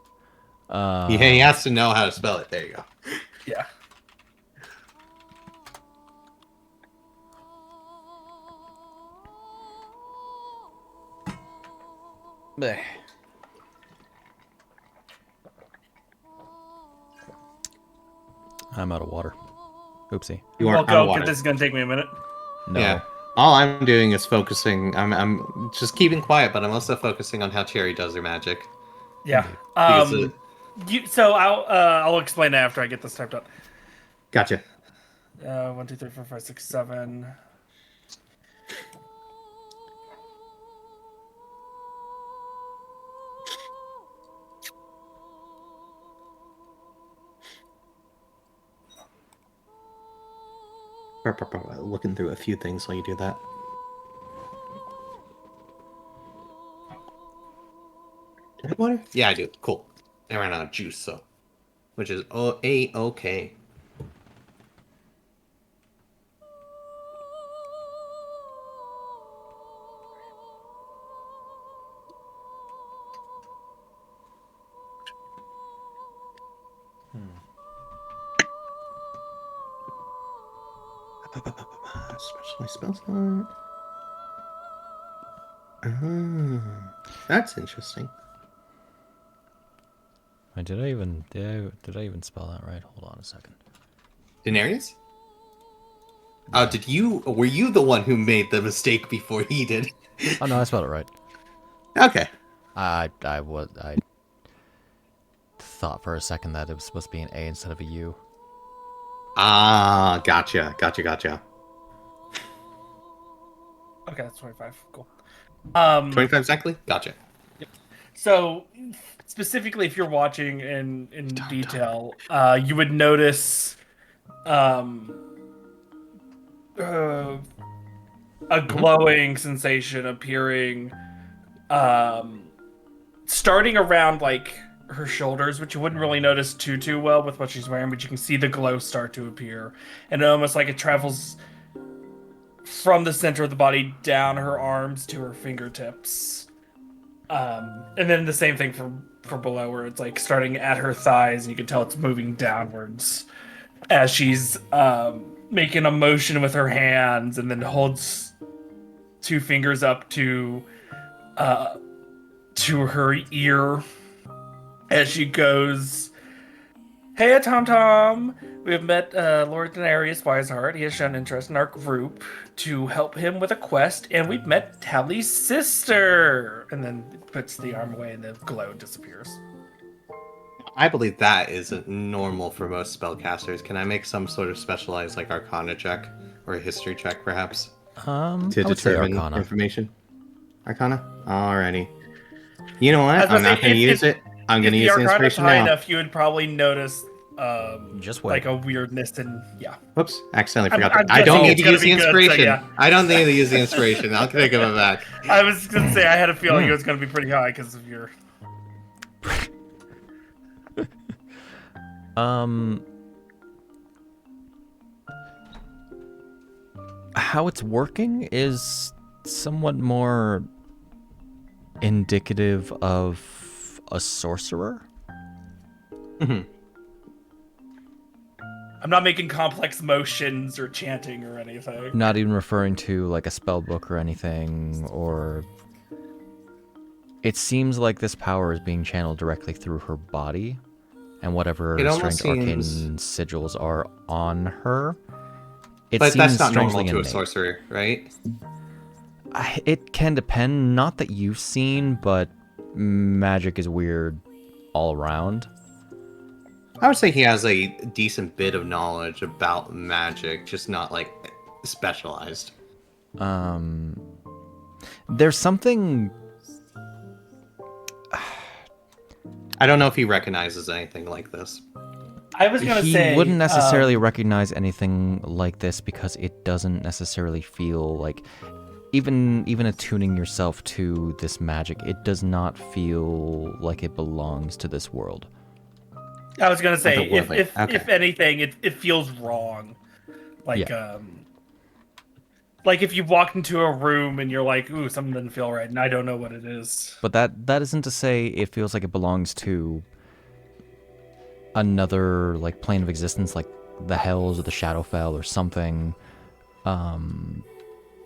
Yeah, he has to know how to spell it. There you go. Yeah. Bleh. I'm out of water. Oopsie. You are Well, out of go, water. 'cause this is gonna take me a minute. No. Yeah. All I'm doing is focusing. I'm just keeping quiet, but I'm also focusing on how Cherry does her magic. Yeah. Because So I'll explain after I get this typed up. Gotcha. 1, 2, 3, 4, 5, 6, 7. Looking through a few things while you do that. Do I have water? Yeah, I do. Cool. I ran out of juice, so. Which is okay. Especially spell slot. That's interesting. Wait, did I even spell that right? Hold on a second. Denarius? Were you the one who made the mistake before he did? Oh no, I spelled it right. Okay. I thought for a second that it was supposed to be an A instead of a U. Ah, gotcha. Okay, that's 25. Cool. 25 exactly? Gotcha. So, specifically, if you're watching in detail, you would notice a glowing sensation appearing, starting around like her shoulders, which you wouldn't really notice too well with what she's wearing, but you can see the glow start to appear, and almost like it travels from the center of the body down her arms to her fingertips. And then the same thing for below, where it's like starting at her thighs, and you can tell it's moving downwards as she's making a motion with her hands, and then holds 2 fingers up to her ear as she goes, "Hey, Tom Tom, we have met Lord Denarius Wiseheart. He has shown interest in our group to help him with a quest, and we've met Tali's sister." And then puts the arm away, and the glow disappears. I believe that is normal for most spellcasters. Can I make some sort of specialized, like, Arcana check or a history check, perhaps, to I would say determine Arcana. information? Arcana. Alrighty. You know what? I was I'm gonna not say, going to if- use it. I'm going to If use the the Arcana's inspiration high now. enough, you would probably notice Just wait. like a weirdness and yeah. Whoops, accidentally I'm- forgot. I'm I don't guessing need it's to gonna use the be good, so inspiration. yeah. I don't need to use the inspiration. I'll take it back. I was gonna say I had a feeling it was gonna be pretty high because of your. How it's working is somewhat more indicative of a sorcerer. Mhm. I'm not making complex motions or chanting or anything. Not even referring to like a spell book or anything, or it seems like this power is being channeled directly through her body, and whatever It almost strange arcane seems- sigils are on her. It But seems that's not strangely normal to a innate. sorcerer, right? It can depend. Not that you've seen, but magic is weird all around. I would say he has a decent bit of knowledge about magic, just not like specialized. There's something. I don't know if he recognizes anything like this. I was gonna He say wouldn't necessarily recognize anything like this because it doesn't necessarily feel like, even attuning yourself to this magic, it does not feel like it belongs to this world. I was gonna say Like a living. if Okay. anything, it feels wrong. Like Yeah. like if you walked into a room and you're like, ooh, something doesn't feel right, and I don't know what it is. But that isn't to say it feels like it belongs to another like plane of existence, like the Hells or the Shadowfell or something.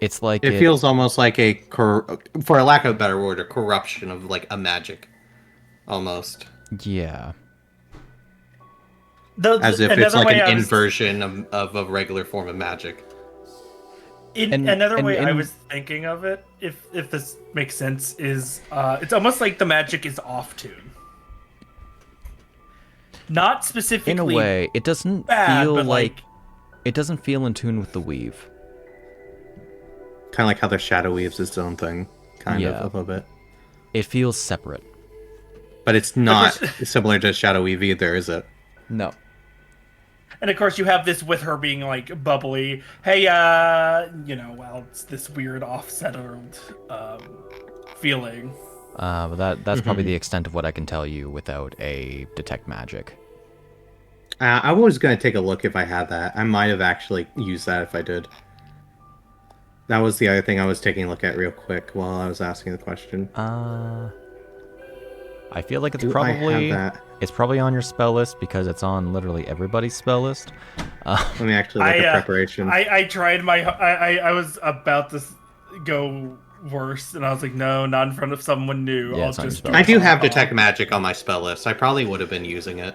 It's like It feels almost like for a lack of a better word, a corruption of like a magic, almost, yeah. as if it's Another like way an I was- inversion of a regular form of magic. Another way I and- was thinking of it, if this makes sense, is it's almost like the magic is off tune. Not specifically In a way, it doesn't bad, feel but like it doesn't feel in tune with the weave. Kind of like how the shadow weaves its own thing, kind Yeah. of a little bit. It feels separate. But it's not similar to shadow weave either, is it? No. And of course, you have this with her being like bubbly. Hey, well, it's this weird offsettled feeling. But that's probably the extent of what I can tell you without a detect magic. I was going to take a look if I had that. I might have actually used that if I did. That was the other thing I was taking a look at real quick while I was asking the question. I feel like it's Do probably I have that? it's probably on your spell list because it's on literally everybody's spell list. Let me actually look at preparation. I tried I was about to go worse, and I was like, no, not in front of someone new. Yeah, I'll it's on your just spell I list. do have detect magic on my spell list. I probably would have been using it.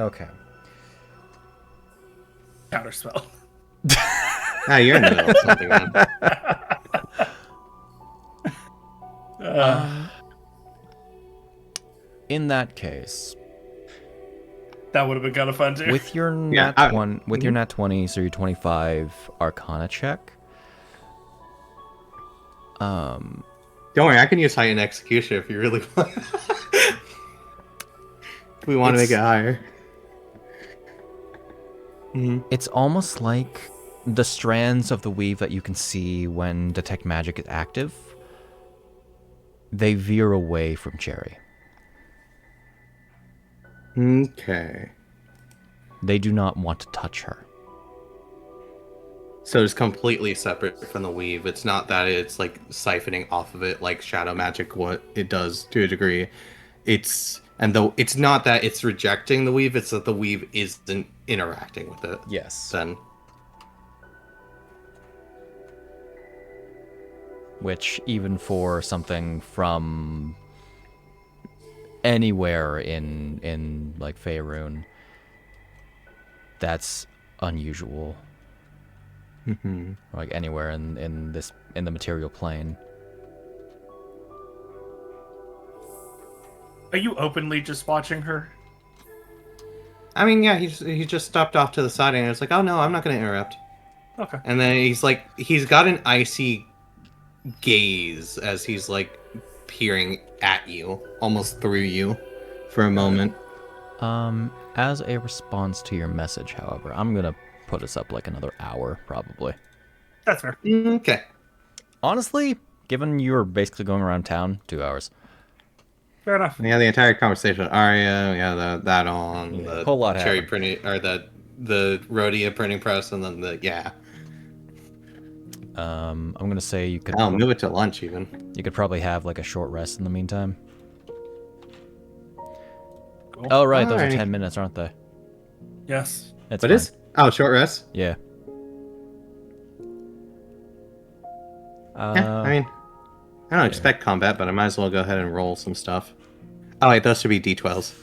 Okay. counterspell. Ah, you're in the middle of something, man. In that case, That would have been kind of fun too. with your Yeah, your nat 20, so your 25 Arcana check. Don't worry, I can use heightened execution if you really want. If we want to make it higher. It's almost like the strands of the weave that you can see when detect magic is active. They veer away from Cherry. Okay. They do not want to touch her. So it's completely separate from the weave. It's not that it's like siphoning off of it like shadow magic what it does to a degree. It's not that it's rejecting the weave, it's that the weave isn't interacting with it. Yes. Then Which, even for something from anywhere in like Faerun, that's unusual. Like anywhere in the material plane. Are you openly just watching her? I mean, yeah, he just stopped off to the side and it's like, oh no, I'm not gonna interrupt. Okay. And then he's got an icy gaze as he's like peering at you, almost through you, for a moment. As a response to your message, however, I'm gonna put us up like another hour, probably. That's fair. Okay. Honestly, given you were basically going around town, 2 hours. Fair enough. Yeah, the entire conversation with Arya, that on Yeah, the whole lot cherry happened. printing, or the Rhodia printing press, and then I'm gonna say you could. I'll move it to lunch even. You could probably have like a short rest in the meantime. Cool. Oh right, those are Alrighty. 10 minutes, aren't they? Yes. It's What fine. is? Oh, short rest. Yeah. Yeah, I mean, I don't expect combat, but I might as well go ahead and roll some stuff. Oh wait, those should be D12s.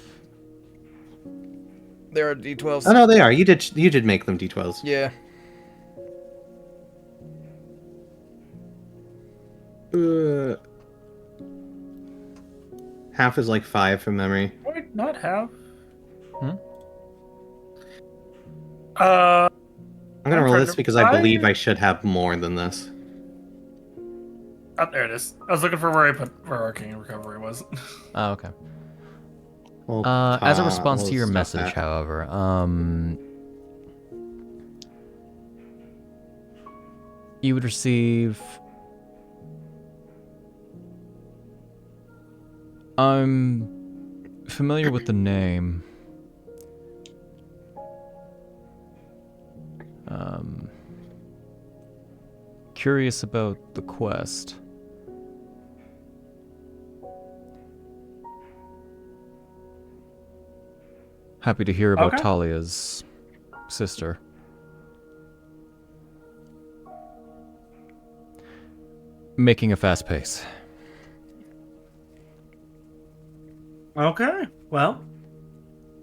There are D12s. Oh no, they are. You did make them D12s. Yeah. Half is like 5 from memory. Might not have. Hmm? I'm gonna I'm roll trying this to because I believe find- I should have more than this. Oh, there it is. I was looking for where Arcane Recovery was. Oh, okay. Well, As a response to your stop message, that. however, you would receive. I'm familiar with the name. Curious about the quest. Happy to hear about Okay. Talia's sister. Making a fast pace. Okay. Well,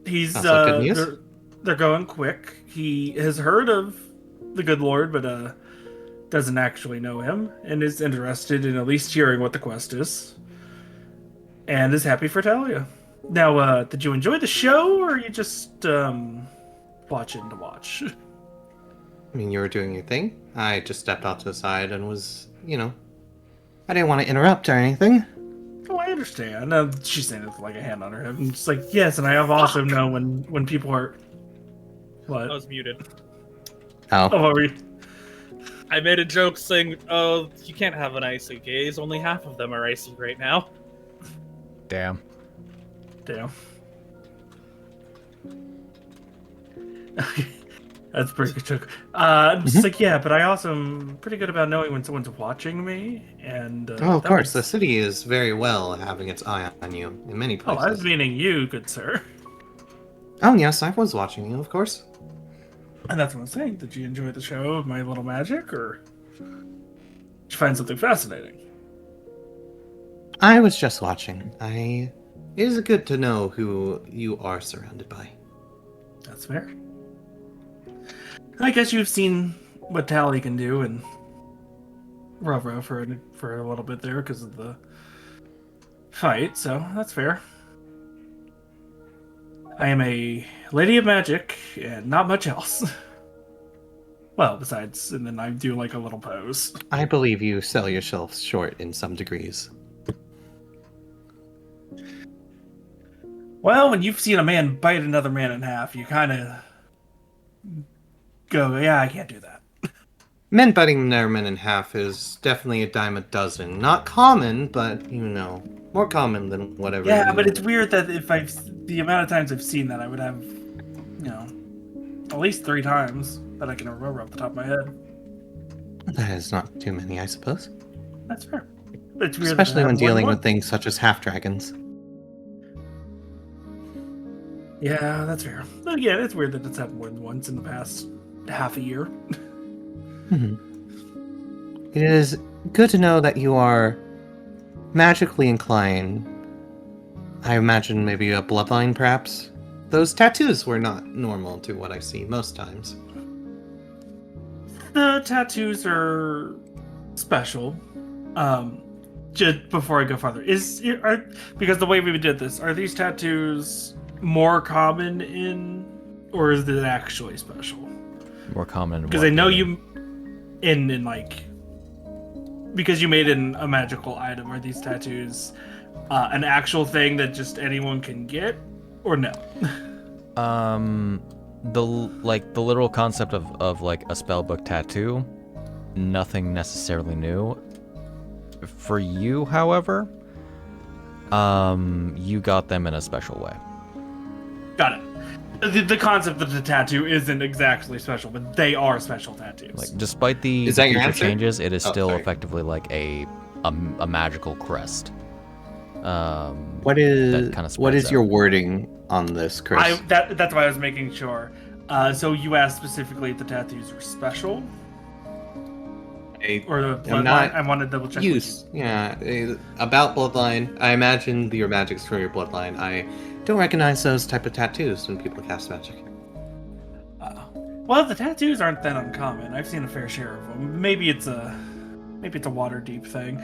he's Sounds like good news. they're going quick. He has heard of the good Lord, but doesn't actually know him, and is interested in at least hearing what the quest is, and is happy for Talia. Now, did you enjoy the show, or are you just watching to watch? I mean, you were doing your thing. I just stepped off to the side and was, I didn't want to interrupt or anything. Oh, I understand. She's saying it with like a hand on her head. And it's like, yes, and I have also known when people are. What? I was muted. Oh, Oh, what were you? I made a joke saying, "Oh, you can't have an icy gaze. Only half of them are icy right now." Damn. Damn. That's a pretty good joke. I'm just like, yeah, but I also am pretty good about knowing when someone's watching me, and oh, of that course. The was- city is very well having its eye on you in many Oh, places. I was meaning you, good sir. Oh, yes, I was watching you, of course. And that's what I'm saying. Did you enjoy the show of My Little Magic, or did you find something fascinating? I was just watching. It is good to know who you are surrounded by. That's fair. I guess you've seen what Talia can do, and Rova for a little bit there because of the fight, so that's fair. I am a lady of magic, and not much else. Well, besides, and then I do like a little pose. I believe you sell yourself short in some degrees. Well, when you've seen a man bite another man in half, you kind of go, yeah, I can't do that. Men biting their men in half is definitely a dime a dozen. Not common, but, more common than whatever. Yeah, but it's weird that the amount of times I've seen that, I would have, at least 3 times that I can remember off the top of my head. That is not too many, I suppose. That's fair. But it's weird that Especially it when happened more dealing than with things such as half-dragons. once. Yeah, that's fair. But yeah, it's weird that it's happened more than once in the past half a year. It is good to know that you are magically inclined. I imagine maybe a bloodline, perhaps? Those tattoos were not normal to what I see most times. The tattoos are special. Just before I go farther, because the way we did this, are these tattoos more common or is it actually special? More common. Because I know you in like because you made a magical item, are these tattoos an actual thing that just anyone can get, or no? The literal concept of like a spellbook tattoo, nothing necessarily new. For you, however, you got them in a special way. Got it. The concept of the tattoo isn't exactly special, but they are special tattoos. Like, despite the Is that your feature answer? changes, it is Oh, still sorry. effectively like a magical crest. What that is kinda what spreads is your out. wording on this, Chris? That's why I was making sure. So you asked specifically if the tattoos were special or the I'm bloodline. not I want to double check. About bloodline. I imagine your magic's from your bloodline. I don't recognize those type of tattoos when people cast magic. Well, the tattoos aren't that uncommon. I've seen a fair share of them. Maybe it's a water deep thing.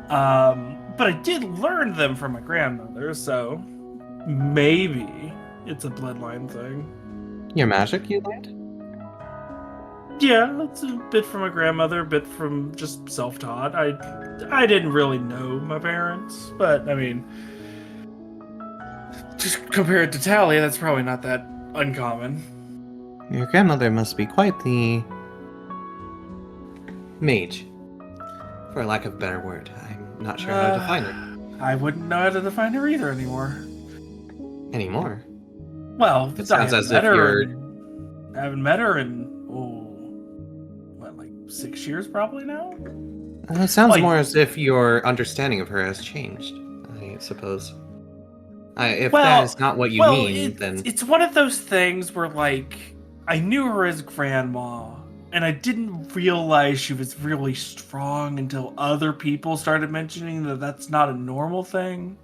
But I did learn them from my grandmother, so maybe it's a bloodline thing. Your magic, you learned? Yeah, it's a bit from my grandmother, a bit from just self-taught. I didn't really know my parents, but I mean, just compared to Talia, that's probably not that uncommon. Your grandmother must be quite the mage, for lack of a better word. I'm not sure how to define her I wouldn't know how to define her either anymore. anymore. Well, It sounds as if I haven't met her in like 6 years probably now. It sounds Like- more as if your understanding of her has changed, I suppose. If Well- that is not what you mean, then it's one of those things where, like, I knew her as grandma, and I didn't realize she was really strong until other people started mentioning that that's not a normal thing.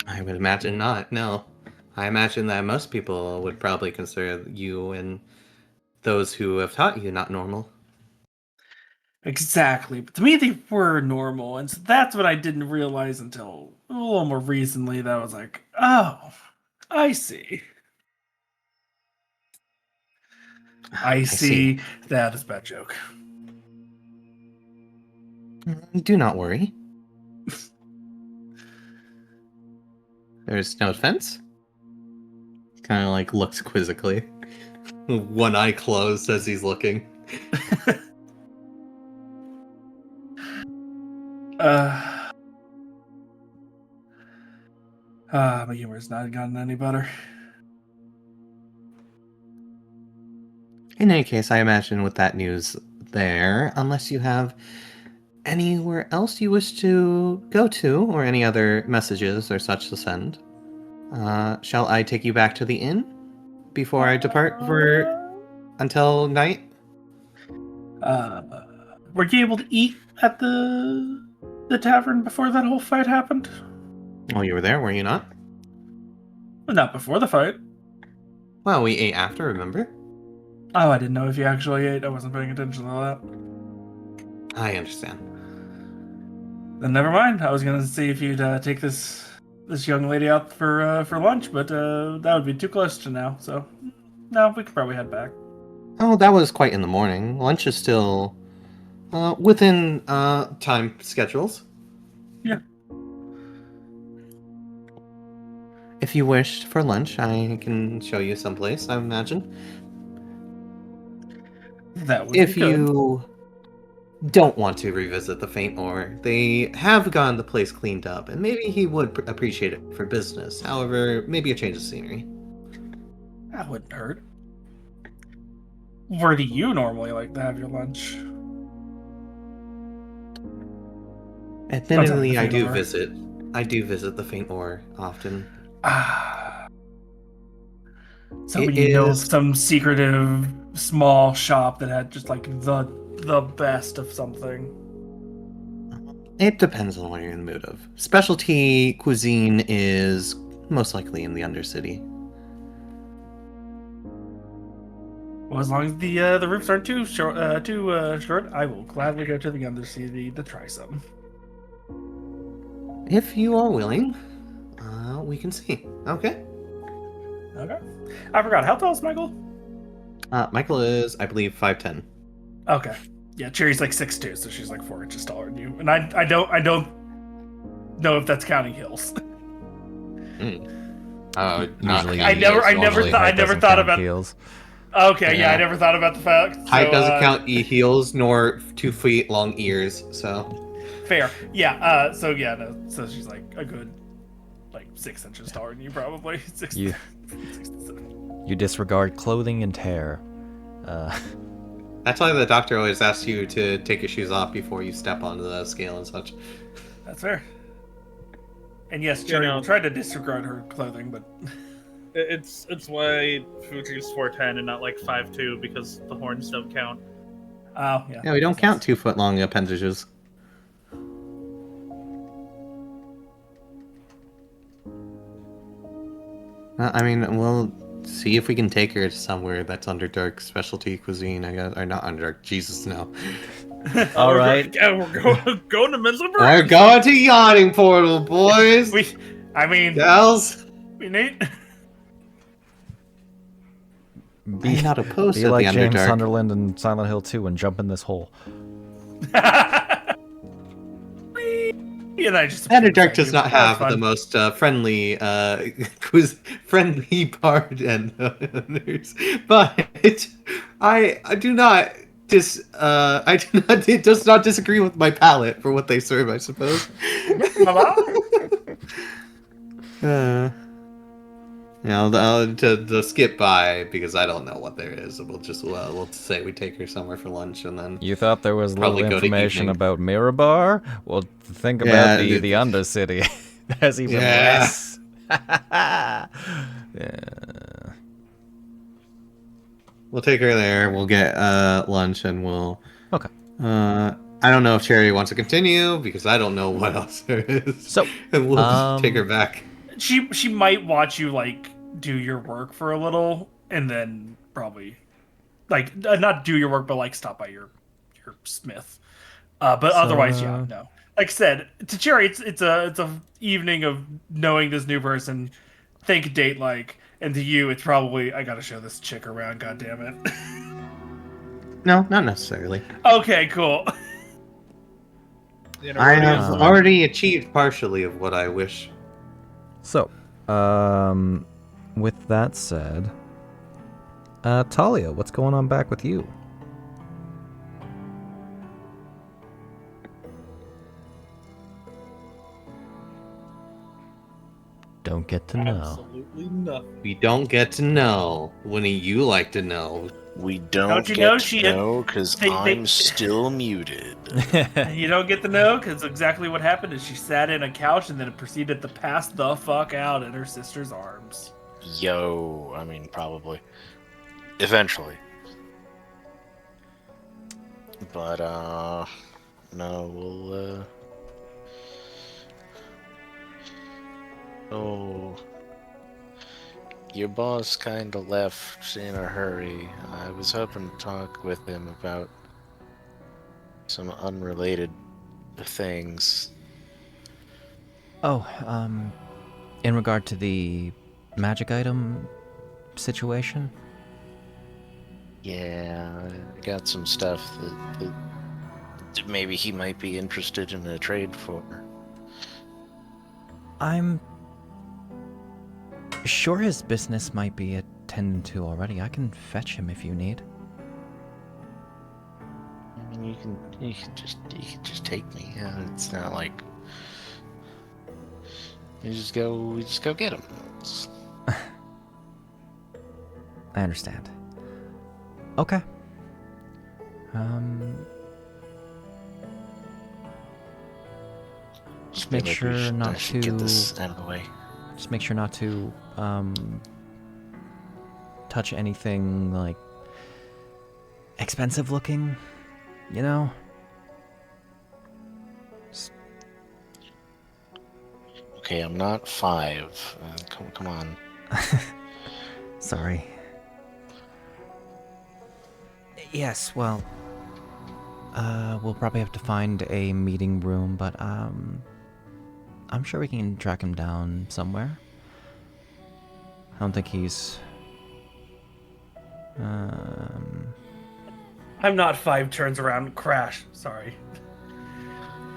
I would imagine not. No, I imagine that most people would probably consider you and those who have taught you not normal. Exactly, but to me they were normal, and so that's what I didn't realize until a little more recently. That I was like, oh, I see. I see. That is a bad joke. Do not worry. There's no offense. Kind of like looks quizzically, one eye closed as he's looking. My humor's not gotten any better. In any case, I imagine with that news there, unless you have anywhere else you wish to go to, or any other messages or such to send, shall I take you back to the inn before I depart for until night? Were you able to eat at the tavern before that whole fight happened? Oh, you were there, were you not? Well, not before the fight. Well, we ate after, remember? Oh, I didn't know if you actually ate. I wasn't paying attention to that. I understand. Then never mind. I was gonna see if you'd take this young lady out for lunch, but that would be too close to now. So, no, we could probably head back. Oh, that was quite in the morning. Lunch is still within time schedules. Yeah. If you wished for lunch, I can show you someplace, I imagine. That would If be good. you don't want to revisit the Faint Ore, they have gotten the place cleaned up, and maybe he would appreciate it for business. However, maybe a change of scenery. That wouldn't hurt. Where do you normally like to have your lunch? Admittedly, I Faint do Ore. visit. I do visit the Faint Ore often. So It you know is- some secretive small shop that had just like the best of something. It depends on what you're in the mood of. Specialty cuisine is most likely in the Undercity. Well, as long as the roofs aren't too short, I will gladly go to the Undercity to try some. If you are willing, we can see. Okay. Okay. I forgot. How tall is Michael? Michael is, I believe, 5'10". Okay. Yeah, Cherry's like 6'2", so she's like 4 inches taller than you. And I don't know if that's counting hills. Usually, I never thought about heels. Okay, yeah, I Yeah. never thought about the fact. Height so, doesn't count heels nor 2 feet long ears, so. Fair. Yeah, so she's like a good, like 6 inches taller than you, probably. You disregard clothing and hair. That's why the doctor always asks you to take your shoes off before you step onto the scale and such. That's fair. And yes, Cherry will try to disregard her clothing, but It's why Fuji's 4'10" and not like 5'2", because the horns don't count. oh yeah. Yeah, we don't count 2 foot long appendages. I mean, we'll see if we can take her somewhere that's Underdark specialty cuisine. I guess, or not Underdark. Jesus, no. All right. Yeah, we're going to Middlesbrough. We're going to Yawning Portal, boys. Gals. We need. I'm not opposed Be to like the James Underdark. Sunderland in Silent Hill 2 and jump in this hole. Underdark does not have the most friendly friendly bartenders, but I do not it does not disagree with my palate for what they serve, I suppose. To skip by because I don't know what there is. We'll say we take her somewhere for lunch and then You thought there was little probably go to information evening. about Mirabar? Well, think Yeah, about the Undercity. There's even less. Yeah. We'll take her there. We'll get lunch and we'll. Okay. I don't know if Cherry wants to continue because I don't know what else there is. So, and we'll just take her back. She might watch you like do your work for a little and then probably like not do your work but like stop by your smith. But otherwise, yeah, no. Like I said, to Cherry, it's a evening of knowing this new person. Think date like, and to you, it's probably I gotta show this chick around. God damn it. No, not necessarily. Okay, cool. I have already achieved partially of what I wish. So, with that said, Talia, what's going on back with you? Don't get to know. Absolutely nothing. We don't get to know. Wouldn't you like to know? We don't you get know to know because I'm still muted. You don't get to know because exactly what happened is she sat in a couch and then proceeded to pass the fuck out in her sister's arms. Yo, I mean, probably. Eventually. But, no, we'll, Oh, your boss kinda left in a hurry. I was hoping to talk with him about some unrelated things. Oh, in regard to the magic item situation? Yeah, I got some stuff that maybe he might be interested in a trade for. I'm sure his business might be attended to already. I can fetch him if you need. I mean, you can just take me. It's not like we just go get him. I understand. Okay. Just make sure not to get this out of the way. Just make sure not to touch anything like expensive looking, you know? Okay, I'm not 5. Come on. Sorry. Yes, well, we'll probably have to find a meeting room, but I'm sure we can track him down somewhere. I don't think he's I'm not 5 turns around. Crash. Sorry.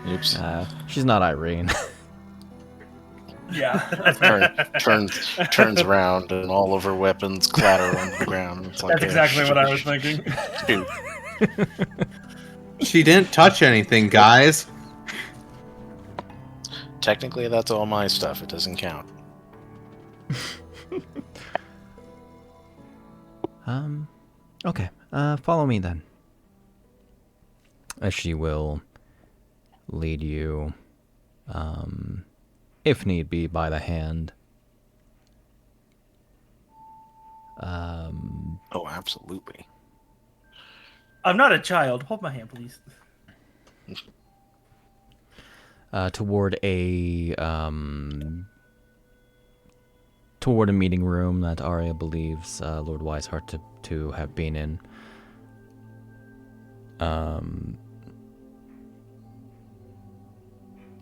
Oops. She's not Irene. Yeah. Turns around and all of her weapons clatter on the ground. It's like, That's exactly what I was thinking. Shoot. She didn't touch anything, guys. Technically, that's all my stuff. It doesn't count. Okay. Follow me then. As she will lead you, if need be, by the hand. Oh, absolutely. I'm not a child. Hold my hand, please. Toward a meeting room that Arya believes Lord Wiseheart to have been in.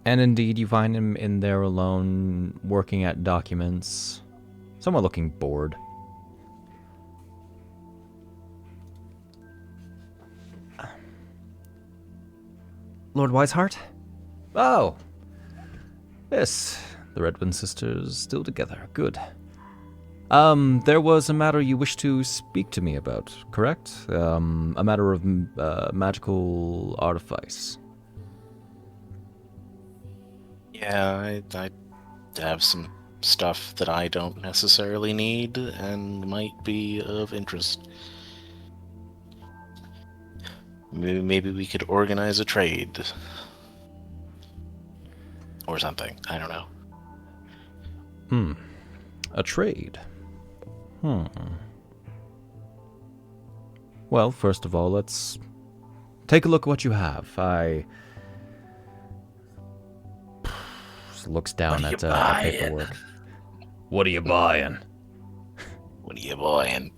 And indeed, you find him in there alone, working at documents, somewhat looking bored. Lord Wiseheart? Oh! Yes, the Redwind sisters still together. Good. There was a matter you wished to speak to me about, correct? A matter of magical artifice. Yeah, I have some stuff that I don't necessarily need and might be of interest. Maybe we could organize a trade. Or something. I don't know. A trade. Well, first of all, let's take a look at what you have. Looks down at the paperwork. What are you buying? What are you buying?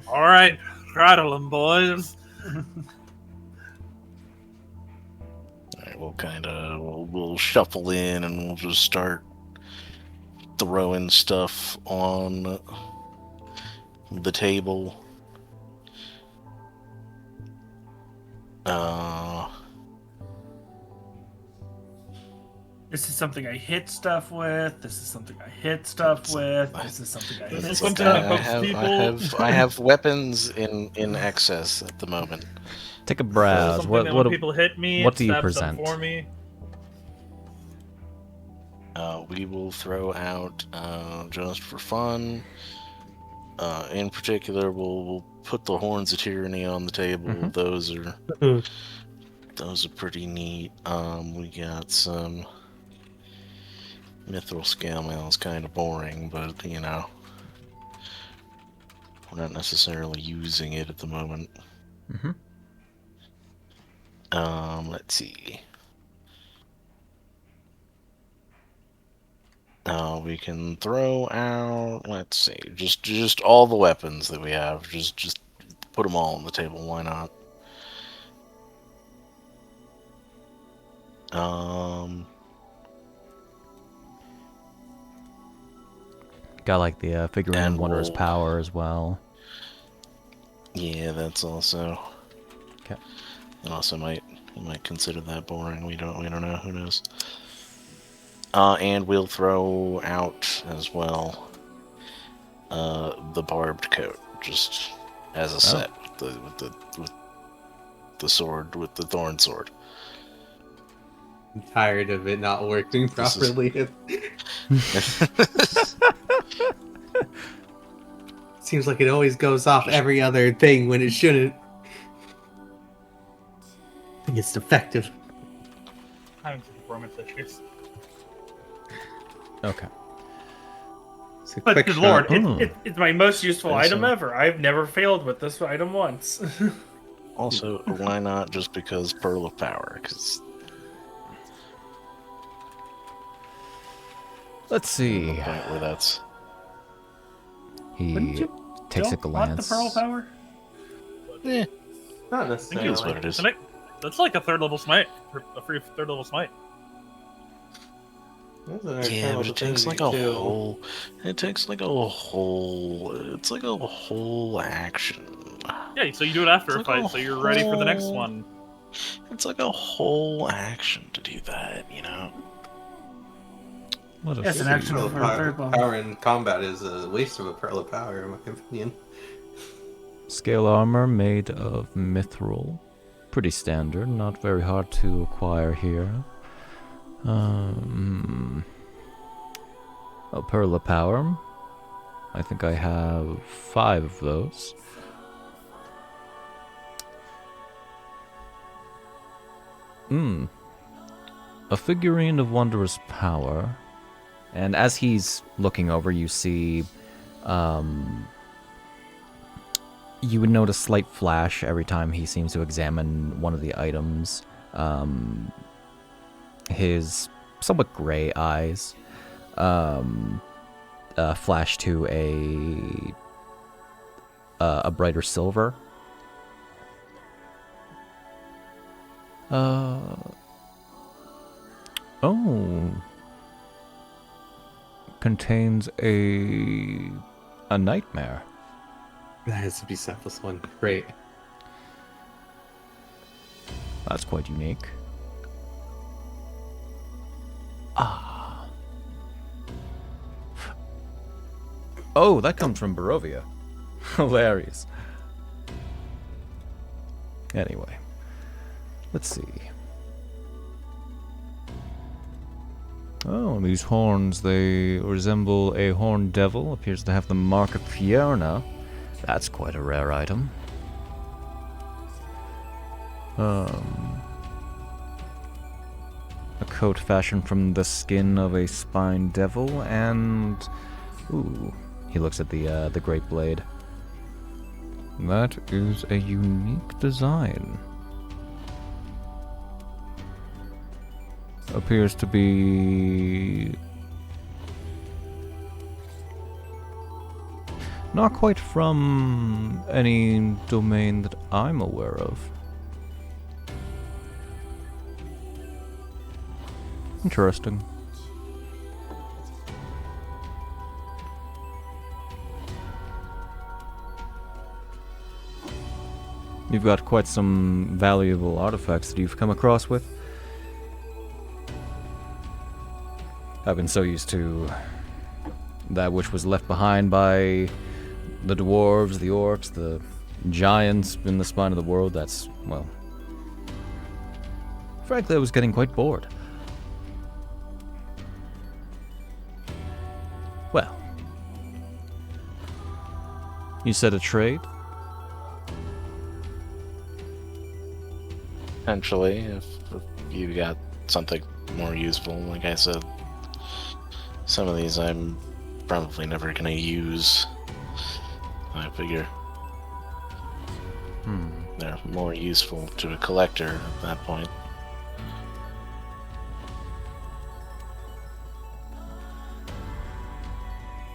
All right, rattle 'em, boys. Alright, we'll shuffle in and we'll just start throwing stuff on the table. This is something I hit stuff with. This is something I hit stuff with. This is something I hit This is stuff something with. that I have weapons in excess at the moment. Take a browse. Something that when people hit me, what it do you stabs them present? for me. We will throw out just for fun. In particular, we'll put the horns of tyranny on the table. Mm-hmm. Those are pretty neat. We got some mithril scale mail. Is kind of boring, but you know, we're not necessarily using it at the moment. Mm-hmm. Let's see. We can throw out. Let's see, just all the weapons that we have. Just put them all on the table. Why not? Got like the figurine And of Wondrous we'll- Power as well. Yeah, that's also. Okay. And also might consider that boring. We don't know. Who knows? And we'll throw out as well the barbed coat, just as a set with the sword, with the thorn sword. I'm tired of it not working This is- properly. Seems like it always goes off every other thing when it shouldn't. I think it's defective. Having some performance issues. Okay. It's a But quick good shot. lord, it's my most useful Awesome. item ever. I've never failed with this item once. Also, why not just because Pearl of Power? Because Let's see. point where that's Wouldn't He you takes a don't want the glance. pearl power? Not I think necessarily. it's what it is. That's like a third level smite. A free third level smite. Yeah, but it takes like a whole. It takes like a whole. It's like a whole action. Yeah, so you do it after a It's fight, like so you're ready for the next whole- one. It's like a whole action to do that, What a Yes, an action for a third level. Power in combat is a waste of a pearl of power, in my opinion. Scale armor made of mithril. Pretty standard, not very hard to acquire here. A pearl of power. I think I have 5 of those. A figurine of wondrous power. And as he's looking over, you see, you would notice slight flash every time he seems to examine one of the items. His somewhat gray eyes flash to a brighter silver. Contains a nightmare. That is the Bucephalus one. Great. That's quite unique. Oh, that comes from Barovia. Hilarious. Anyway, let's see. Oh, these horns, they resemble a horned devil. Appears to have the mark of Fierna. That's quite a rare item. A coat fashioned from the skin of a spined devil, and... Ooh, he looks at the great blade. That is a unique design. Appears to be... not quite from any domain that I'm aware of. Interesting. You've got quite some valuable artifacts that you've come across with. I've been so used to that which was left behind by the dwarves, the orcs, the giants in the spine of the world. That's, well... frankly, I was getting quite bored. Well. You said a trade? Potentially, if you got something more useful. Like I said, some of these I'm probably never gonna use. I figure they're more useful to a collector at that point.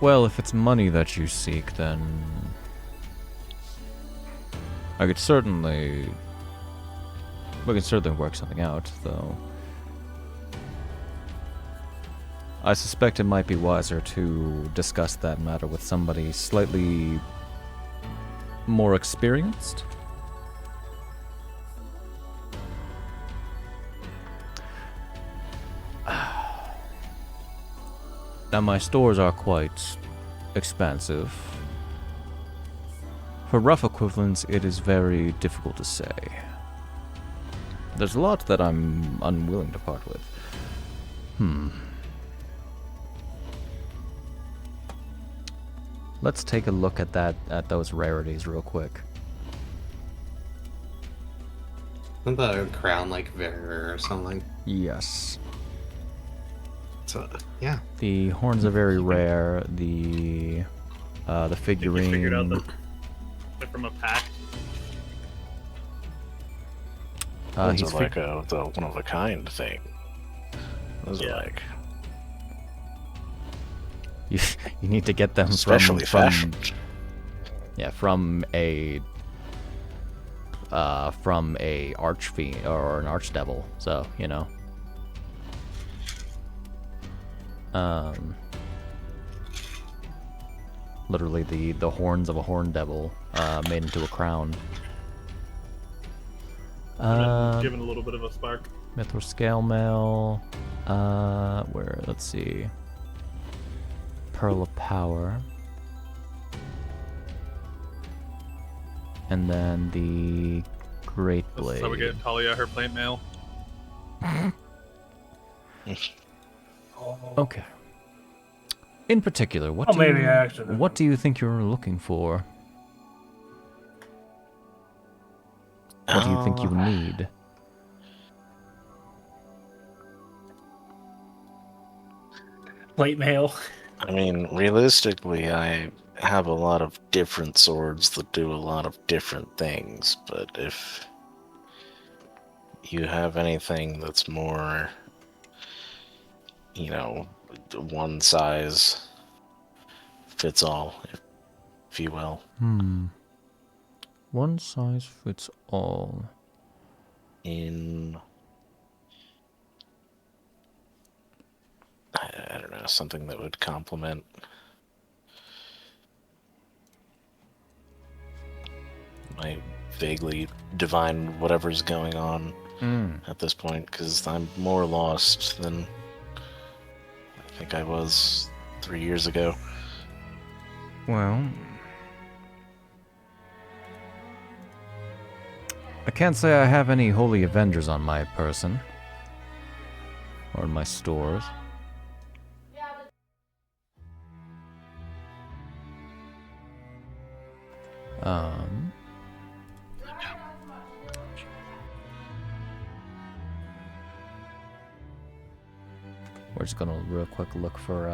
Well, if it's money that you seek, then we could certainly work something out, though. I suspect it might be wiser to discuss that matter with somebody slightly more experienced. Now, my stores are quite expansive. For rough equivalents, it is very difficult to say. There's a lot that I'm unwilling to part with. Let's take a look at those rarities real quick. Isn't the crown like very rare or something? Yes. So yeah. The horns are very rare. The figurine. You figured out that they're from a pack. Those He's are like the one-of-a-kind thing. Those are like... You need to get them Especially from fashioned. Yeah, from a archfiend or an archdevil. So, you know. Literally the horns of a horn devil made into a crown. Given a little bit of a spark. Mithril scale mail. Let's see. Pearl of power. And then the great blade. So we get Talia her plate mail. Okay. In particular, what do you think you're looking for? What do you think you need? Plate mail. I mean, realistically, I have a lot of different swords that do a lot of different things, but if you have anything that's more, one size fits all, if you will. One size fits all. I don't know, something that would complement my vaguely divine whatever's going on at this point, because I'm more lost than I think I was 3 years ago. Well, I can't say I have any holy avengers on my person or in my stores. We're just gonna real quick look for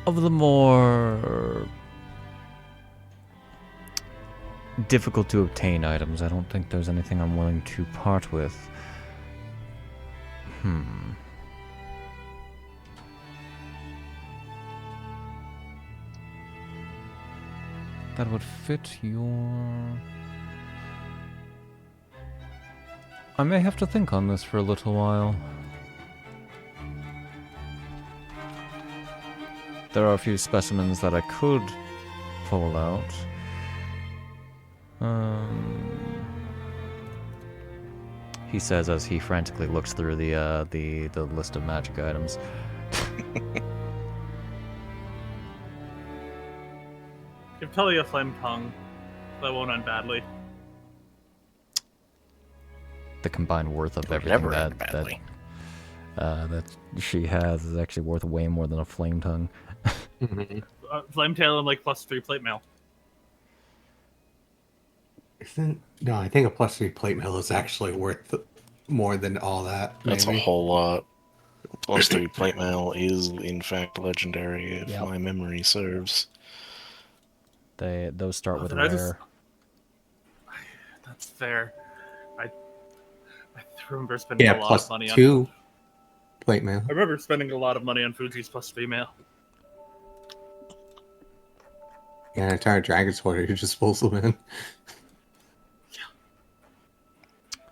of the more difficult to obtain items. I don't think there's anything I'm willing to part with. That would fit your... I may have to think on this for a little while. There are a few specimens that I could pull out. He says as he frantically looks through the list of magic items. Give Talia a flame tongue. That won't end badly. The combined worth of everything that she has is actually worth way more than a flame tongue. Flame tail and like +3 plate mail. No, I think a +3 plate mail is actually worth more than all that. That's maybe. a whole lot. +3 plate mail is in fact legendary, if my memory serves. Those start with rare. That's fair. I remember spending a lot of money on +2 plate mail. I remember spending a lot of money on Fuji's +3 mail. Yeah, an entire dragon sword who just pulls them in.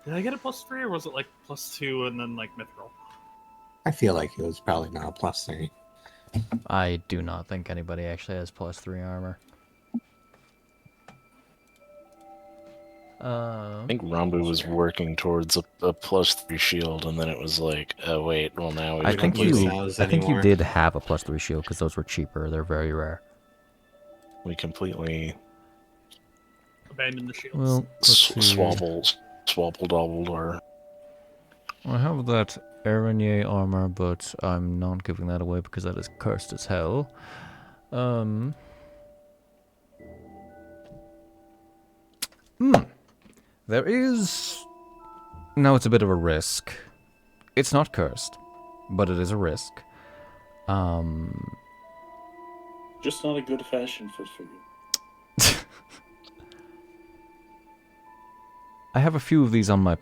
Did I get a +3 or was it like +2 and then like mithril? I feel like it was probably not a +3. I do not think anybody actually has +3 armor. I think Rambu was working towards a +3 shield, and then it was like, oh wait, well now we I think use you those I think you anymore. did have a +3 shield because those were cheaper. They're very rare. we completely Abandon the shields. Well, let's see. swabble doubled our... I have that Araignée armor, but I'm not giving that away because that is cursed as hell. There is... No, it's a bit of a risk. It's not cursed, but it is a risk. Just not a good fashion fit for you. I have a few of these on my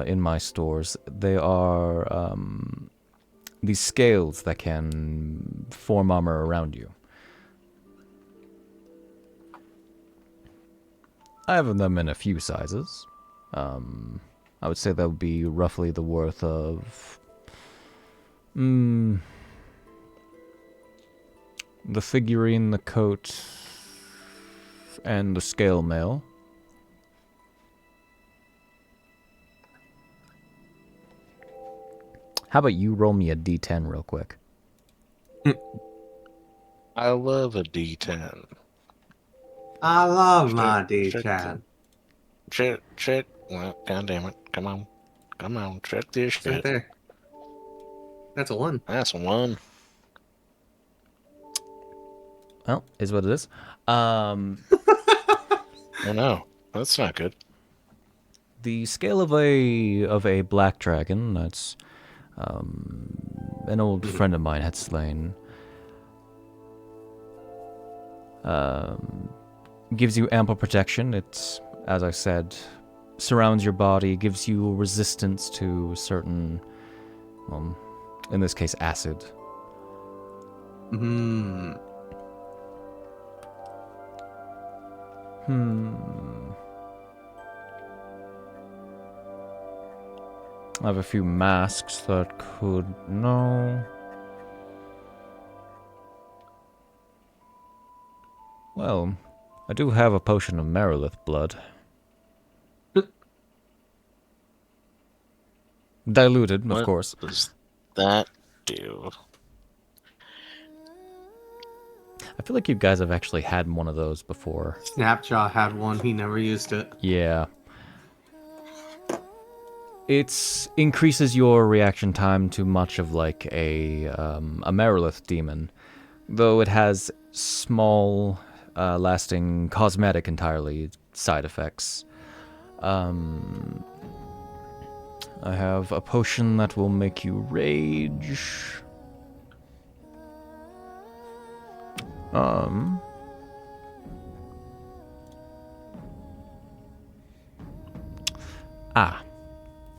in my stores. They are these scales that can form armor around you. I have them in a few sizes. I would say that would be roughly the worth of the figurine, the coat, and the scale mail. How about you roll me a d10 real quick? I love a D10. I love my Check, D10. check. Well, God damn it. Come on. Check this It's right shit. there. That's a 1. That's one. Well, is what it is. Oh no, that's not good. The scale of a black dragon that's an old friend of mine had slain gives you ample protection. It's, as I said, surrounds your body, gives you resistance to certain, in this case, acid. I have a few masks that could... No. Well, I do have a potion of Merilith blood. Diluted, of course. What does that do? I feel like you guys have actually had one of those before. Snapjaw had one. He never used it. Yeah. It increases your reaction time to much of like a Merilith demon, though it has small, lasting cosmetic entirely side effects. I have a potion that will make you rage.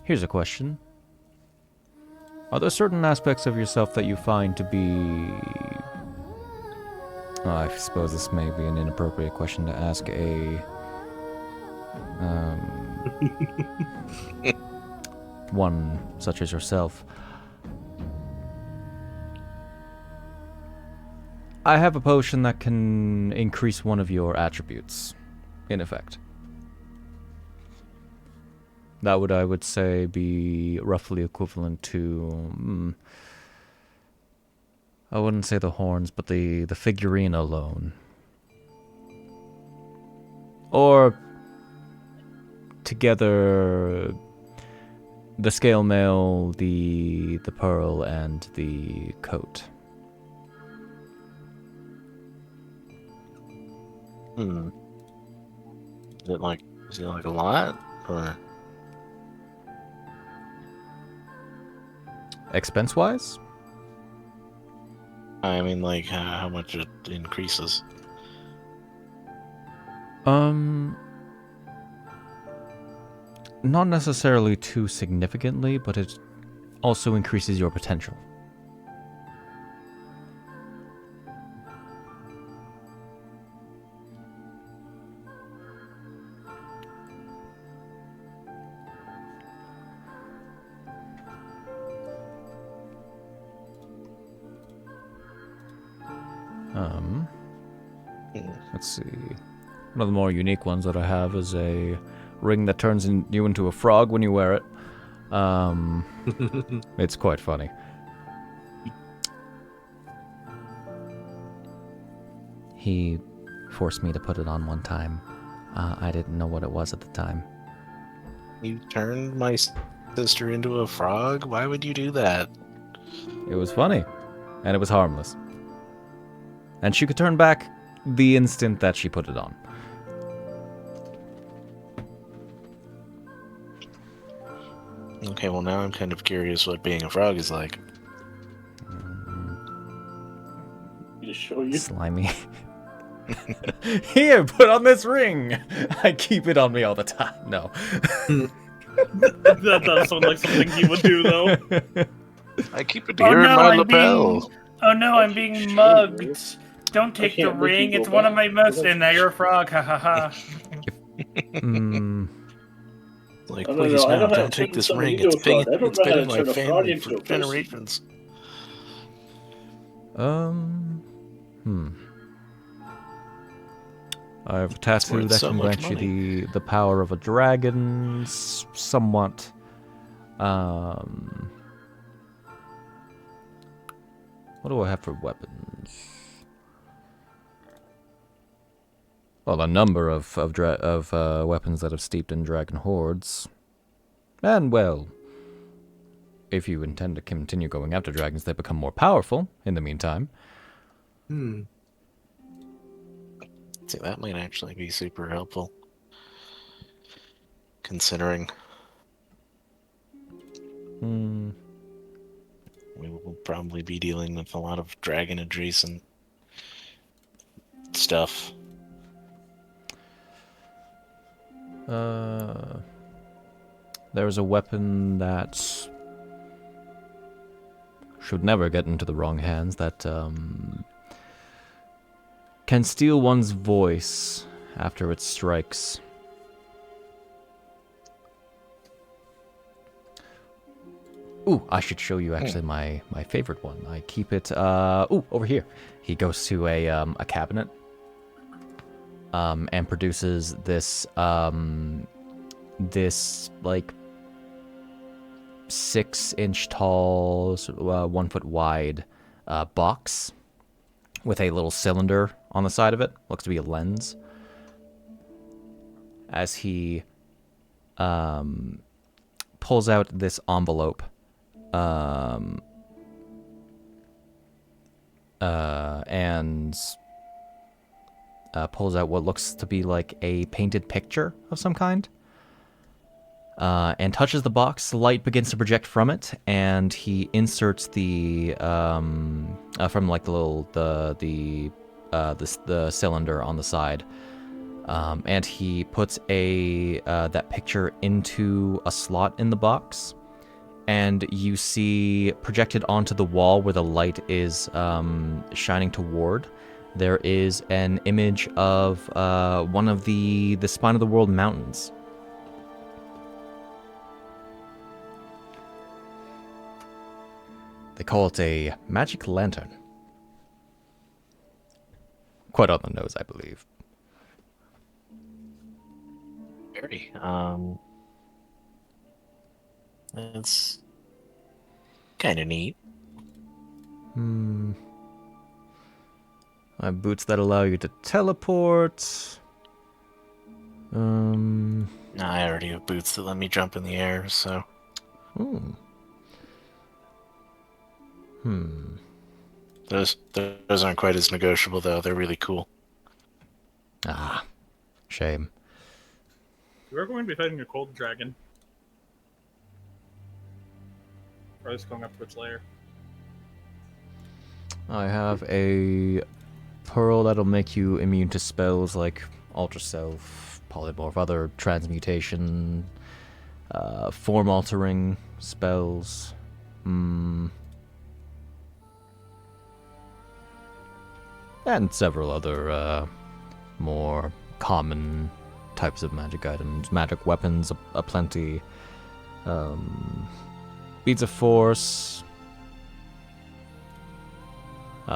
Here's a question. Are there certain aspects of yourself that you find to be... I suppose this may be an inappropriate question to ask a... one such as yourself. I have a potion that can increase one of your attributes, in effect. That would, I would say, be roughly equivalent to... I wouldn't say the horns, but the figurine alone. Or together, the scale mail, the pearl, and the coat. Is it like a lot, or? Expense-wise? I mean, like, how much it increases. Not necessarily too significantly, but it also increases your potential. Let's see. One of the more unique ones that I have is a ring that turns you into a frog when you wear it. It's quite funny. He forced me to put it on one time. I didn't know what it was at the time. You turned my sister into a frog? Why would you do that? It was funny, and it was harmless. And she could turn back the instant that she put it on. Okay, well now I'm kind of curious what being a frog is like. To show you. Slimy. Here, put on this ring! I keep it on me all the time. No. That does sound like something he would do, though. I keep it here in my lapel. Oh no, I'm being mugged. Don't take the can't make you ring. go It's one of back. my most. And now you're a frog. Ha ha ha. Like, No, please, I know no, how to don't take turn this someone ring. into It's a fraud. I don't it's know been how in to my turn a fraud family into for a person. generations. I have a tattoo worth that so can much grant money. you the power of a dragon, somewhat. What do I have for weapons? Well, a number of weapons that have steeped in dragon hordes. And, well, if you intend to continue going after dragons, they become more powerful in the meantime. See, that might actually be super helpful. Considering we will probably be dealing with a lot of dragon adjacent stuff. There's a weapon that should never get into the wrong hands that can steal one's voice after it strikes. Ooh, I should show you actually my favorite one. I keep it over here. He goes to a cabinet and produces this this like 6-inch tall, 1 foot wide box with a little cylinder on the side of it. Looks to be a lens. As he pulls out this envelope and pulls out what looks to be like a painted picture of some kind. And touches the box. The light begins to project from it, and he inserts the from like the little the cylinder on the side, and he puts that picture into a slot in the box, and you see projected onto the wall where the light is shining toward. There is an image of one of the Spine of the World mountains. They call it a magic lantern. Quite on the nose, I believe. Very. It's kind of neat. Boots that allow you to teleport. I already have boots that let me jump in the air, so. Those aren't quite as negotiable, though. They're really cool. Ah, shame. You are going to be fighting a cold dragon. Or is going up to its lair? I have a pearl that'll make you immune to spells like Ultra Self, Polymorph, other transmutation, form altering spells. And several other more common types of magic items, magic weapons aplenty, beads of force,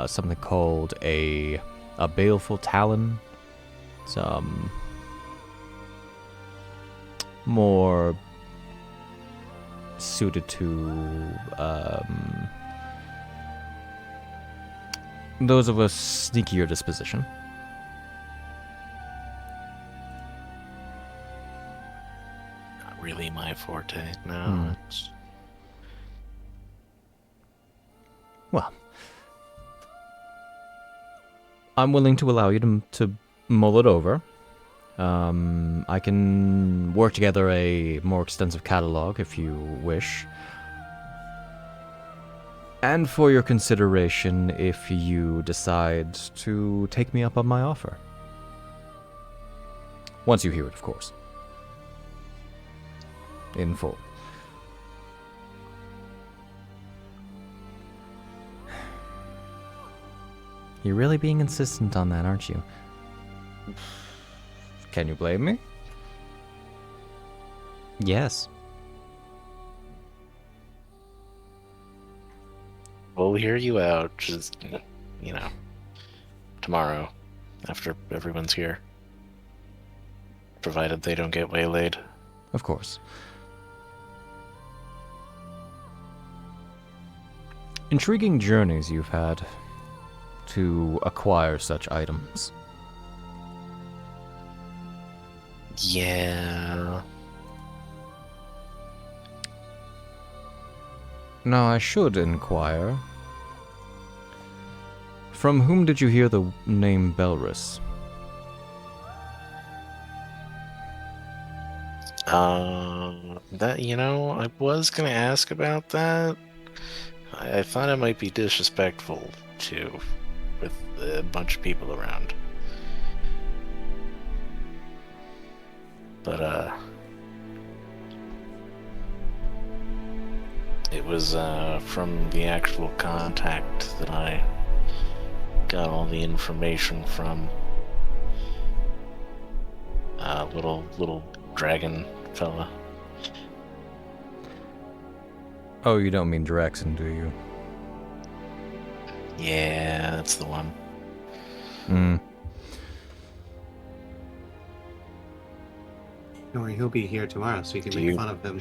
something called a baleful talon, some more suited to those of a sneakier disposition. Not really my forte. No. Well, I'm willing to allow you to mull it over. I can work together a more extensive catalog if you wish. And for your consideration, if you decide to take me up on my offer. Once you hear it, of course. In full. You're really being insistent on that, aren't you? Can you blame me? Yes. We'll hear you out, just, you know, tomorrow, after everyone's here. Provided they don't get waylaid. Of course. Intriguing journeys you've had to acquire such items. Yeah. Now, I should inquire. From whom did you hear the name Belrus? That, you know, I was gonna ask about that. I thought it might be disrespectful, too, with a bunch of people around. But, it was, from the actual contact that I got all the information from. Little dragon fella. Oh, you don't mean Draxon, do you? Yeah, that's the one. Hmm. Don't worry, he'll be here tomorrow, so you can Do make you- fun of him.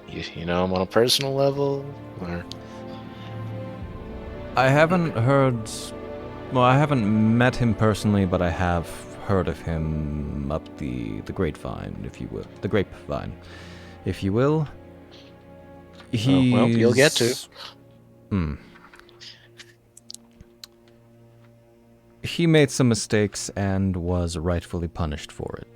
You know him on a personal level? Or... I haven't heard... Well, I haven't met him personally, but I have heard of him up the grapevine, if you will. The grapevine, if you will. He's... well, you'll get to. He made some mistakes and was rightfully punished for it.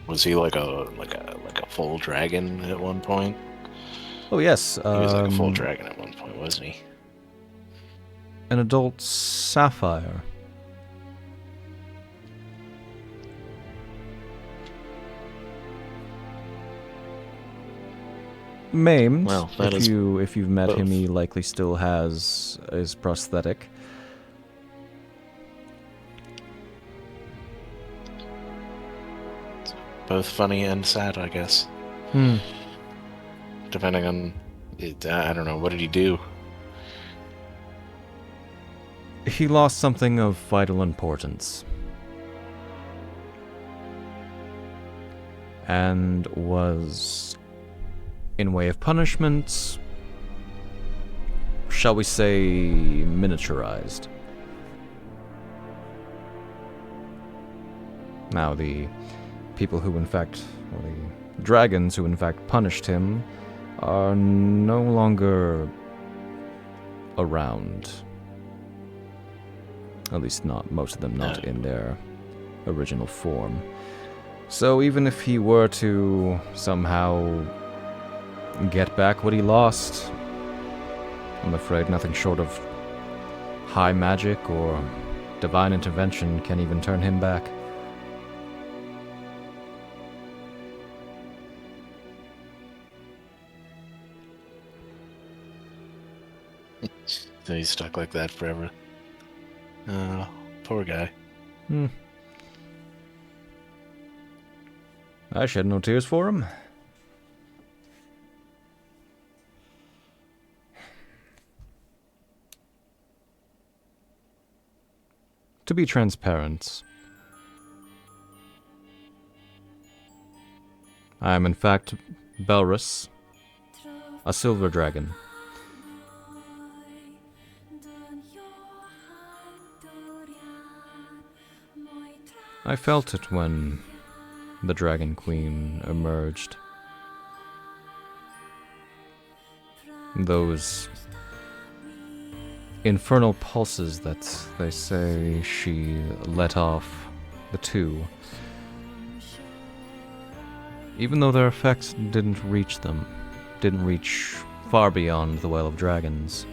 Was he like a full dragon at one point? Oh yes, He was like a full dragon at one point, wasn't he? an adult sapphire. Maimed. Well, that is if you've met him, both. he likely still has his prosthetic. Both funny and sad, I guess. Depending on... I don't know, what did he do? He lost something of vital importance. And was, in way of punishment, shall we say, miniaturized. Now, the people who, in fact, or the dragons who, in fact, punished him are no longer around. At least not, most of them not in their original form. So even if he were to somehow get back what he lost, I'm afraid nothing short of high magic or divine intervention can even turn him back. So he's stuck like that forever. Poor guy. I shed no tears for him. To be transparent, I am in fact Belrus, a silver dragon. I felt it when the Dragon Queen emerged. Those infernal pulses that they say she let off the two, even though their effects didn't reach them, didn't reach far beyond the Well of Dragons.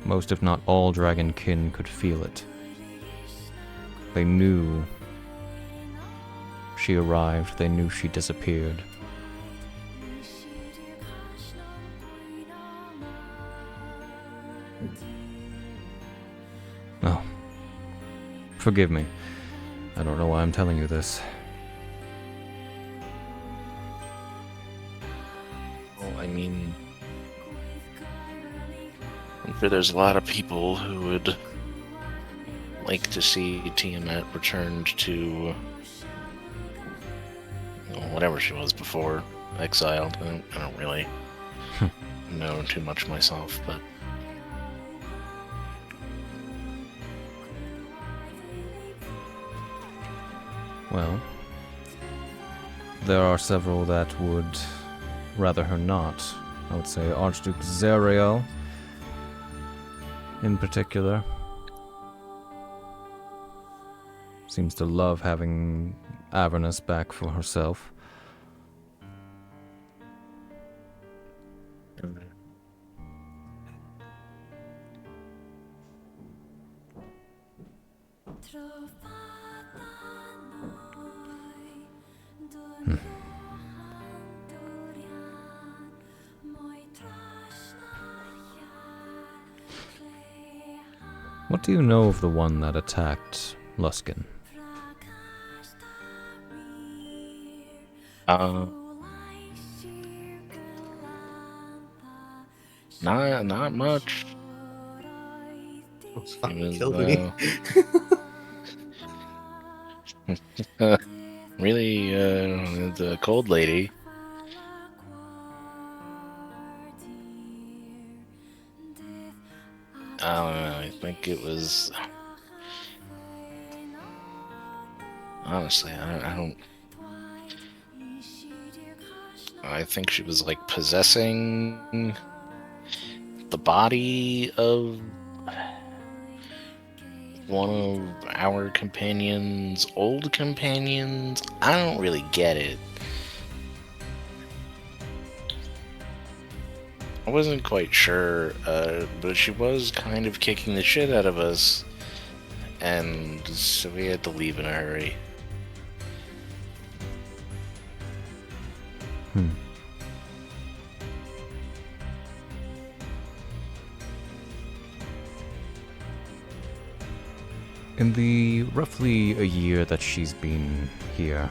Most, if not all, dragonkin could feel it. They knew she arrived, they knew she disappeared. Oh. Forgive me. I don't know why I'm telling you this. Well, I mean, I'm sure there's a lot of people who would like to see Tiamat returned to whatever she was before, exiled. I don't really know too much myself, but Well, there are several that would rather her not. I would say Archduke Zariel, in particular, seems to love having Avernus back for herself. What do you know of the one that attacked Luskin? Not much. Almost It fucking was, killed me. really, the cold lady. I don't know, I think it was... Honestly, I don't... I think she was, like, possessing the body of one of our companions' old companions. I don't really get it. I wasn't quite sure, but she was kind of kicking the shit out of us, and so we had to leave in a hurry. In the roughly a year that she's been here,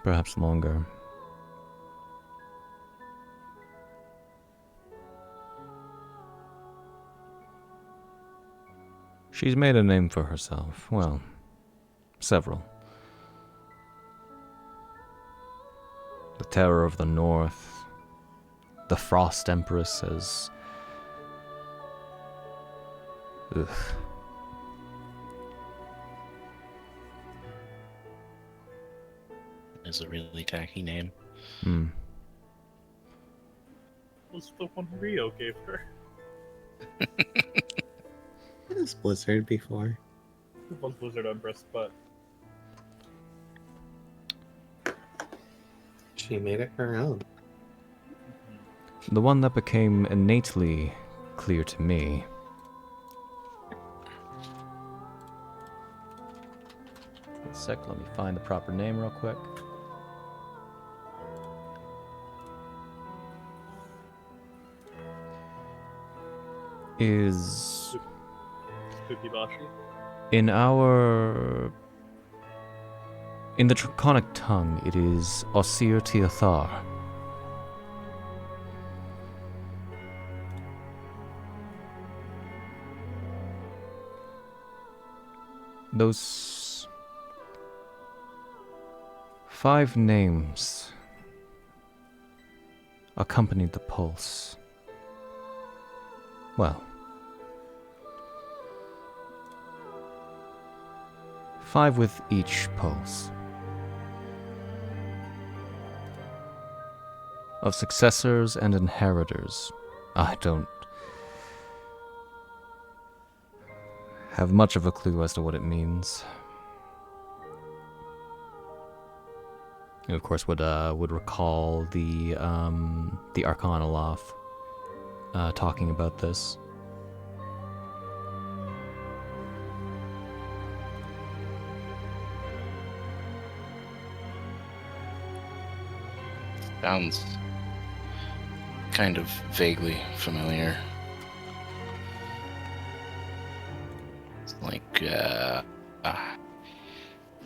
perhaps longer, she's made a name for herself. Well, several. The Terror of the North, the Frost Empress as... Ugh. Is a really tacky name. Was the one Rio gave her. What is Blizzard before? The one Blizzard Empress, but She made it her own. The one that became innately clear to me a sec, let me find the proper name real quick. Is Spooky Bashi. in the Draconic tongue, it is Osir Tiathar. Those 5 names accompanied the pulse. Well, 5 with each pulse. Of successors and inheritors. I don't have much of a clue as to what it means. You, of course, would recall the Arcanoloth talking about this. Sounds kind of vaguely familiar. It's like,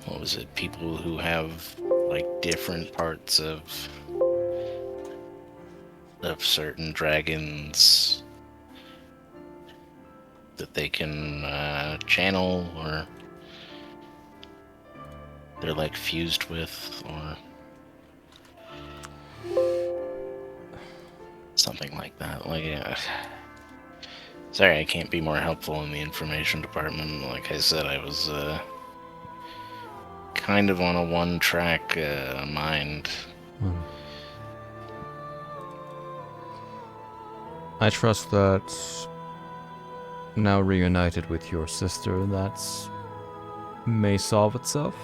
what was it? People who have like different parts of certain dragons that they can channel, or they're like fused with, or something like that. Like, sorry, I can't be more helpful in the information department. Like I said, I was kind of on a one-track mind. I trust that now reunited with your sister, that may solve itself.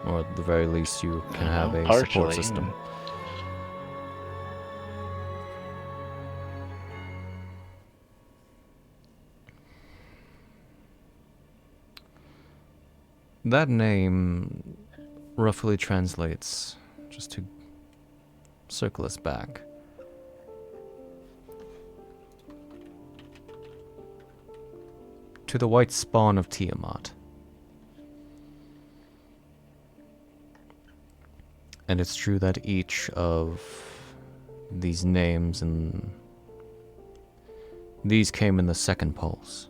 Or at the very least, you can have a support Partially. system. That name roughly translates, just to circle us back, to the white spawn of Tiamat. And it's true that each of these names and these came in the second pulse.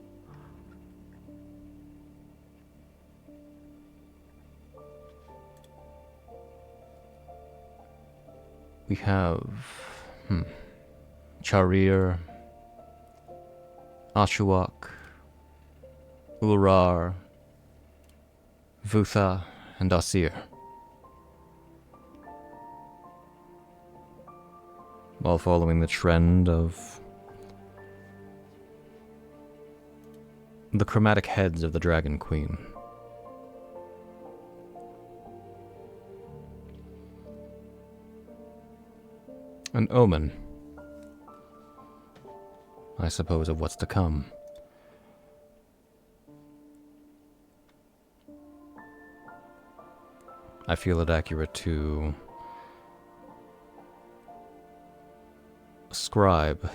We have Charir, Ashuak, Ulrar, Vutha, and Asir. While following the trend of the chromatic heads of the Dragon Queen. An omen, I suppose, of what's to come. I feel it accurate to ascribe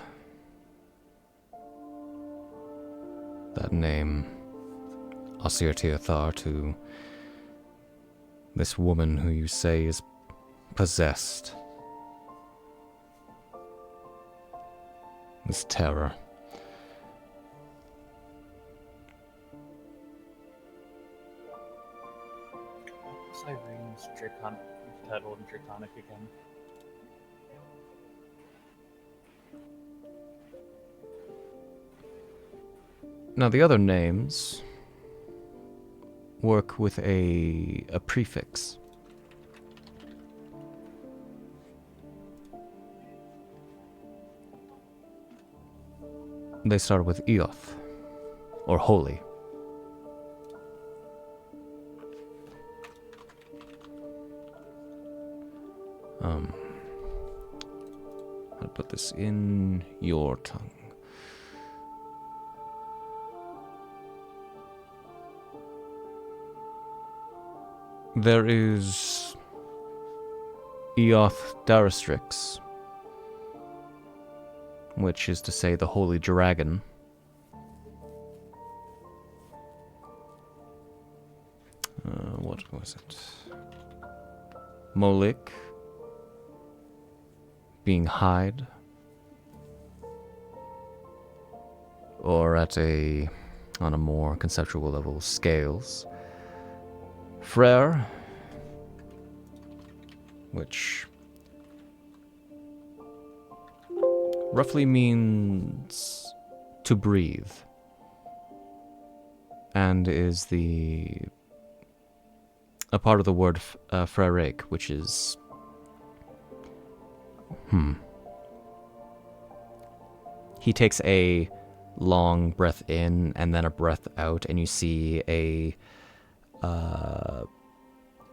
that name, Asir Teothar, to this woman who you say is possessed. This terror. Cyrene's Draconic, title in Draconic again. Now the other names work with a prefix. They start with Eoth, or holy. I'll put this in your tongue. There is Eoth Darastrix, which is to say the Holy Dragon. What was it? Molik, being Hyde, or on a more conceptual level, Scales. Frere, which roughly means to breathe, and is a part of the word frerek, which is he takes a long breath in and then a breath out, and you see a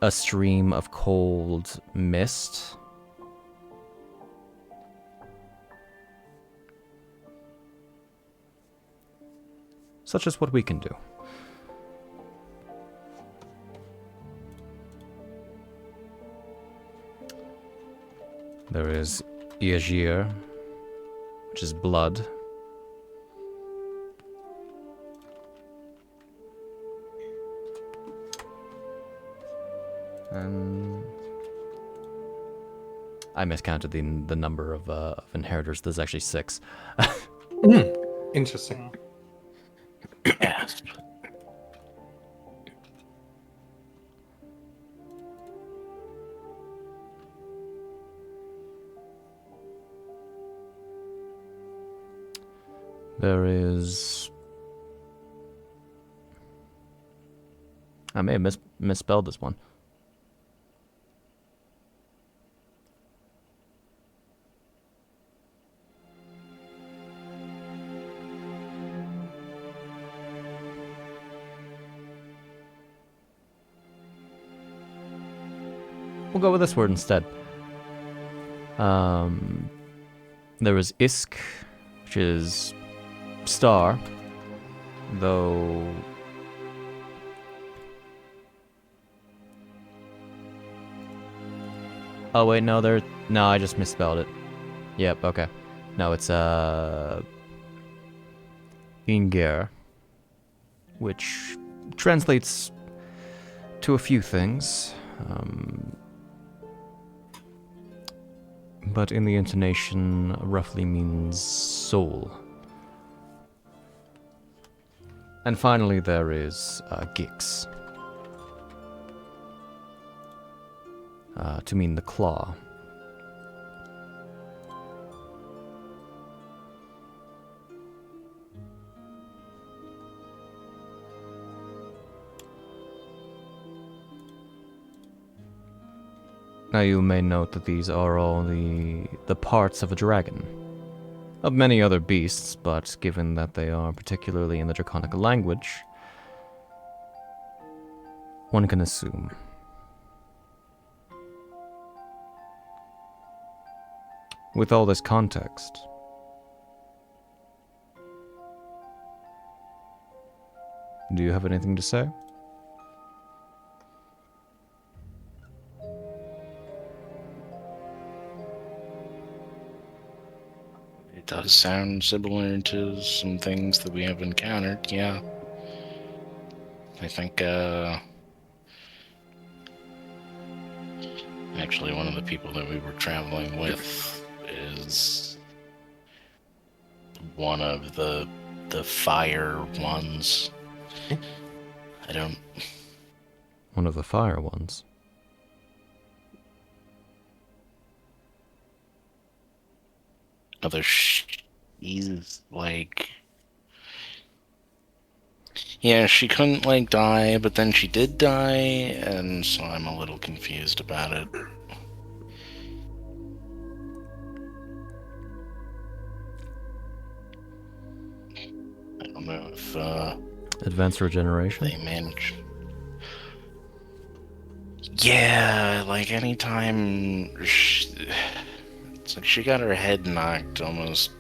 stream of cold mist. Such as what we can do. There is Iagir, which is blood. And I miscounted the number of inheritors. There's actually 6. Interesting. Yes. There is... I may have misspelled this one. We'll go with this word instead. There was Isk, which is star, though... Oh wait, no, no, I just misspelled it. Yep, okay. No, it's Inger, which translates to a few things. But in the intonation, roughly means soul. And finally, there is Gix, to mean the claw. Now you may note that these are all the parts of a dragon. Of many other beasts, but given that they are particularly in the Draconic language, one can assume. With all this context, do you have anything to say? It does sound similar to some things that we have encountered, yeah. I think, actually one of the people that we were traveling with is one of the fire ones. One of the fire ones. She's like, yeah, she couldn't like die, but then she did die, and so I'm a little confused about it. I don't know if Advanced regeneration? they managed. Yeah, like anytime it's like she got her head knocked almost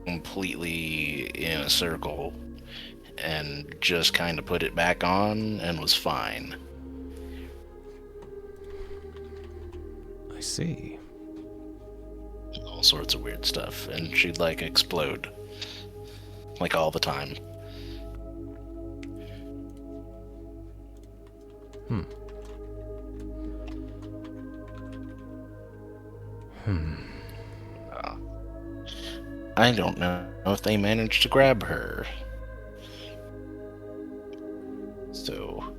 completely in a circle and just kind of put it back on and was fine. I see. All sorts of weird stuff, and she'd like explode like all the time. I don't know if they managed to grab her. So,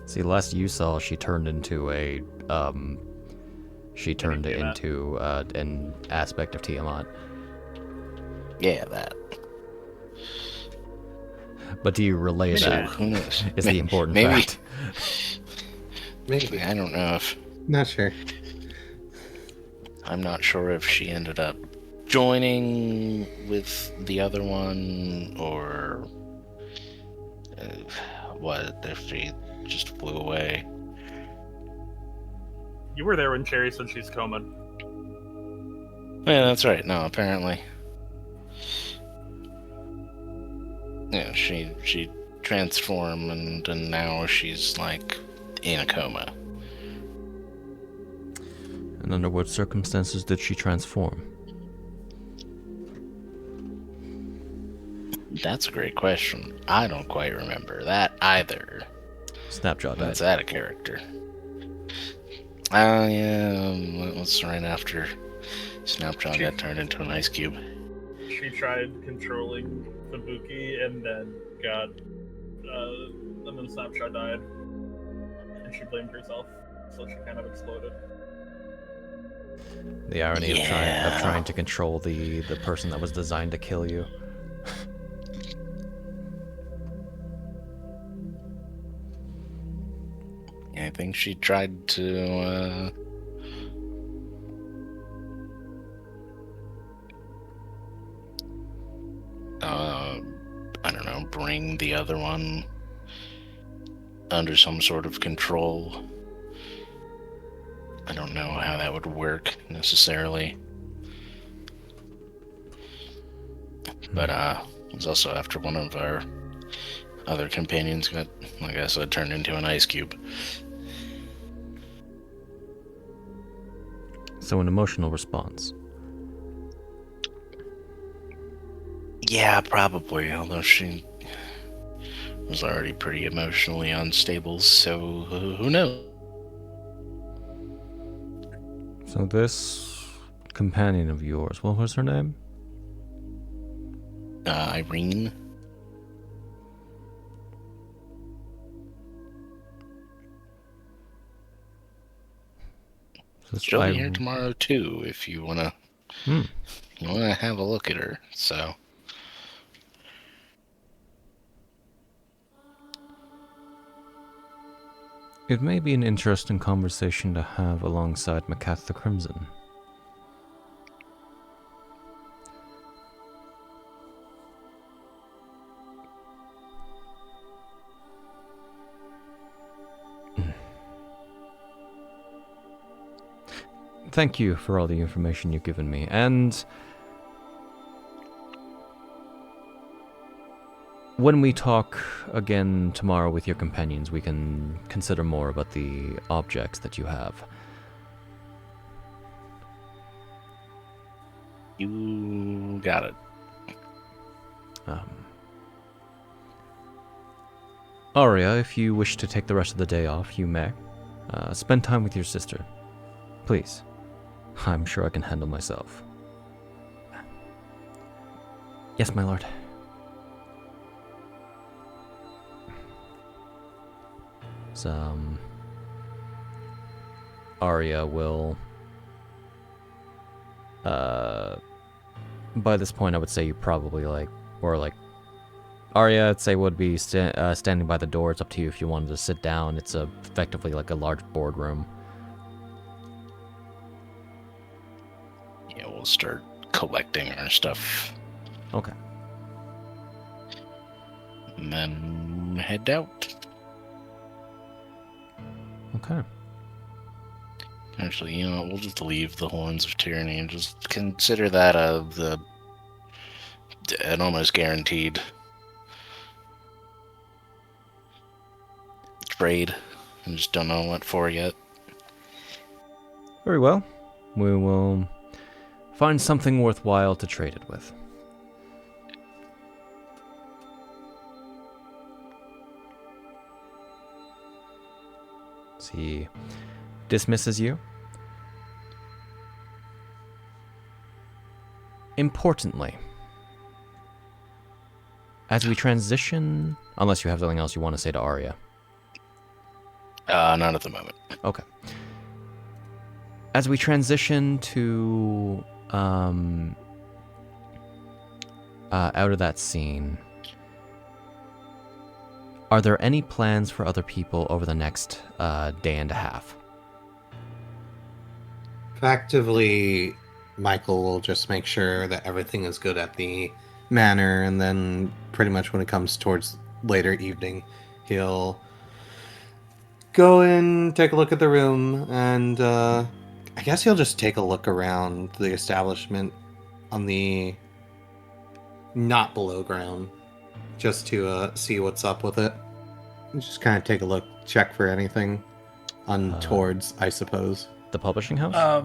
see, last you saw, she turned into a an aspect of Tiamat. yeah, that. But do you relay So, that? who knows? Is the important maybe, fact. Maybe. I don't know if... Not sure. I'm not sure if she ended up joining with the other one, or what, if she just flew away. You were there when Cherry said she's coma. Yeah, that's right. No, apparently. Yeah, she transformed, and now she's, like, in a coma. And under what circumstances did she transform? That's a great question. I don't quite remember that either. Snapjaw died. That's out of character. Yeah, that's right after Snapjaw got turned into an ice cube. She tried controlling Fubuki and then got, and then Snapshot died. And she blamed herself, so she kind of exploded. The irony of trying to control the person that was designed to kill you. I think she tried to, I don't know, bring the other one under some sort of control. I don't know how that would work necessarily. But it was also after one of our other companions got, like I said, turned into an ice cube. So an emotional response. Yeah, probably, although she was already pretty emotionally unstable, so who knows? So this companion of yours, what was her name? Irene. She'll be here tomorrow too, if you wanna have a look at her. So it may be an interesting conversation to have alongside Makath the Crimson. Thank you for all the information you've given me, and when we talk again tomorrow with your companions, we can consider more about the objects that you have. you got it. Arya, if you wish to take the rest of the day off, you may. Spend time with your sister. Please. I'm sure I can handle myself. Yes, my lord. Arya will... by this point, I would say you probably, Arya, I'd say, would be standing by the door. It's up to you if you wanted to sit down. It's effectively like a large boardroom. Yeah, we'll start collecting our stuff. Okay. And then head out. Okay. Actually, you know what? We'll just leave the Horns of Tyranny and just consider that an almost guaranteed trade. I just don't know what for yet. Very well. We will find something worthwhile to trade it with. He dismisses you. Importantly, as we transition, unless you have something else you want to say to Arya. Not at the moment. Okay. As we transition to out of that scene, are there any plans for other people over the next day and a half? Effectively, Michael will just make sure that everything is good at the manor, and then pretty much when it comes towards later evening, he'll go in, take a look at the room, and I guess he'll just take a look around the establishment on the not below ground, just to see what's up with it. Just kind of take a look, check for anything untowards, I suppose. The publishing house?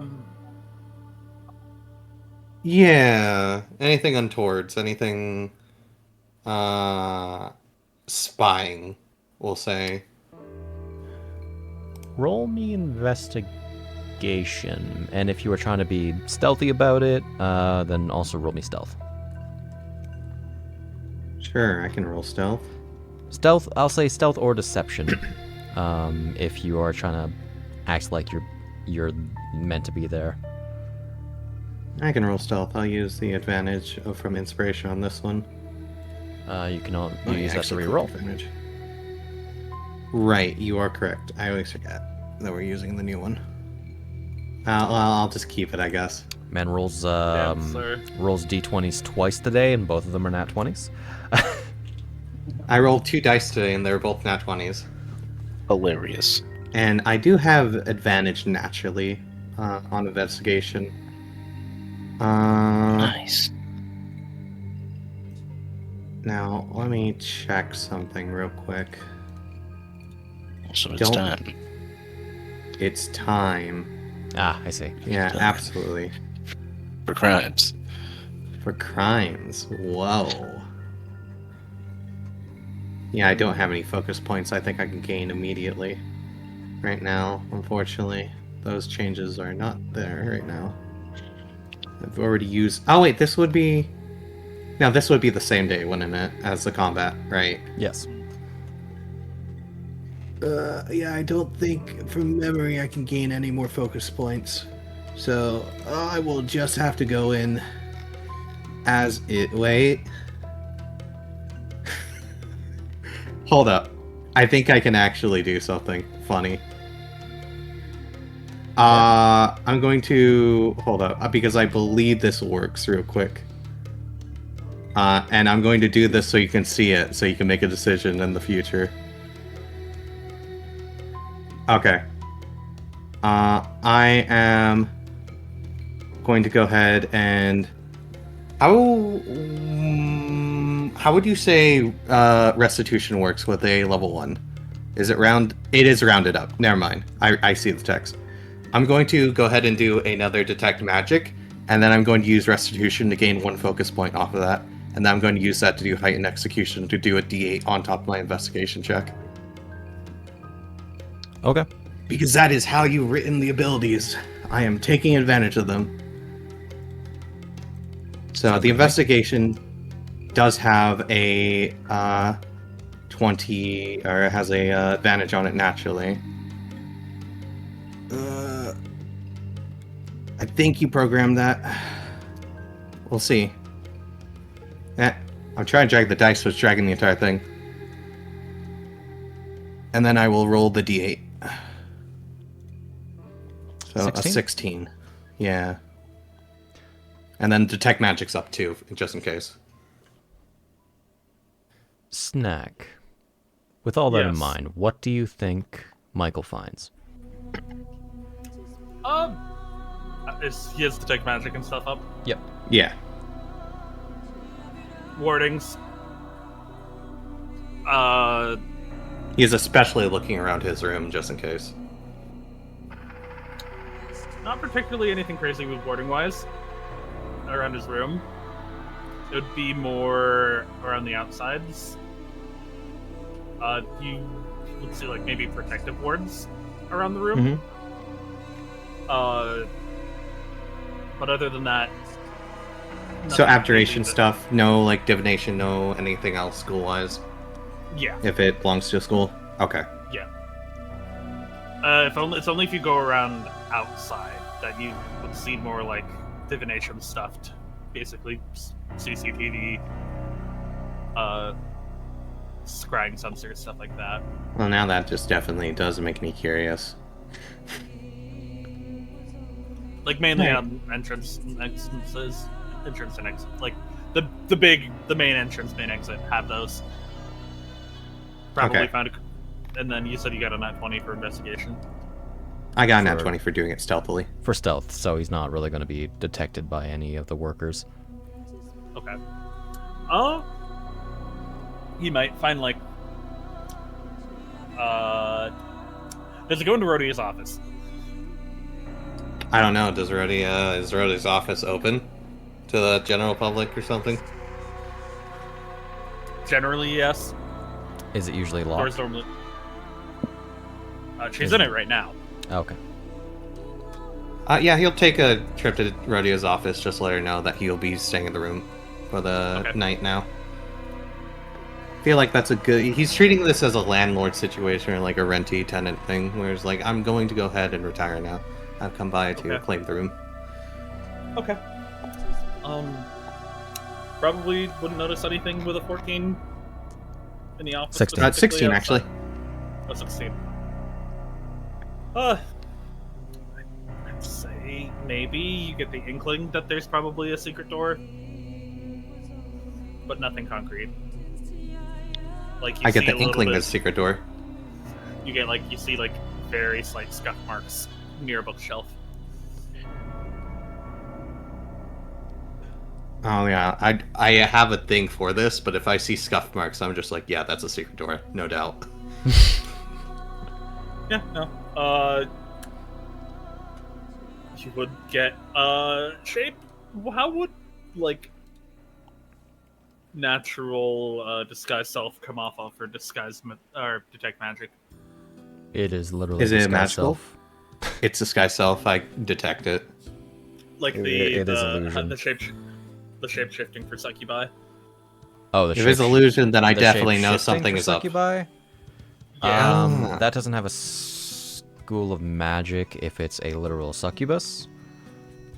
Yeah, anything untowards, anything spying, we'll say. Roll me investigation, and if you were trying to be stealthy about it, then also roll me stealth. Sure, I can roll stealth. Stealth, I'll say stealth or deception. If you are trying to act like you're meant to be there. I can roll stealth. I'll use the advantage from inspiration on this one. You can all Oh, use yeah, that to actually, reroll. advantage. Right, you are correct. I always forget that we're using the new one. I'll just keep it, I guess. Man rolls sir. rolls d20s twice today, and both of them are nat 20s. I rolled 2 dice today, and they're both nat 20s. Hilarious. And I do have advantage naturally on investigation. Nice. Now, let me check something real quick. So it's Don't- time. It's time. Ah, I see. Yeah, absolutely. For crimes. For crimes. Whoa. Yeah, I don't have any focus points I think I can gain immediately. Right now, unfortunately. Those changes are not there right now. I've already used... Oh wait, this would be... Now this would be the same day, wouldn't it? As the combat, right? Yes. Yeah, I don't think from memory I can gain any more focus points. So I will just have to go in as it. Wait. Hold up. I think I can actually do something funny. I'm going to hold up because I believe this works real quick. And I'm going to do this so you can see it, so you can make a decision in the future. Okay. I am going to go ahead and... How would you say restitution works with a level 1? Is it round? It is rounded up. Never mind. I see the text. I'm going to go ahead and do another detect magic, and then I'm going to use restitution to gain 1 focus point off of that. And then I'm going to use that to do heightened execution to do a d8 on top of my investigation check. Okay. Because that is how you've written the abilities. I am taking advantage of them. So the investigation does have a 20, or it has a advantage on it naturally. I think you programmed that. We'll see. I'm trying to drag the dice, so it's dragging the entire thing. And then I will roll the d8. So 16? a 16. Yeah. And then detect magic's up too, just in case. Snak. With all that in Yes. mind, what do you think Michael finds? He has to take magic and stuff up. Yep. Yeah. Wardings. He is especially looking around his room, just in case. Not particularly anything crazy with warding wise around his room. It would be more around the outsides. You would see like maybe protective wards around the room. But other than that, So nothing abjuration crazy that- stuff, no like divination, no anything else school-wise. Yeah, If it belongs to a school, okay. yeah. It's only if you go around outside that you would see more like divination stuff, basically CCTV, scrying sensors, stuff like that. Well, now that just definitely does make me curious. Like mainly Right. on entrance and exit. Like the main entrance, main exit have those. Probably Okay. found and then you said you got a nat 20 for investigation. I got a nat For- 20 for doing it stealthily. For stealth, so he's not really going to be detected by any of the workers. Okay. You might find like does it go into Rhodia's office? I don't know. Does is Rhodia's office open to the general public or something? Generally, yes. Is it usually Doors locked? normally. She's in it right now. Okay. Yeah, he'll take a trip to Rhodia's office, just to let her know that he'll be staying in the room for the night now. I feel like that's a good... He's treating this as a landlord situation, or like a rentee-tenant thing, where it's like, I'm going to go ahead and retire now. I've come by to claim the room. Okay. Probably wouldn't notice anything with a 14 in the office. 16. 16, actually. Oh, 16. I'd say maybe you get the inkling that there's probably a secret door, but nothing concrete. Like I get the inkling there's a secret door. You get you see very slight scuff marks near a bookshelf. Oh yeah, I have a thing for this, but if I see scuff marks, I'm just like, yeah, that's a secret door, no doubt. Yeah, no. You would get shape. How would natural disguise self come off of for disguise or detect magic? It is literally. Is it disguise magical? self. It's disguise self. I detect it. Like It is illusion. the shape shifting for succubi. Oh, If it's illusion, then I the definitely know shape-shifting something for is up. succubi? Yeah. That doesn't have a school of magic if it's a literal succubus.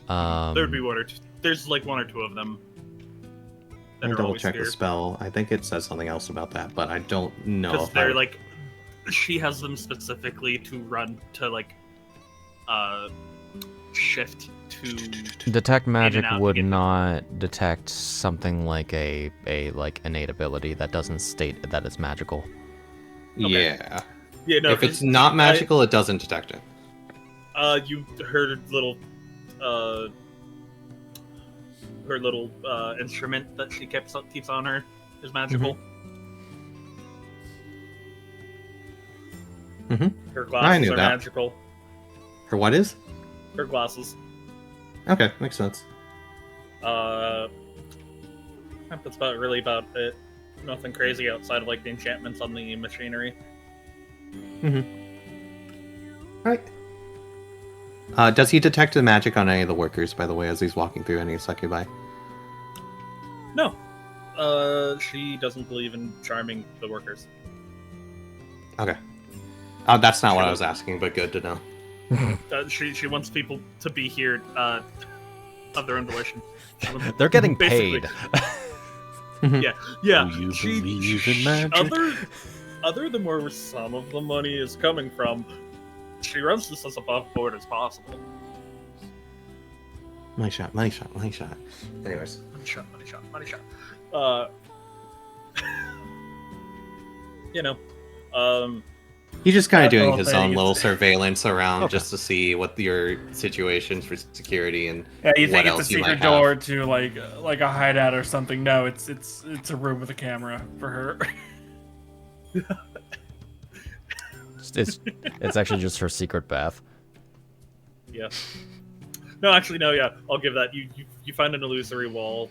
There would be one or two. There's one or two of them. Let me double check the spell. I think it says something else about that, but I don't know. Because they're she has them specifically to run to shift to detect magic out would to get not detect something like a innate ability that doesn't state that it's magical. Yeah. Yeah, no. If it's not magical, it doesn't detect it. You heard her little instrument that she keeps on her is magical. Mm-hmm. Her glasses I knew are that. magical. Her what is? Her glasses. Okay, makes sense. That's really about it. Nothing crazy outside of the enchantments on the machinery. Right. Does he detect the magic on any of the workers, by the way, as he's walking through any succubi? No. She doesn't believe in charming the workers. Okay. That's not what I was asking, but good to know. She wants people to be here of their own volition. They're getting paid. Yeah. Do you believe in magic? Other than where some of the money is coming from, she runs this as above board as possible. Money shot. Anyways. Money shot. He's just kind of doing whole his thing own is- little surveillance around just to see what your situations for security and Yeah, you what think it's a else you secret might have. door to like a hideout or something? No, it's a room with a camera for her. It's actually just her secret bath. Yeah. No, actually, no. Yeah, I'll give that. You find an illusory wall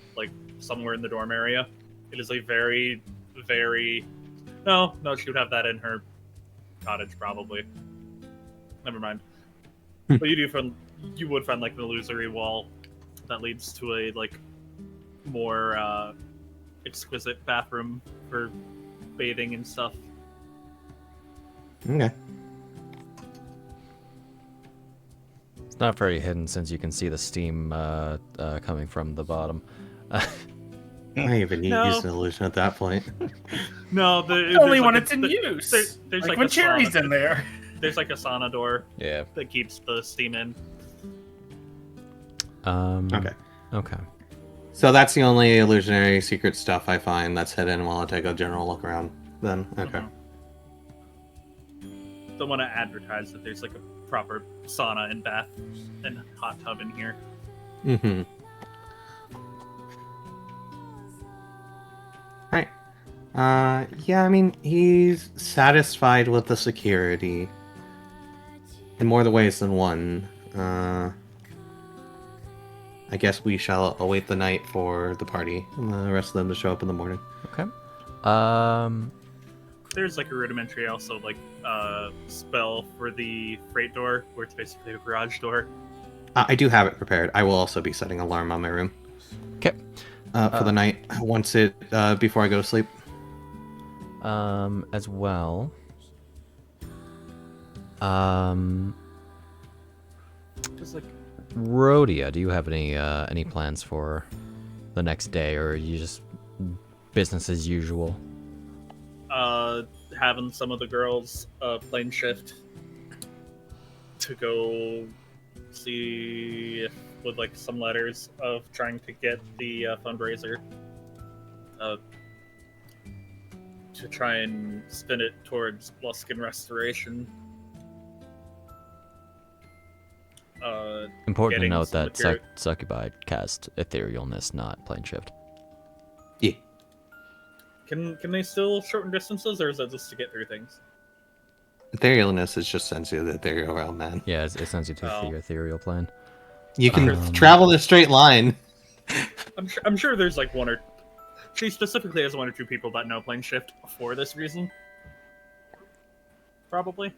somewhere in the dorm area. It is a very, very. No, she would have that in her cottage probably. Never mind. But you would find an illusory wall that leads to a more exquisite bathroom for bathing and stuff. Okay. It's not very hidden since you can see the steam coming from the bottom. I even used an illusion at that point. No, Only when it's in use. There's when a Cherry's sauna. in there. There's a sauna door Yeah. that keeps the steam in. Okay. Okay. So that's the only illusionary secret stuff I find that's hidden while I take a general look around then. Okay. Don't want to advertise that there's a proper sauna and bath and hot tub in here. Mm-hmm. Right. Yeah, I mean, he's satisfied with the security in more the ways than one. I guess we shall await the night for the party and the rest of them to show up in the morning. Okay. There's like a rudimentary also like spell for the freight door, where it's basically a garage door. I do have it prepared. I will also be setting alarm on my room. Okay. For the night, once it before I go to sleep. As well. Just like Rhodia, do you have any plans for the next day, or are you just business as usual? having some of the girls plane shift to go see if with like some letters of trying to get the fundraiser to try and spin it towards Luskin restoration. Important to getting note some that material- Succubi cast etherealness, not plane shift. Yeah. Can they still shorten distances, or is that just to get through things? Etherealness is just sends you to the ethereal realm, man. Yeah, it sends you to Oh. the ethereal plane. You can travel in a straight line. I'm sure there's like one or she specifically has one or two people that know plane shift for this reason. Probably.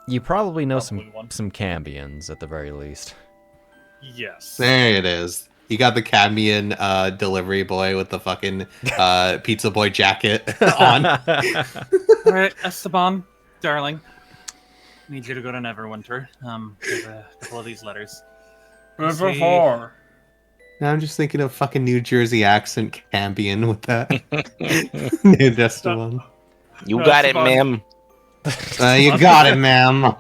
You probably know Probably one. some Cambians at the very least. Yes. There it is. You got the Cadmian delivery boy with the fucking pizza boy jacket on. Alright, Esteban, darling. Need you to go to Neverwinter. Give a couple of these letters. River See- 4. Now I'm just thinking of fucking New Jersey accent Cambian with that. Named Esteban. You got it, Esteban. ma'am. You got it, ma'am.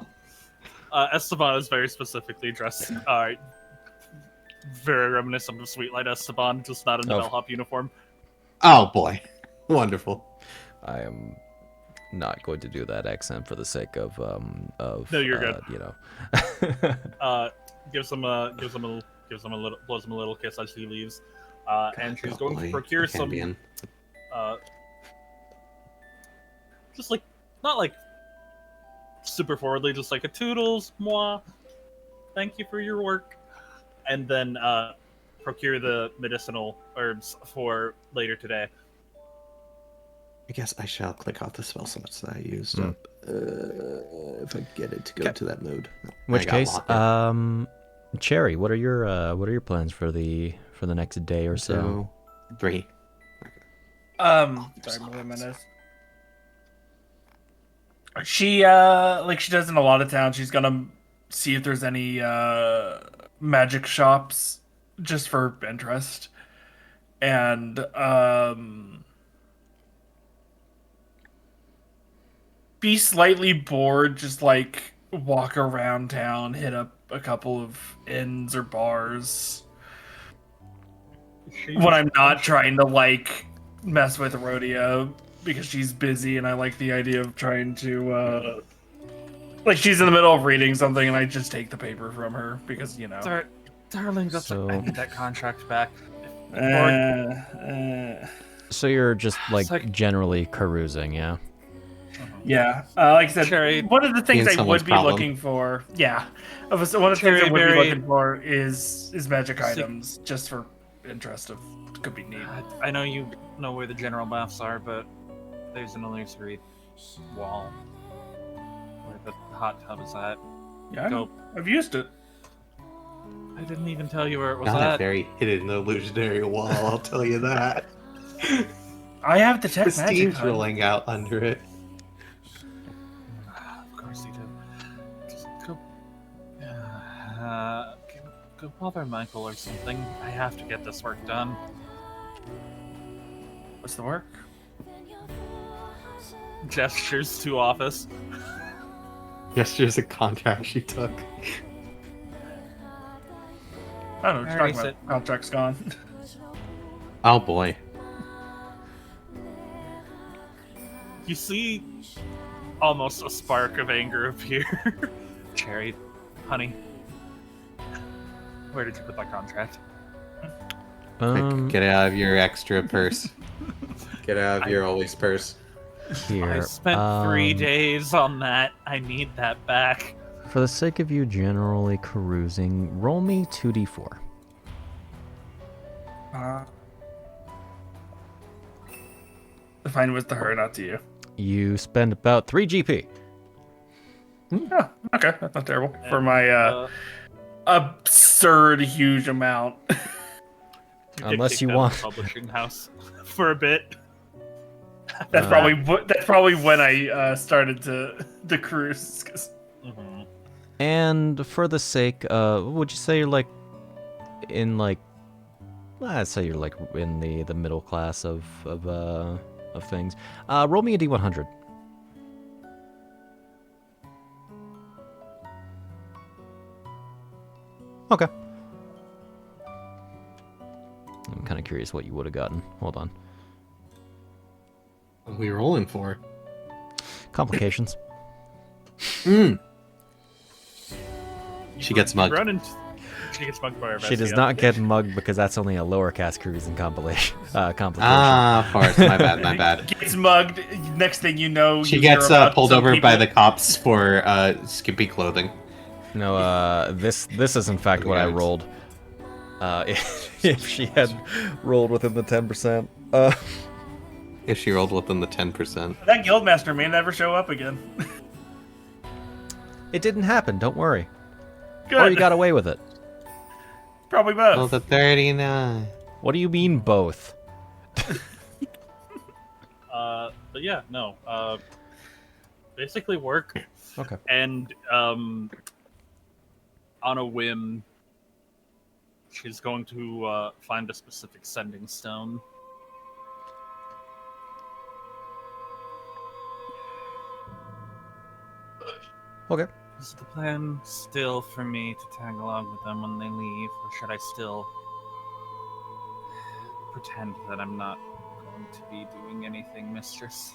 Esteban is very specifically dressed, very reminiscent of Sweetlight Esteban, just not in the Oh. bellhop uniform. Oh boy, wonderful. I am not going to do that accent for the sake of No, you're good. You know. Gives him a little, blows him a little kiss as he leaves, and she's going to Boy, procure some, Cambian. just like not like super forwardly, just like a toodles, moi, thank you for your work, and then procure the medicinal herbs for later today. I guess I shall click off the spell slots that I used up. If I get it to go Okay. to that mode. In which I got case, locker. Cherry, what are your plans for the next day or so? 3. Sorry, wait a minute. She like she does in a lot of towns, she's gonna see if there's any magic shops just for interest. And be slightly bored, just like walk around town, hit up a couple of inns or bars. When I'm not trying to like mess with Rhodia because she's busy, and I like the idea of trying to like she's in the middle of reading something and I just take the paper from her because you know. Darling, So- I need that contract back. So you're just like Like- generally carousing, yeah? Yeah, like I said, Cherry, one of the things being I someone's would be problem. looking for, one of the things I Cherry would be berry- looking for is magic Sick. items, just for interest of could be neat. I know you know where the general baths are, but there's an illusory wall where the hot tub is at. Yeah, I know. Go. I've used it. I didn't even tell you where it was Not a at. very hidden illusionary wall, I'll tell you that. I have The detect magic. steam's hun. rolling out under it. Of course you did. Just go. Go bother Michael or something. I have to get this work done. What's the work? Gestures to office. Yester's a contract she took. I don't know what you're Alright, talking about. Contract's gone. Oh boy. You see almost a spark of anger appear. Cherry, honey, where did you put that contract? Quick, get it out of your extra purse. Get it out of your always purse. Here. I spent 3 days on that. I need that back. For the sake of you generally cruising, roll me 2d4. Fine with to her, not to you. You spend about 3 GP. Oh, okay, that's not terrible for my absurd huge amount. Unless you want publishing house for a bit. That's probably when I started to cruise. And for the sake, would you say you're like in like? I'd say you're like in the middle class of things. Roll me a d100. Okay. I'm kind of curious what you would have gotten. Hold on. What are we rolling for? Complications. She gets mugged. She gets mugged by her She bestie, does yeah. not get mugged because that's only a lower cast cruising complication. Ah, of course. My bad, my bad. Gets mugged. Next thing you know, She you hear gets about pulled some over people- by the cops for skimpy clothing. No, this is in fact what I rolled. If she had rolled within the 10%. If she rolled within the 10%. That guildmaster may never show up again. It didn't happen. Don't worry. Good. Or you got away with it. Probably both. Oh, the 39. What do you mean both? But yeah, no. Basically work. Okay. And on a whim, she's going to find a specific sending stone. Okay. Is the plan still for me to tag along with them when they leave, or should I still pretend that I'm not going to be doing anything, mistress?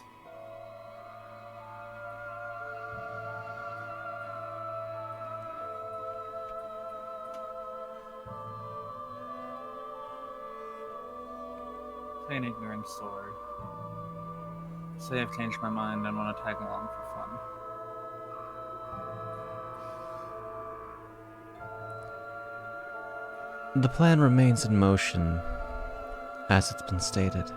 Plain ignorant story. Say I've changed my mind and want to tag along for fun. The plan remains in motion, as it's been stated.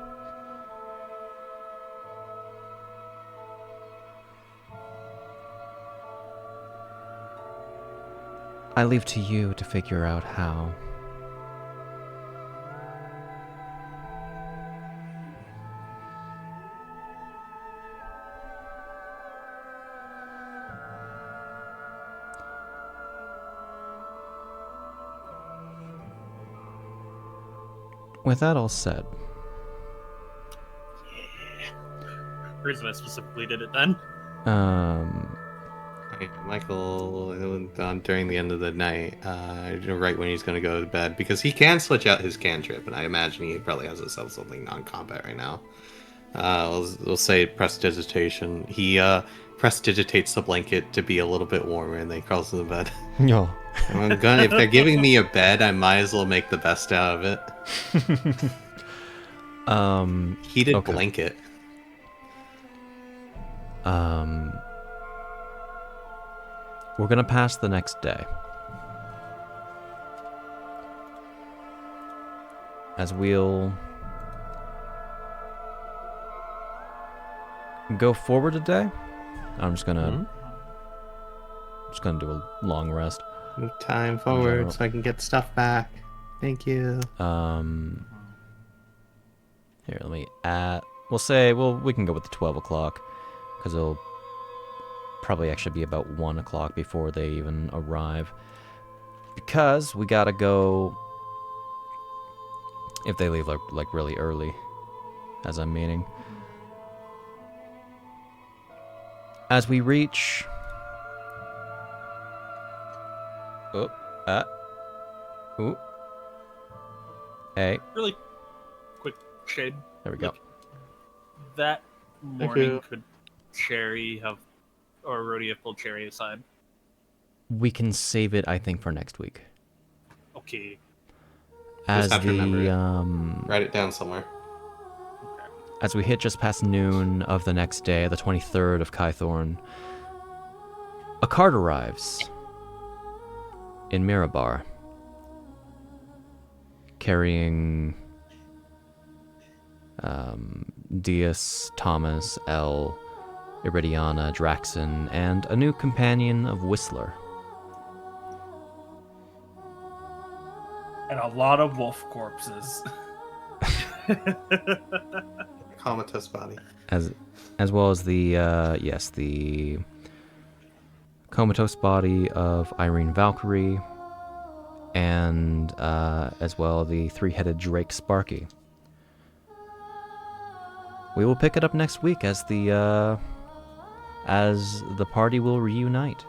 I leave to you to figure out how. With that all said, The reason I specifically did it then. Michael, during the end of the night, right when he's going to go to bed, because he can switch out his cantrip, and I imagine he probably has himself something non-combat right now. We'll say prestidigitation. He prestidigitates the blanket to be a little bit warmer, and then he crawls in the bed. no. If they're giving me a bed, I might as well make the best out of it. Heated Okay. blanket. We're gonna pass the next day. As we'll go forward a day. I'm just gonna do a long rest. Move time forward so I can get stuff back. Thank you. Here, let me add. We'll say, we can go with the 12 o'clock, because it'll probably actually be about 1 o'clock before they even arrive. Because we gotta go, if they leave like really early, as I'm meaning. As we reach... Hey. Really quick shade. There we go. That morning, could Cherry have, or Rhodia have pulled Cherry aside? We can save it, I think, for next week. Okay. As have to remember the it. Write it down somewhere. as we hit just past noon of the next day, the 23rd of Kythorn, A cart arrives in Mirabar, carrying Deas, Thomas, El, Iridiana, Draxon, and a new companion of Whistler. And a lot of wolf corpses. Comatose body. As well as the the comatose body of Irene Valkyrie, and as well the three-headed Drake Sparky. We will pick it up next week as the party will reunite.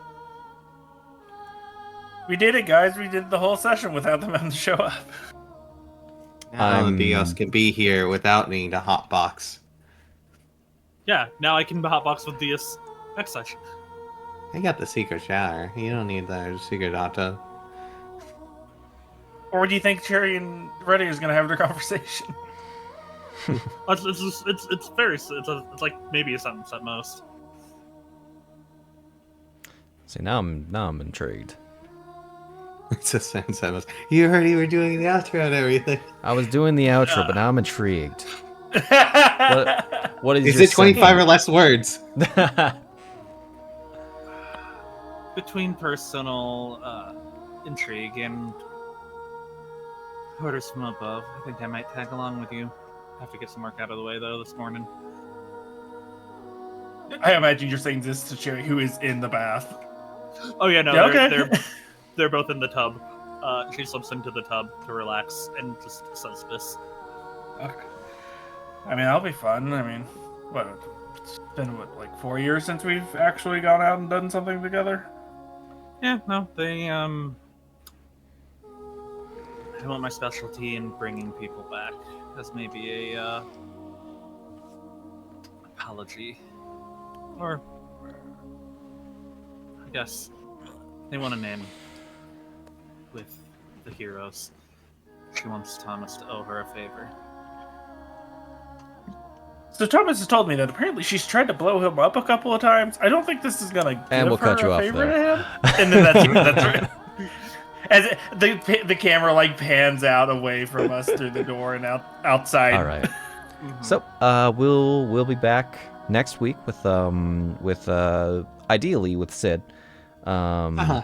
We did it, guys. We did the whole session without them having to show up. Now Deas can be here without needing to hotbox. Yeah, now I can hotbox with Deas next session. I got the secret shower. You don't need the secret hot tub. Or do you think Cherry and Rhodia is going to have their conversation? It's like maybe a sentence at most. See, now I'm intrigued. It's a sentence. You heard you were doing the outro and everything. I was doing the outro, but now I'm intrigued. What Is it 25 or less words? Between personal intrigue and orders from above, I think I might tag along with you. I have to get some work out of the way though this morning. I imagine you're saying this to Cherry, who is in the bath. Oh yeah, no, Yeah, they're, okay. they're both in the tub. She slips into the tub to relax and just says this. Okay. I mean, that'll be fun. I mean, it's been, like 4 years since we've actually gone out and done something together? Yeah, no, they, I want my specialty in bringing people back as maybe a, apology. Or, I guess, they want a name with the heroes. She wants Thomas to owe her a favor. So Thomas has told me that apparently she's tried to blow him up a couple of times. I don't think this is gonna give And we'll her cut you a off favor there. to him. And then that's right. As the camera like pans out away from us through the door and outside. All right. So we'll be back next week with ideally with Sid, so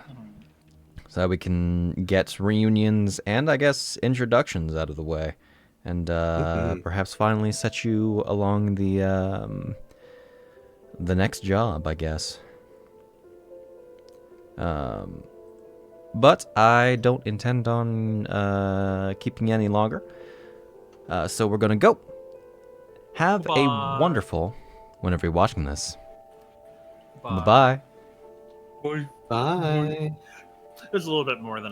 that we can get reunions and I guess introductions out of the way, and perhaps finally set you along the next job, I guess. But I don't intend on keeping you any longer. So we're gonna go. Have a wonderful whenever you're watching this. Bye-bye. Bye. There's a little bit more than